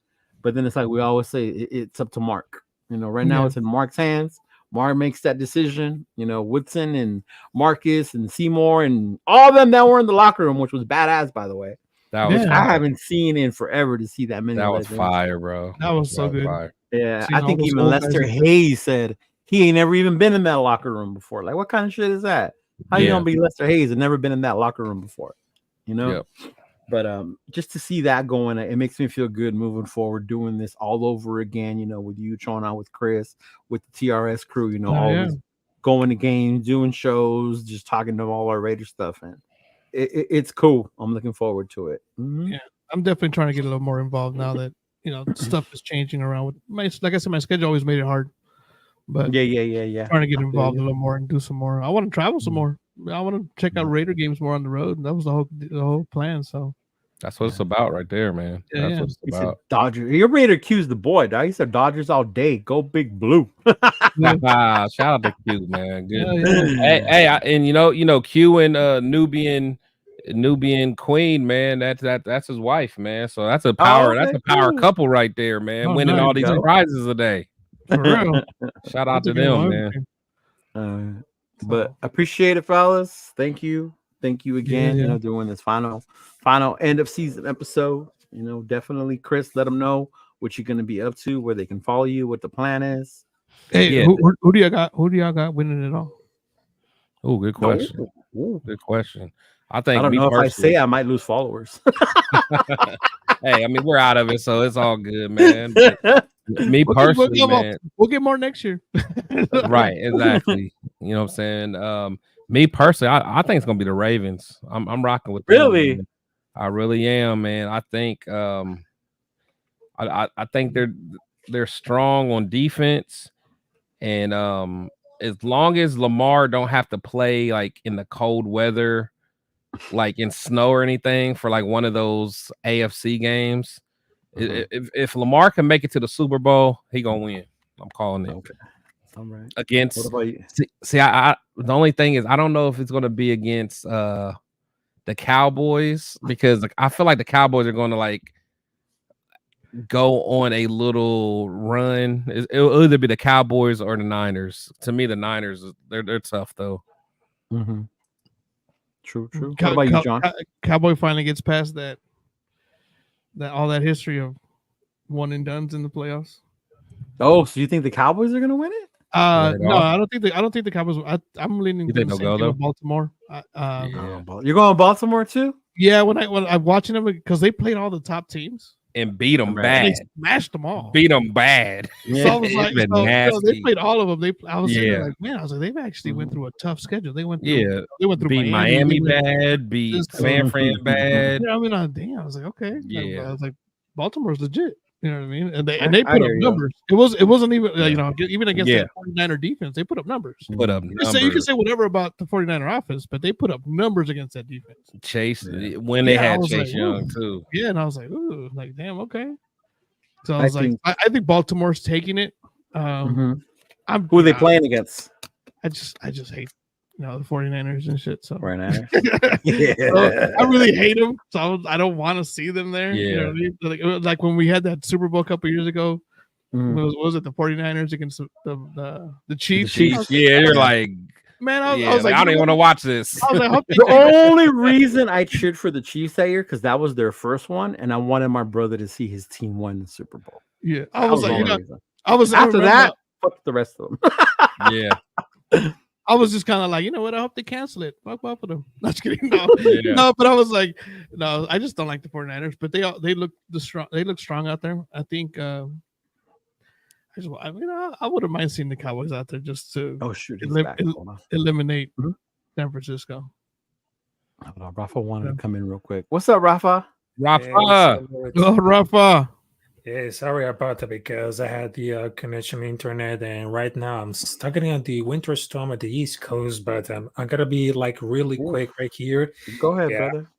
But then it's like we always say, it's up to Mark. Right now yeah, it's in Mark's hands. Mark makes that decision. Woodson and Marcus and Seymour and all of them that were in the locker room, which was badass, by the way. That Yeah. was I fire. haven't seen in forever to see that many That was legends. fire, bro. that was so good. Fire. Yeah, Seeing I all think those even old guys Lester in there. Hayes said he ain't never even been in that locker room before. Like, what kind of shit is that? How you Yeah. gonna be Lester Hayes and never been in that locker room before? Yep. But just to see that going, it makes me feel good moving forward, doing this all over again. With you, Chona, with Chris, with the TRS crew. Always going to games, doing shows, just talking to all our Raider stuff, and it's cool. I'm looking forward to it. Yeah, I'm definitely trying to get a little more involved now that stuff is changing around. With like I said, my schedule always made it hard, but Yeah. trying to get involved a little more and do some more. I want to travel some more. I want to check out Raider games more on the road. That was the whole plan. So That's what it's about right there, man. Yeah, That's yeah. what it's He said about. Dodgers. You're ready to accuse the boy, dog. He said Dodgers all day. Go Big Blue. Shout out to Q, man. Good. Yeah. Hey, and Q and Nubian Queen, man. That's his wife, man. So that's a power. okay, That's a power cool. couple right there, man. Oh, Winning nice. all these Go. prizes a day. For real. Shout out That's a to good them, one. man. But appreciate it, fellas. Thank you again. Yeah. Doing this final end of season episode. Definitely, Chris. Let them know what you're gonna be up to, where they can follow you, what the plan is. Hey, Yeah. who do y'all got? Who do y'all got winning it all? Oh, good question. Ooh. Good question. I I think don't me know if I personally. say I might lose followers. Hey, I mean we're out of it, so it's all good, man. But me personally, man. We'll get more next year. Right, exactly. You know what I'm saying? Me personally, I think it's gonna be the Ravens. I'm rocking with them, Really? man. I really am, man. I think I think they're strong on defense, and as long as Lamar don't have to play like in the cold weather, like in snow or anything for like one of those AFC games, if Lamar can make it to the Super Bowl, he gonna win. I'm calling it. Okay. All right. Against What about you? see, I the only thing is I don't know if it's gonna be against the Cowboys, because like I feel like the Cowboys are gonna like go on a little run. It'll either be the Cowboys or the Niners. To me, the Niners they're tough though. True. What about you, John? Cowboy finally gets past that all that history of one and dones in the playoffs. Oh, so you think the Cowboys are gonna win it? No, I don't think the Cowboys. I'm leaning You to think the they'll same go, thing though? with Baltimore. Yeah. You're going to Baltimore too? Yeah, when I'm watching them because they played all the top teams And beat them Right. and bad. they smashed them all. Beat them bad. So I was It's like, been they nasty. played all of them. I was sitting there Yeah. like, man, I was like, they've actually went through a tough schedule. They went through, Yeah. they went through Beat Miami Miami bad. Beat this- San Fran bad. Yeah, I mean, damn. I was like, okay. Yeah. I was like, Baltimore's legit. You know what I mean? And they put up numbers. It wasn't even even against that 49er defense, they put up numbers. Put up numbers. You can say whatever about the 49er offense, but they put up numbers against that defense. Chase when they had Chase Young too. Yeah, and I was like, ooh, like damn, okay. So I was I think Baltimore's taking it. Who are they playing against? I just hate the 49ers and shit. So 49ers. So I really hate them. So I don't want to see them there. Yeah. You know what I mean? Like when we had that Super Bowl a couple years ago. Was it the 49ers against the Chiefs? Yeah, you're like, man, I was like, I don't even want to watch this. I was like, the only reason I cheered for the Chiefs that year because that was their first one, and I wanted my brother to see his team win the Super Bowl. Yeah, I was like, after that, fuck the rest of them. Yeah. I was just kind of like, you know what? I hope they cancel it. Fuck both of them. Not kidding. No, but I was like, no, I just don't like the 49ers. But they look strong. They look strong out there. I think. I wouldn't mind seeing the Cowboys out there just to eliminate San Francisco. Rafa wanted to come in real quick. What's up, Rafa? Rafa. Yeah, sorry about that because I had the connection internet, and right now I'm stuck in the winter storm at the East Coast. But I'm gonna be like really quick right here. Go ahead, brother.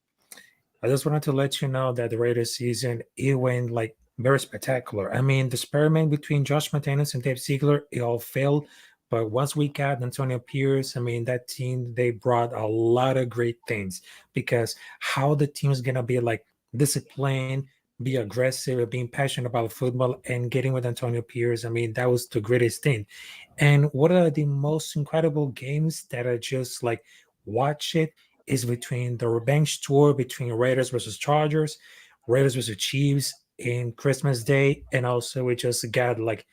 I just wanted to let you know that the Raiders season it went like very spectacular. I mean, the experiment between Josh McDaniels and Dave Ziegler, it all failed. But once we got Antonio Pierce, I mean, that team, they brought a lot of great things because how the team is going to be like disciplined, be aggressive, being passionate about football and getting with Antonio Pierce. I mean, that was the greatest thing. And one of the most incredible games that I just like watch it is between the revenge tour between Raiders versus Chargers, Raiders versus Chiefs, in Christmas Day, and also we just got like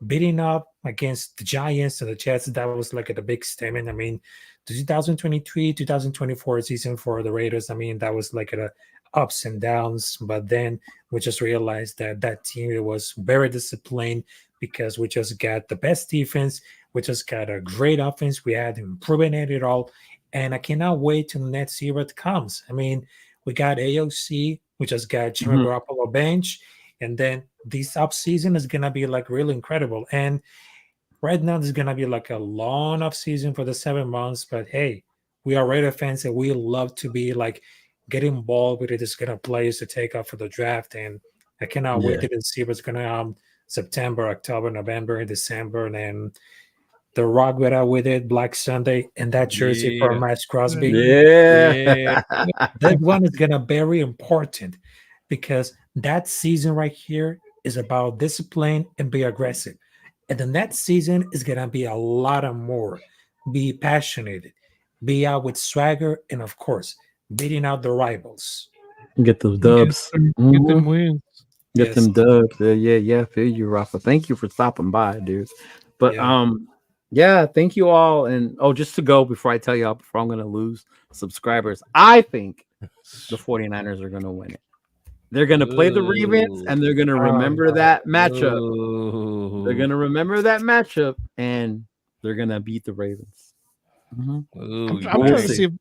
beating up against the Giants and the Jets. That was like a big statement. I mean, the 2023-2024 season for the Raiders, I mean, that was like a ups and downs, but then we just realized that team it was very disciplined because we just got the best defense, we just got a great offense, we had improving it all, and I cannot wait till the next year it comes. I mean, we got AOC. We just got Jimmy Garoppolo bench, and then this off season is gonna be like really incredible. And right now, there's gonna be like a long off season for the 7 months. But hey, we are Raider fans, and we love to be like get involved with it. It's gonna players to take off for the draft, and I cannot wait to see what's gonna September, October, November, December, and then the Rock with it, Black Sunday, and that jersey for Max Crosby. That one is gonna be very important because that season right here is about discipline and be aggressive. And the next season is gonna be a lot of more. Be passionate, be out with swagger, and of course, beating out the rivals. Get those dubs. Get them wins. Get them dubs. Yeah. Feel you, Rafa. Thank you for stopping by, dude. But yeah, thank you all. And just to go before I tell y'all, before I'm going to lose subscribers, I think the 49ers are going to win it. They're going to play the Ravens, and they're going to remember that matchup. They're going to remember that matchup, and they're going to beat the Ravens. I'm trying to see if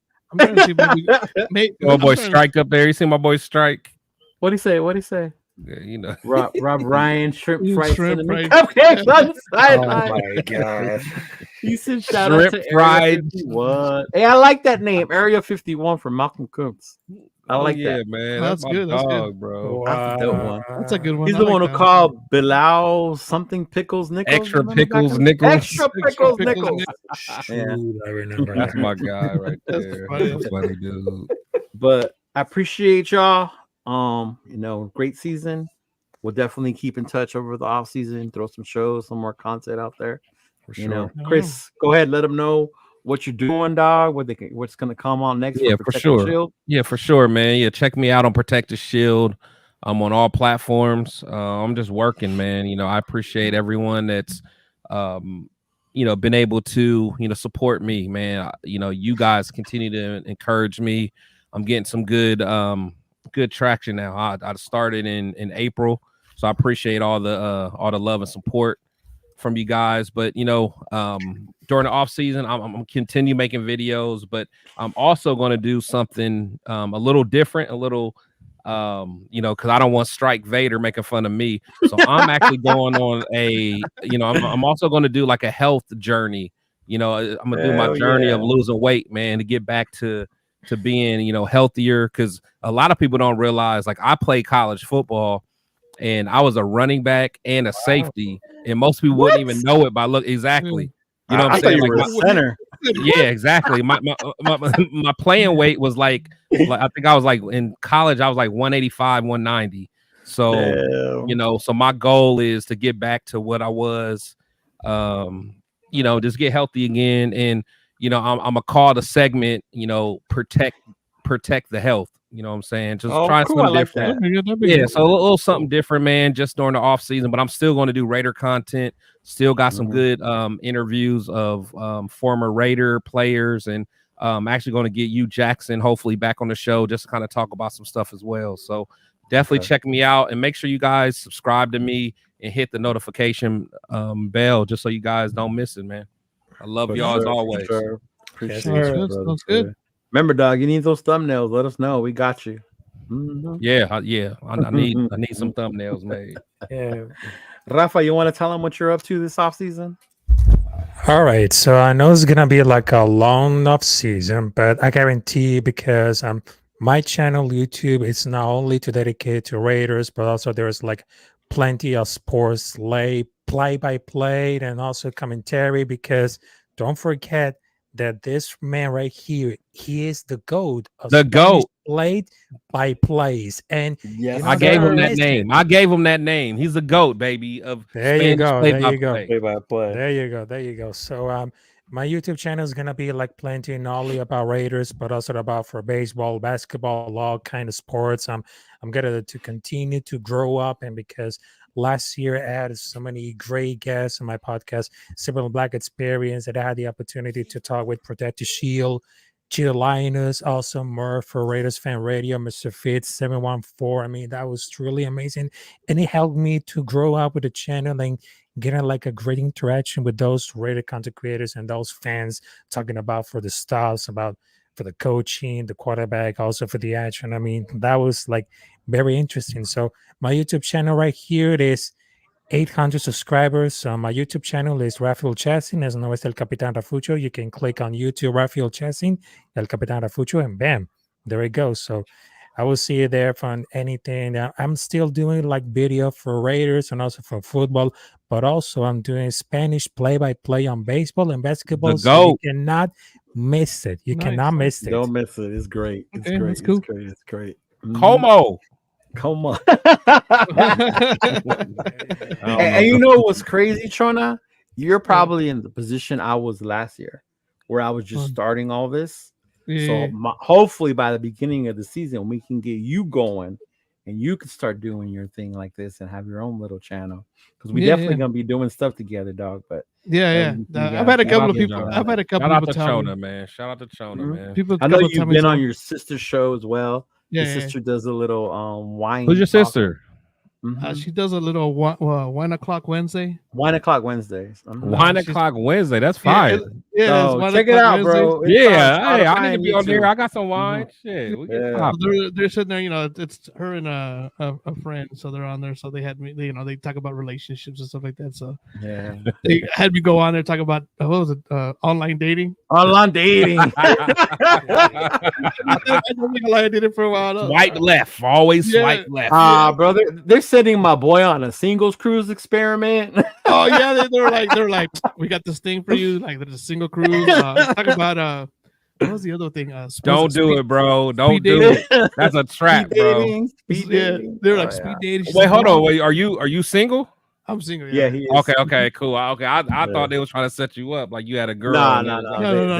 my boy Strike up there. You see my boy Strike? What'd he say? Yeah, Rob Ryan shrimp fried cupcakes on the sideline. Oh my god! He said shout out to Area 51. Hey, I like that name, Area 51 from Malcolm Kuntz. I like that, man. That's good. That's good, bro. Wow. That's a good one. That's a good one. He's the one who called Bilal something pickles nickels. Extra pickles nickels. Extra pickles nickels. Yeah, I remember. That's my guy right there. That's funny, dude. But I appreciate y'all. Great season. We'll definitely keep in touch over the off season. Throw some shows, some more content out there. For sure. Chris, go ahead. Let them know what you're doing, dog. What's gonna come on next? Yeah, for sure. Shield. Yeah, for sure, man. Yeah, check me out on Protect the Shield. I'm on all platforms. I'm just working, man. I appreciate everyone that's been able to support me, man. You guys continue to encourage me. I'm getting some good traction now. I started in April, so I appreciate all the love and support from you guys. But during the off season, I'm continue making videos, but I'm also going to do something a little different, a little because I don't want Strike Vader making fun of me. So I'm actually going on I'm also going to do like a health journey. I'm gonna do my journey of losing weight, man, to get back to being, healthier. Because a lot of people don't realize, like, I played college football and I was a running back and a safety, and most people wouldn't even know it by look. Exactly. You know what I'm saying? Like a center. Yeah, exactly. My playing weight was like I think I was like in college, I was like 185, 190. So, so my goal is to get back to what I was, just get healthy again. And, I'm gonna call the segment, protect the health. You know what I'm saying? Just try something different. Yeah, so a little something different, man, just during the off season. But I'm still going to do Raider content. Still got some good interviews of former Raider players, and actually going to get you, Jackson, hopefully back on the show just to kind of talk about some stuff as well. So definitely check me out, and make sure you guys subscribe to me and hit the notification bell just so you guys don't miss it, man. I love y'all as always. Appreciate it. Sounds good. Remember, dog, you need those thumbnails. Let us know. We got you. Yeah. I need some thumbnails made. Yeah. Rafa, you want to tell them what you're up to this off season? All right. So I know it's gonna be like a long off season, but I guarantee, because my channel YouTube is not only to dedicate to Raiders, but also there's like plenty of sports play by play and also commentary, because don't forget that this man right here, he is the GOAT of the GOAT played by plays. And I gave him that name. I gave him that name. He's the GOAT, baby. Of there you go. There you go. Play by play. There you go. There you go. So my YouTube channel is gonna be like plenty not only about Raiders, but also about for baseball, basketball, all kind of sports. I'm gonna to continue to grow up, and because last year I had so many great guests on my podcast, Civil Black Experience, that I had the opportunity to talk with Protect the Shield, Chidolinus, also Murph for Raiders Fan Radio, Mr. Fitz 714. I mean, that was truly amazing, and it helped me to grow up with the channel and getting like a great interaction with those Raider content creators and those fans, talking about for the stars, about for the coaching, the quarterback, also for the action. I mean, that was like very interesting. So my YouTube channel right here, it is 800 subscribers. So my YouTube channel is Rafael Chassin, as no es El Capitán Rafucho. You can click on YouTube, Rafael Chassin, El Capitán Rafucho, and bam, there it goes. So I will see you there for anything. I'm still doing like video for Raiders and also for football, but also I'm doing Spanish play-by-play on baseball and basketball. So you cannot miss it. You cannot miss it. Don't miss it. It's great. It's great. It's cool. It's great. Como. And you know what's crazy, Trona? You're probably in the position I was last year, where I was just starting all this. So hopefully by the beginning of the season, we can get you going and you can start doing your thing like this and have your own little channel, because we definitely gonna be doing stuff together, dog. But I've had a couple of people. Shout out to Chona, man. Shout out to Chona, man. I know you've been on your sister's show as well. Your sister does a little wine. Who's your sister? She does a little 1 o'clock Wednesday. 1 o'clock Wednesdays. 1 o'clock Wednesday. That's fine. Check it out, bro. Hey, I need to be on there. I got some wine. Shit, we they're sitting there. It's her and a friend, so they're on there. So they had me. They talk about relationships and stuff like that. So they had me go on there talk about what was it? Online dating. Online dating. I did it for a while. Swipe left. Always swipe left. Bro, they're sending my boy on a singles cruise experiment. Oh yeah, they're like, we got this thing for you. Like there's a single cruise. Talk about what was the other thing? Don't do it, bro. Don't do it. That's a trap, bro. They're like speed dating. Wait, hold on. Wait, are you single? I'm single. Yeah, he is. Okay, cool. Okay, I thought they was trying to set you up, like you had a girl. No.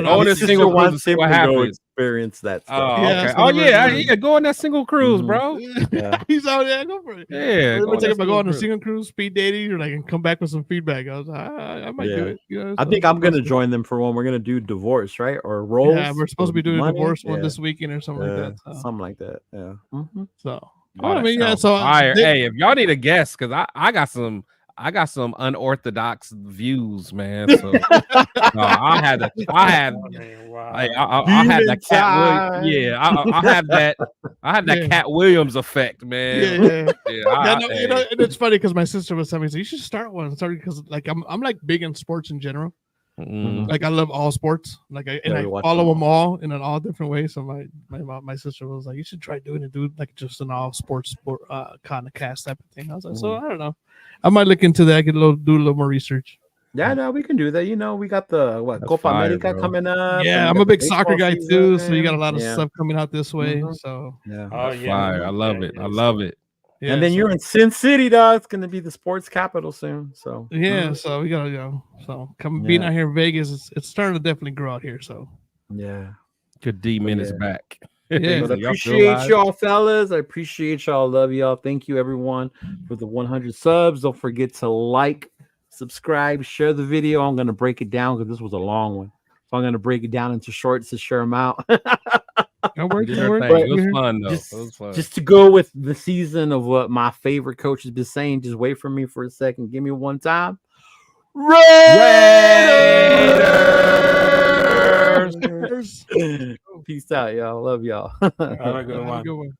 Oh, this single cruise. What happened? Experience that stuff. Oh, okay. Go on that single cruise, bro. He's out there. Go for it. Yeah. Go on a single cruise, speed dating, or and come back with some feedback. I was like, I might do it. I think I'm gonna join them for one. We're gonna do divorce, right? Or roles. Yeah, we're supposed to be doing a divorce one this weekend or something like that. So. Something like that. Yeah. So. So hey, if y'all need a guest, because I got some I got some unorthodox views, man. So I had that Cat Williams. Yeah, I have that. I have that Cat Williams effect, man. Yeah. And it's funny because my sister was telling me, so you should start one. Sorry, because like I'm like big in sports in general. Like I love all sports. Like I follow them all in all different ways. So my sister was like, you should try doing it, dude. Like just an all sports kind of cast type of thing. I was like, so I don't know. I might look into that. Do a little more research. Yeah, no, we can do that. You know, we got the Copa America coming up. Yeah, I'm a big soccer guy too, so you got a lot of stuff coming out this way. So yeah, fire. I love it. I love it. Yeah, and then you're in Sin City, dog. It's gonna be the sports capital soon. So so we gotta go. So being out here in Vegas, it's starting to definitely grow out here. So good D-Man is back. Yeah, but I appreciate y'all, fellas. I appreciate y'all. Love y'all. Thank you, everyone, for the 100 subs. Don't forget to like, subscribe, share the video. I'm gonna break it down because this was a long one, so I'm gonna break it down into shorts to share them out. It was fun though. It was fun. Just to go with the season of what my favorite coach has been saying. Just wait for me for a second. Give me one time. Raiders. Peace out, y'all. Love y'all. Have a good one.